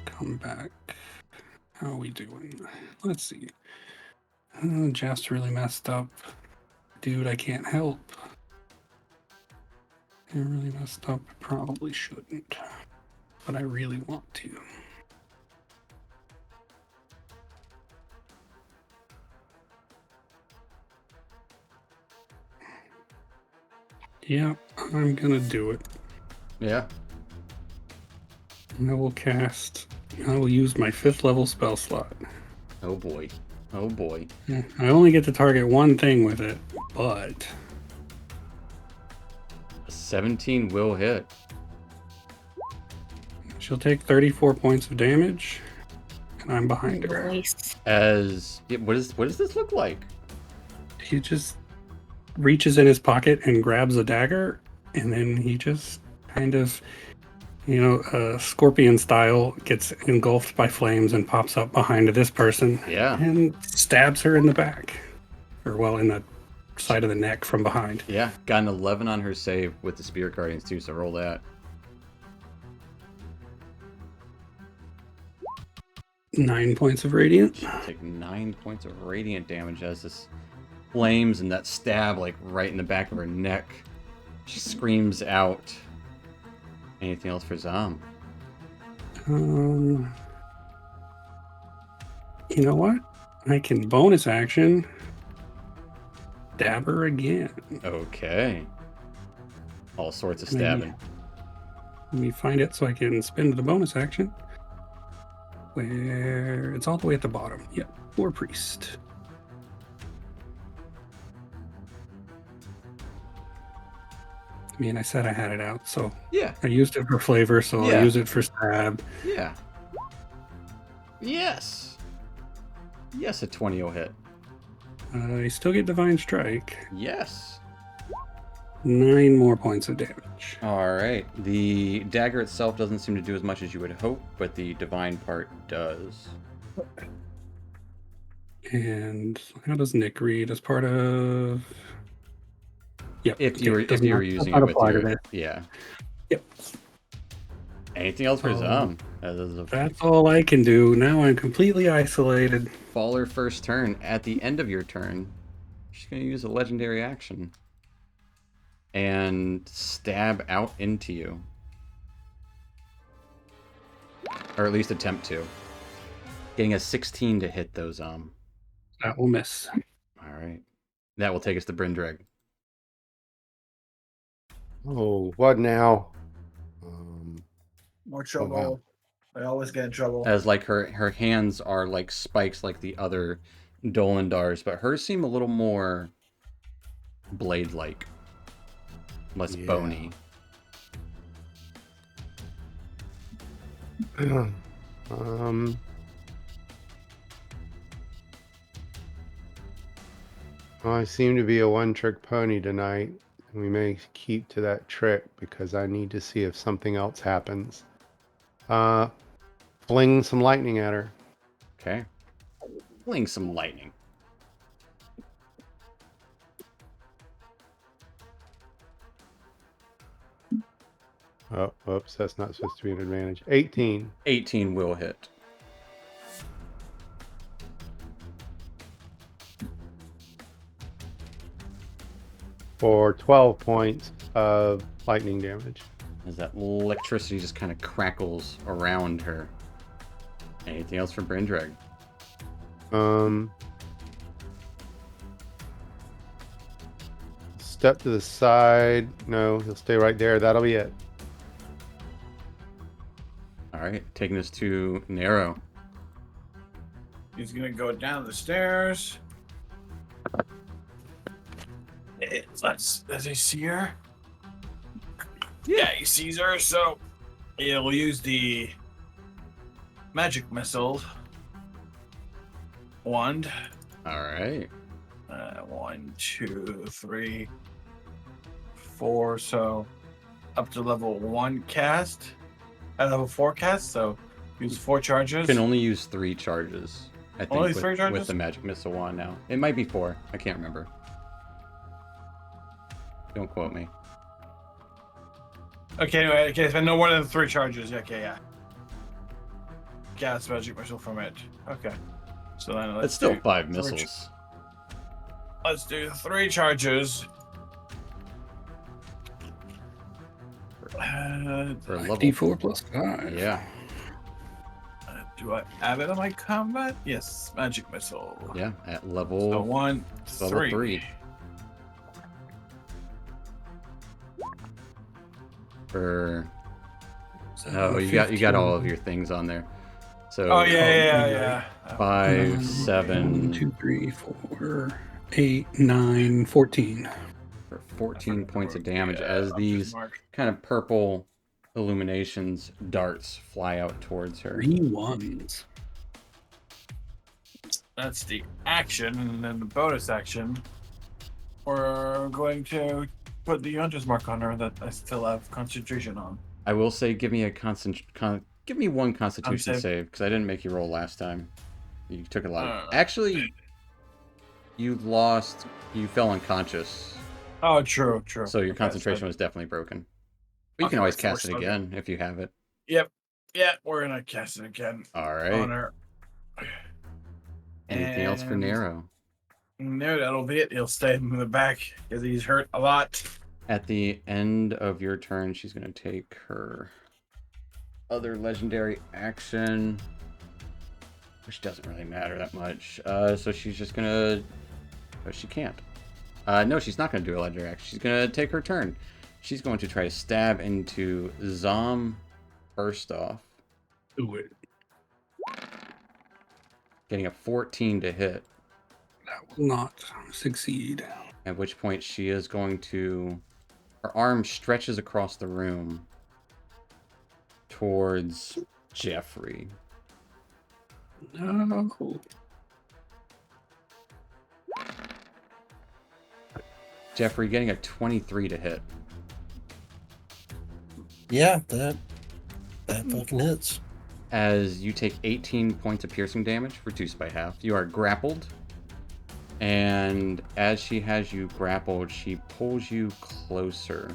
come back. How are we doing? Let's see. Jeff's really messed up. Dude, I can't help. I really messed up. Probably shouldn't. But I really want to. Yeah, I'm gonna do it. Yeah. I will use my 5th level spell slot. Oh boy. Oh boy. I only get to target one thing with it, but A 17 will hit. she'll take 34 points of damage, and I'm behind her. Nice. What does this look like? He just reaches in his pocket and grabs a dagger, and then he just kind of, scorpion style, gets engulfed by flames and pops up behind this person. Yeah. And stabs her in the back. Or, well, in the side of the neck from behind. Yeah. Got an 11 on her save with the Spirit Guardians too, so roll that. 9 points of radiant. She'll take 9 points of radiant damage as this flames and that stab like right in the back of her neck. She screams out. Anything else for Zom? You know what? I can bonus action stab her again. Okay. All sorts of Maybe. stabbing. Let me find it so I can spend the bonus action. Where it's all the way at the bottom. Yep, War Priest. I mean, I said I had it out, so Yeah. I used it for flavor, so Yeah. I'll use it for stab. Yeah. Yes. Yes, a 20 will hit. I still get Divine Strike. Yes. 9 more points of damage. All right. The dagger itself doesn't seem to do as much as you would hope, but the divine part does. And how does Nick read as part of? Yep. If you were does if you not- were does using not it with apply to your this. yeah. Yep. Anything else for Oh. Zom? That is a That's all I can do. Now I'm completely isolated. faller first turn. At the end of your turn, she's going to use a legendary action and stab out into you, or at least attempt to. Getting a 16 to hit those. That will miss. All right, that will take us to Brindreg. Oh, what now? More wow. trouble. I always get in trouble. As like her hands are like spikes like the other Dolandars, but hers seem a little more blade-like, less Yeah. bony. I seem to be a one-trick pony tonight. We may keep to that trick because I need to see if something else happens. Fling some lightning at her. Okay, fling some lightning. Oh, whoops, that's not supposed to be an advantage. 18 18 will hit. for 12 points of lightning damage. As that electricity just kind of crackles around her. Anything else for Brindreg? Step to the side. No, he'll stay right there. That'll be it. All right, taking us to Nero. He's gonna go down the stairs. Does he see her? Yeah, he sees her, so he'll use the magic missile wand. All right. 1, 2, 3, 4. So up to level 1 cast. At level 4 cast, so use 4 charges. Can only use 3 charges. I think Only with, 3 charges? with the magic missile wand now. It might be 4. I can't remember. Don't quote me. Okay, anyway, okay, so no more than 3 charges. Okay, yeah. Cast magic missile from it. Okay. So then let's That's still do 5 3 missiles. Let's do 3 charges. For a level. D4 plus 5. Yeah. Do I have it on my combat? Yes, magic missile. Yeah. At level. So 1, level 3. 3. For. Oh, you got all of your things on there. So. Oh yeah. 5, 1, 7. 2, 3, 4, 8, 9, 14. For 14 points of damage as these kind of purple illuminations darts fly out towards her. 3 1s. That's the action, and then the bonus action. We're going to put the hunter's mark on her that I still have concentration on. I will say, give me one Constitution save. save because I didn't make you roll last time. You took a lot. Uh. Actually, you fell unconscious, Oh, true. so your Okay, concentration was definitely broken. But you can Okay, always so cast we're it still again if you have it. Yep. Yeah, we're gonna cast it again All on right. her. Anything else for And- Nero? No, that'll be it. He'll stay in the back because he's hurt a lot. At the end of your turn, she's going to take her other legendary action, which doesn't really matter that much. So she's just going to... Oh, she can't. No, she's not going to do a legendary action. She's going to take her turn. She's going to try to stab into Zom first off. Do it. Getting a 14 to hit. That will not succeed. At which point she is going to... Her arm stretches across the room towards Jeffrey. No. Jeffrey getting a 23 to hit. Yeah, that fucking hits. As you take 18 points of piercing damage, reduced by half. You are grappled. And as she has you grappled, she pulls you closer.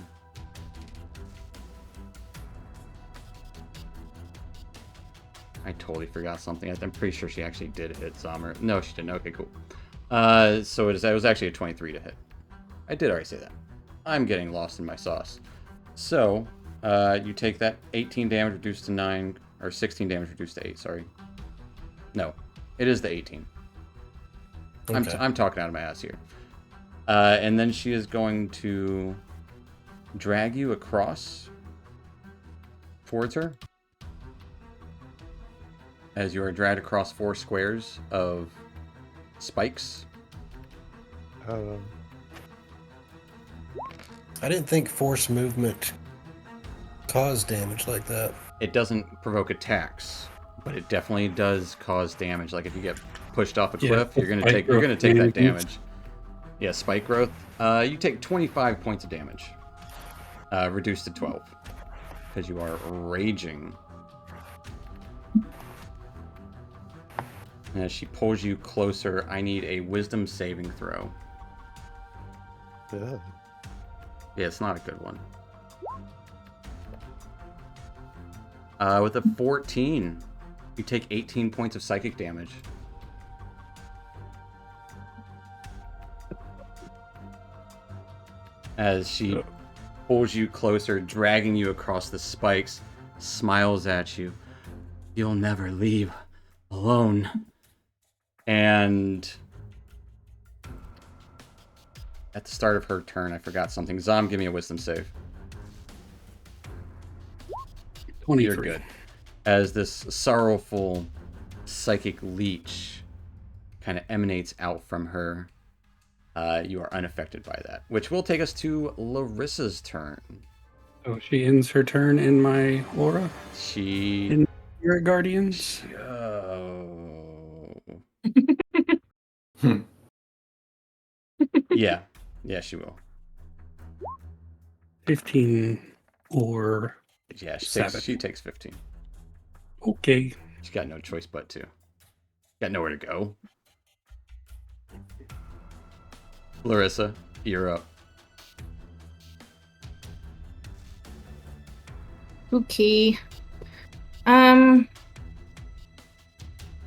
I totally forgot something. I'm pretty sure she actually did hit Sommer. No, she didn't. Okay, cool. So it was actually a 23 to hit. I did already say that. I'm getting lost in my sauce. So, you take that 18 damage reduced to 9, or 16 damage reduced to 8, sorry. No, it is the 18. Okay. I'm talking out of my ass here. And then she is going to drag you across towards her. As you are dragged across 4 squares of spikes. I didn't think force movement caused damage like that. It doesn't provoke attacks, but it definitely does cause damage. Like if you get pushed off a cliff, you're gonna take that damage. Yeah, spike growth. You take 25 points of damage, reduced to 12, because you are raging. And as she pulls you closer, I need a wisdom saving throw. Yeah. Yeah, it's not a good one. With a 14, you take 18 points of psychic damage. As she pulls you closer, dragging you across the spikes, smiles at you. You'll never leave alone. And at the start of her turn, I forgot something. Zom, give me a wisdom save. 23. You're good. As this sorrowful psychic leech kind of emanates out from her, you are unaffected by that. Which will take us to Larissa's turn. So she ends her turn in my aura. She... In Spirit Guardians. Yeah. Yeah, she will. 15 or Yeah, Seven. she takes 15. okay. She's got no choice but to. Got nowhere to go. Larissa, you're up. Okay.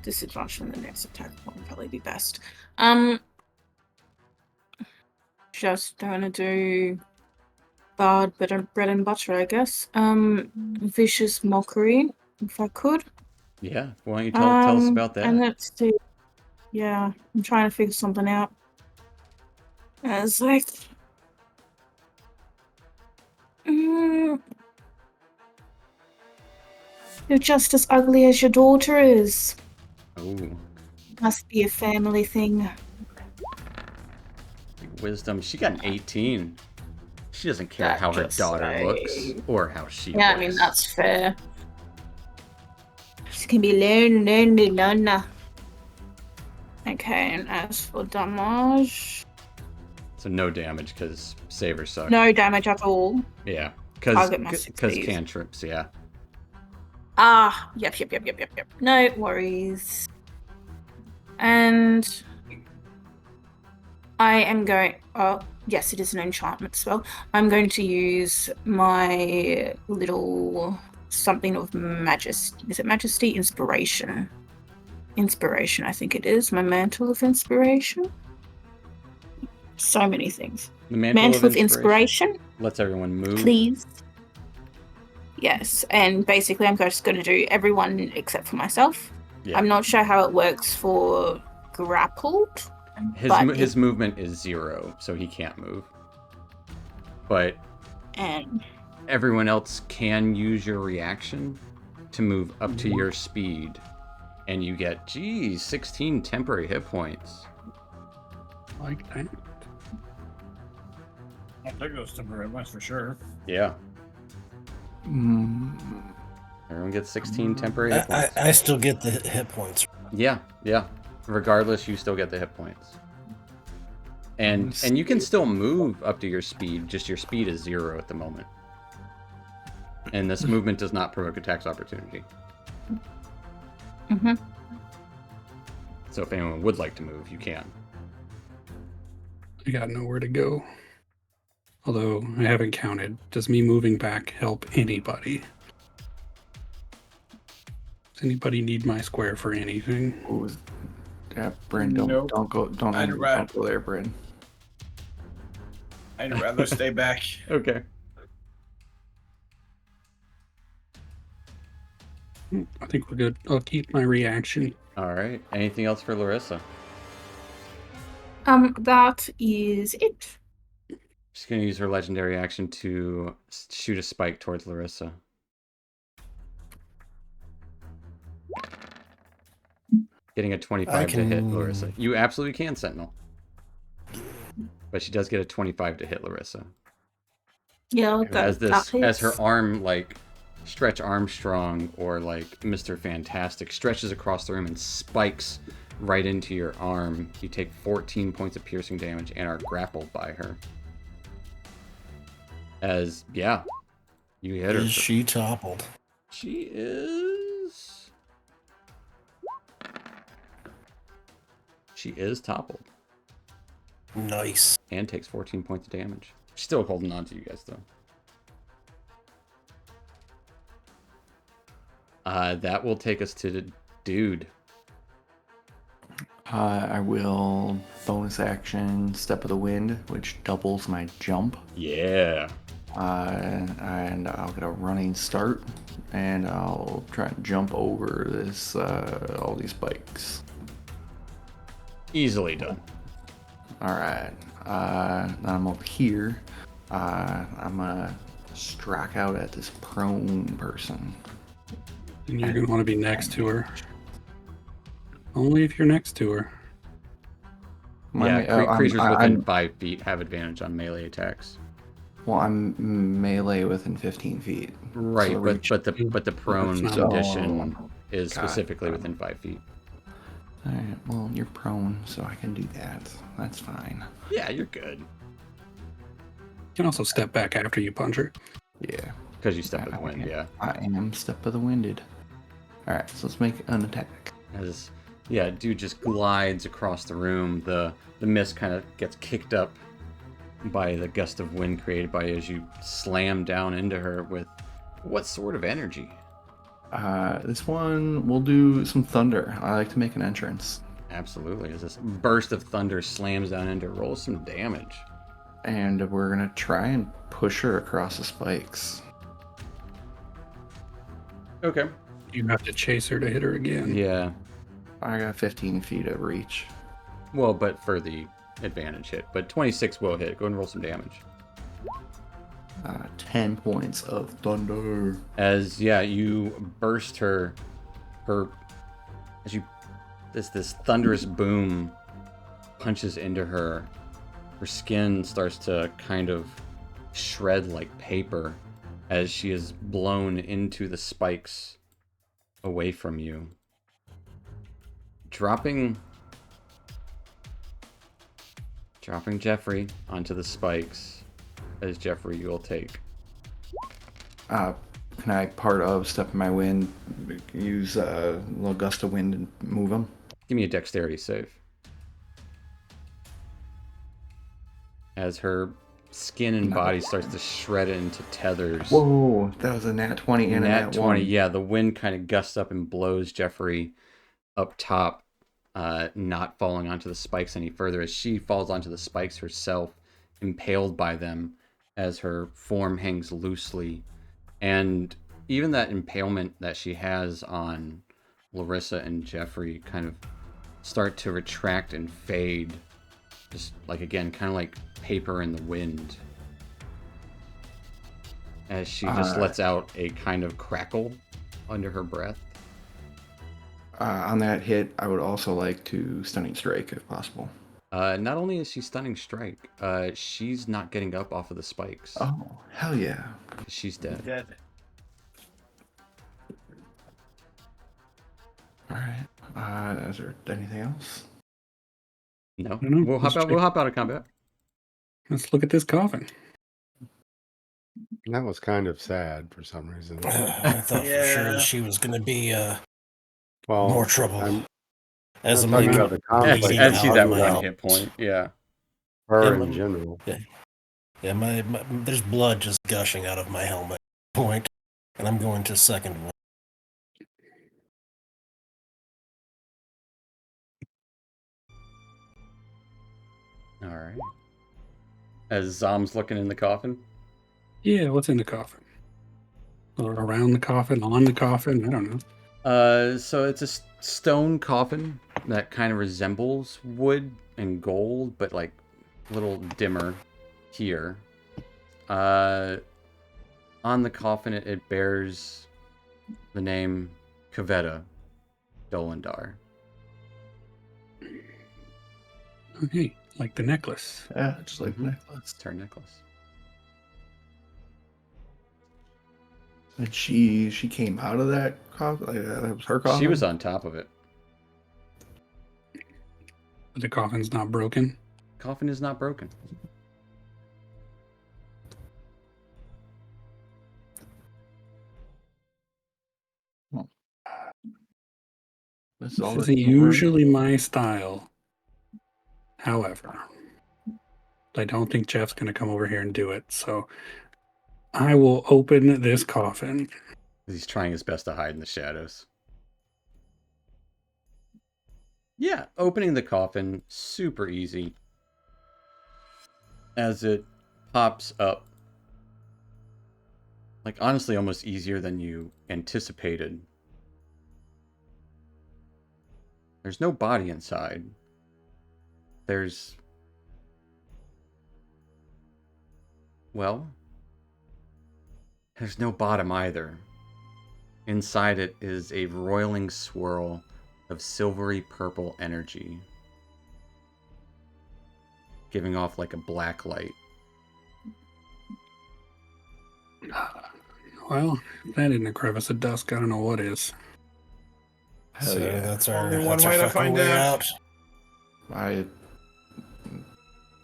Disadvantage on the next attack will probably be best. Just gonna do bard bread and butter, I guess. Vicious mockery, if I could. Yeah, why don't you tell us about that? And let's see. Yeah, I'm trying to figure something out. It's like, you're just as ugly as your daughter is. Oh, Must be a family thing. wisdom. She got an 18. She doesn't care That how her just daughter say- looks or how she Yeah, looks. I mean, that's fair. She can be lonely. Okay, and as for damage, So no damage because savers suck. no damage at all. Yeah, I'll get my because 60s. cantrips. Yeah. Ah, yep. No worries. And I am going. Oh, yes, it is an enchantment spell. I'm going to use my little something of majesty. Is it majesty? Inspiration. inspiration, I think it is. My mantle of inspiration. So many things. The mantle of inspiration lets everyone move. Please. Yes, and basically I'm just going to do everyone except for myself. Yeah. I'm not sure how it works for grappled. His movement is 0, so he can't move. But and everyone else can use your reaction to move up to your speed, and you get 16 temporary hit points. Like that. I'll take those temporary ones for sure. Yeah. Everyone gets 16 temporary hit points. I still get the hit points. Yeah. Regardless, you still get the hit points. And you can still move up to your speed, just your speed is 0 at the moment. And this movement does not provoke a tax opportunity. Mm-hmm. So if anyone would like to move, you can. I got nowhere to go. Although I haven't counted. Does me moving back help anybody? Does anybody need my square for anything? Ooh, yeah, Bryn, don't go there, Bryn. I'd rather stay back. Okay. I think we're good. I'll keep my reaction. All right. Anything else for Larissa? That is it. She's going to use her legendary action to shoot a spike towards Larissa. Getting a 25 to hit Larissa. You absolutely can, Sentinel. But she does get a 25 to hit Larissa. Yeah, as her arm, like Stretch Armstrong or like Mr. Fantastic, stretches across the room and spikes right into your arm. You take 14 points of piercing damage and are grappled by her. You hit her. Is she toppled? She is. She is toppled. Nice. And takes 14 points of damage. She's still holding on to you guys, though. That will take us to the dude. I will bonus action Step of the Wind, which doubles my jump. Yeah. And I'll get a running start, and I'll try and jump over this all these spikes. Easily done. All right. Now I'm over here. I'm gonna strike out at this prone person. And you're going to want to be next to her. Only if you're next to her. Creatures within 5 feet have advantage on melee attacks. Well, I'm melee within 15 feet. Right, so but the prone condition is specifically within 5 feet. All right. Well, you're prone, so I can do that. That's fine. Yeah, you're good. You can also step back after you punch her. Yeah. Because you step in the wind, yeah. I am Step of the Winded. All right, so let's make an attack. Dude just glides across the room. The mist kind of gets kicked up by the gust of wind created by you as you slam down into her with what sort of energy? This one, we'll do some thunder. I like to make an entrance. Absolutely. As this burst of thunder slams down into her, roll some damage. And we're going to try and push her across the spikes. Okay. You have to chase her to hit her again. Yeah. I got 15 feet of reach. Well, but for the advantage hit. But 26 will hit. Go and roll some damage. 10 points of thunder. As you burst her this thunderous boom punches into her. Her skin starts to kind of shred like paper as she is blown into the spikes away from you. Dropping Jeffrey onto the spikes. As Jeffrey, you will take. Can I part of Step in my Wind, use a little gust of wind and move him? Give me a dexterity save. As her skin and body starts to shred into tethers. Whoa, that was a nat 20 and a nat 20, 1. yeah. The wind kind of gusts up and blows Jeffrey up top, not falling onto the spikes any further as she falls onto the spikes herself, impaled by them as her form hangs loosely. And even that impalement that she has on Larissa and Jeffrey kind of start to retract and fade. Just like, again, kind of like paper in the wind. As she just lets out a kind of crackle under her breath. On that hit, I would also like to stunning strike if possible. Not only is she stunning strike, she's not getting up off of the spikes. Oh, hell yeah. She's dead. Dead. All right. Is there anything else? No. No, We'll hop out of combat. Let's look at this coffin. That was kind of sad for some reason. I thought for sure Yeah. she was going to be Well, more trouble. I'm As not I'm talking like about the conflict. As she's out at of my one health. hit point, yeah. Her Yeah, in general. Yeah, my there's blood just gushing out of my helmet point, and I'm going to second one. All right. As Zom's looking in the coffin. Yeah, what's in the coffin? Or around the coffin, on the coffin? I don't know. So it's a stone coffin that kind of resembles wood and gold, but like a little dimmer here. On the coffin, it bears the name Kaveta Dolendar. Okay, like the necklace. Yeah, just like Mhm. the necklace. It's her necklace. And she came out of that coffin? Like, that was her coffin? She was on top of it. But the coffin's not broken. Coffin is not broken. This is all This the isn't usually my style. However, I don't think Jeff's going to come over here and do it. So I will open this coffin. He's trying his best to hide in the shadows. Yeah, opening the coffin, super easy. As it pops up. Like, honestly, almost easier than you anticipated. There's no body inside. There's... Well... There's no bottom either. Inside it is a roiling swirl of silvery purple energy, giving off like a black light. Well, if that isn't a crevice of dusk, I don't know what is. Hell So yeah. that's our, Only one that's way our to fucking find way out. out.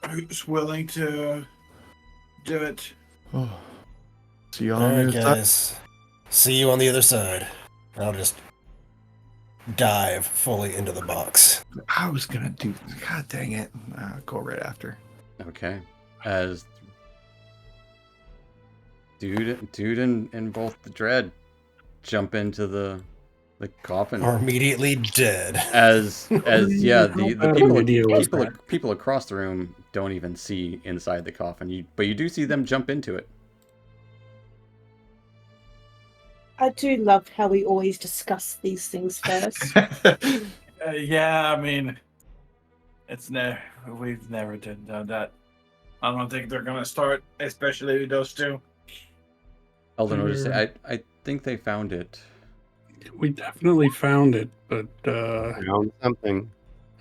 Who's willing to do it? Oh. See y'all All on right, the other side. guys. See you on the other side. I'll just dive fully into the box. I was gonna do. God dang it! Go right after. Okay. As dude and both the dread jump into the coffin. Are immediately dead. As yeah, the How bad of an idea was that? people across the room don't even see inside the coffin. But you do see them jump into it. I do love how we always discuss these things first. Yeah, I mean, we've never done that. I don't think they're gonna start, especially those two. Eldon would say, I think they found it. We definitely found it, but Found something.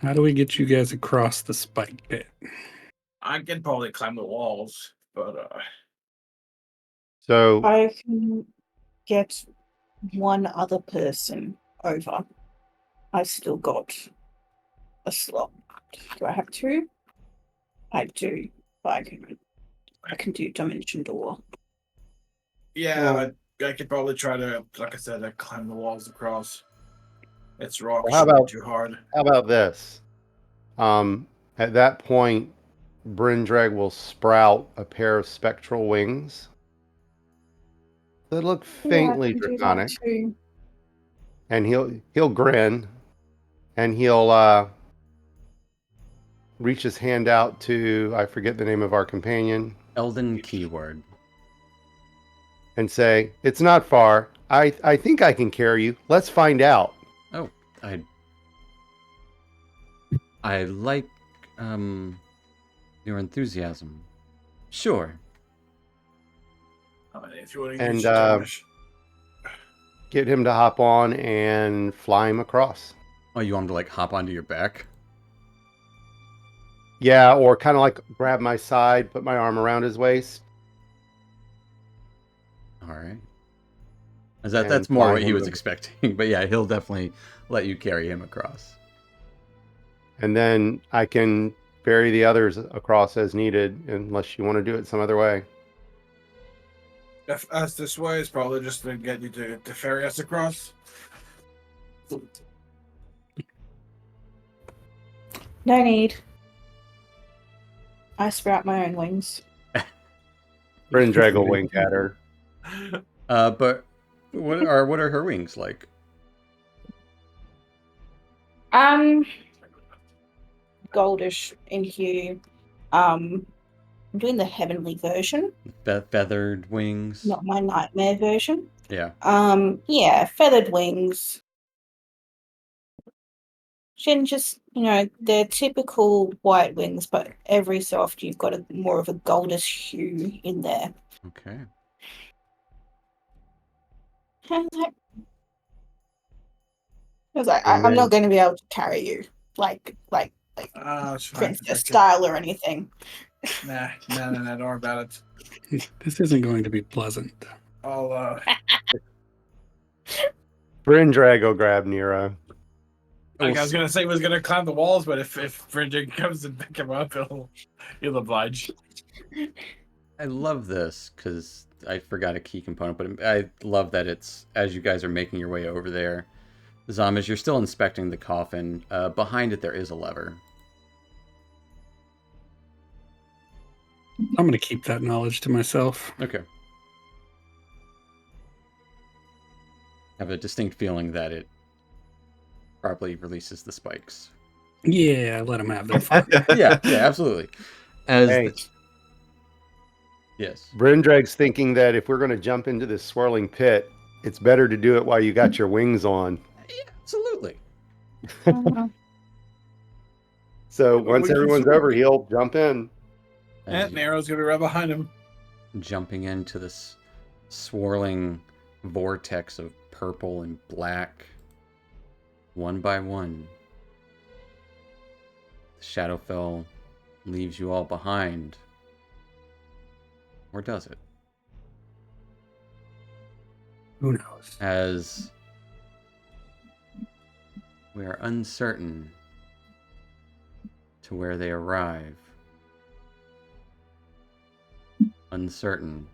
how do we get you guys across the spike pit? I can probably climb the walls, but So I can get one other person over. I still got a slot. Do I have two? I do. But I can do dimension door. yeah, Well- I could probably try to, like I said, climb the walls across. It's rock. Well, how shouldn't be about- too hard? how about this? At that point, Brindrag will sprout a pair of spectral wings that look faintly Yeah, I can do that draconic, too. and he'll grin and he'll reach his hand out to, I forget the name of our companion, Elden keyword. and say, "It's not far. I think I can carry you. Let's find out." Oh, I like your enthusiasm. Sure. If you want to And use Josh. get him to hop on and fly him across. Oh, you want him to like hop onto your back? Yeah, or kind of like grab my side, put my arm around his waist. All right. And That's more fly what he him was to- expecting, but yeah, he'll definitely let you carry him across. And then I can ferry the others across as needed, unless you want to do it some other way. If us this way, it's probably just to get you to ferry us across. No need. I sprout my own wings. Brindrag will wink at her. But what are her wings like? Goldish in hue. I'm doing the heavenly version, Feathered wings? not my nightmare version. Yeah. Yeah, feathered wings. And just, they're typical white wings, but every so often you've got more of a goldish hue in there. Okay. I was like, And I'm not then- going to be able to carry you like It's fine. princess Okay. style or anything. Nah, don't worry about it. This isn't going to be pleasant. I'll Brindrag will grab Nero. like I was gonna say he was gonna climb the walls, but if Bridget comes and pick him up, he'll oblige. I love this because I forgot a key component, but I love that it's as you guys are making your way over there, Zamiz, you're still inspecting the coffin. Behind it, there is a lever. I'm going to keep that knowledge to myself. Okay. I have a distinct feeling that it probably releases the spikes. Yeah, let him have their fun. Yeah, absolutely. Hey. Yes. Brindrag's thinking that if we're going to jump into this swirling pit, it's better to do it while you got your wings on. Yeah, absolutely. So Well, once we can everyone's swim. over, he'll jump in. As And Nero's gonna be right behind him. jumping into this swirling vortex of purple and black, one by one, the Shadowfell leaves you all behind. Or does it? Who knows? As we are uncertain to where they arrive. Uncertain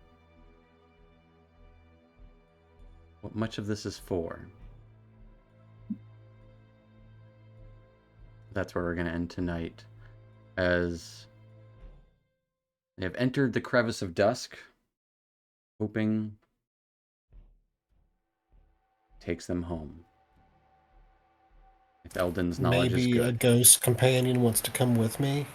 what much of this is for. That's where we're going to end tonight, as they have entered the crevice of dusk, hoping takes them home. If Eldon's knowledge is Maybe a good. ghost companion wants to come with me.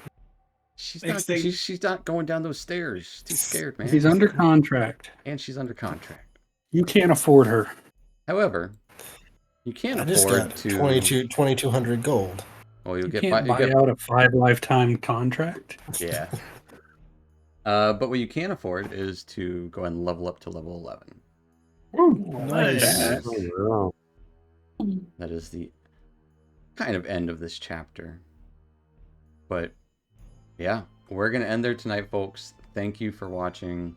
She's Next not. thing- She's not going down those stairs. She's too scared, man. He's under contract. And she's under contract. You can't afford her. However, you can I just afford got to. 2,200 gold. Well, you'll You get. can't buy out a 5 lifetime contract. Yeah. But what you can afford is to go and level up to level 11. Nice. That Oh, is, wow. that is the kind of end of this chapter. But yeah, we're going to end there tonight, folks. Thank you for watching.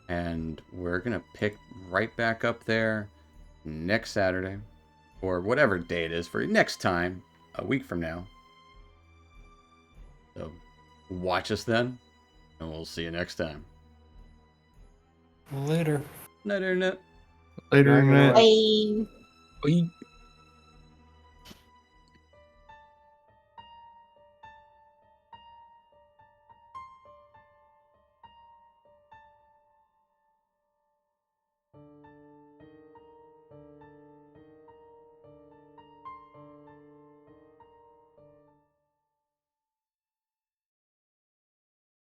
And we're going to pick right back up there next Saturday, or whatever day it is for next time, a week from now. So watch us then, and we'll see you next time. Later. Night, Internet. Later, Night, man. Bye. Bye.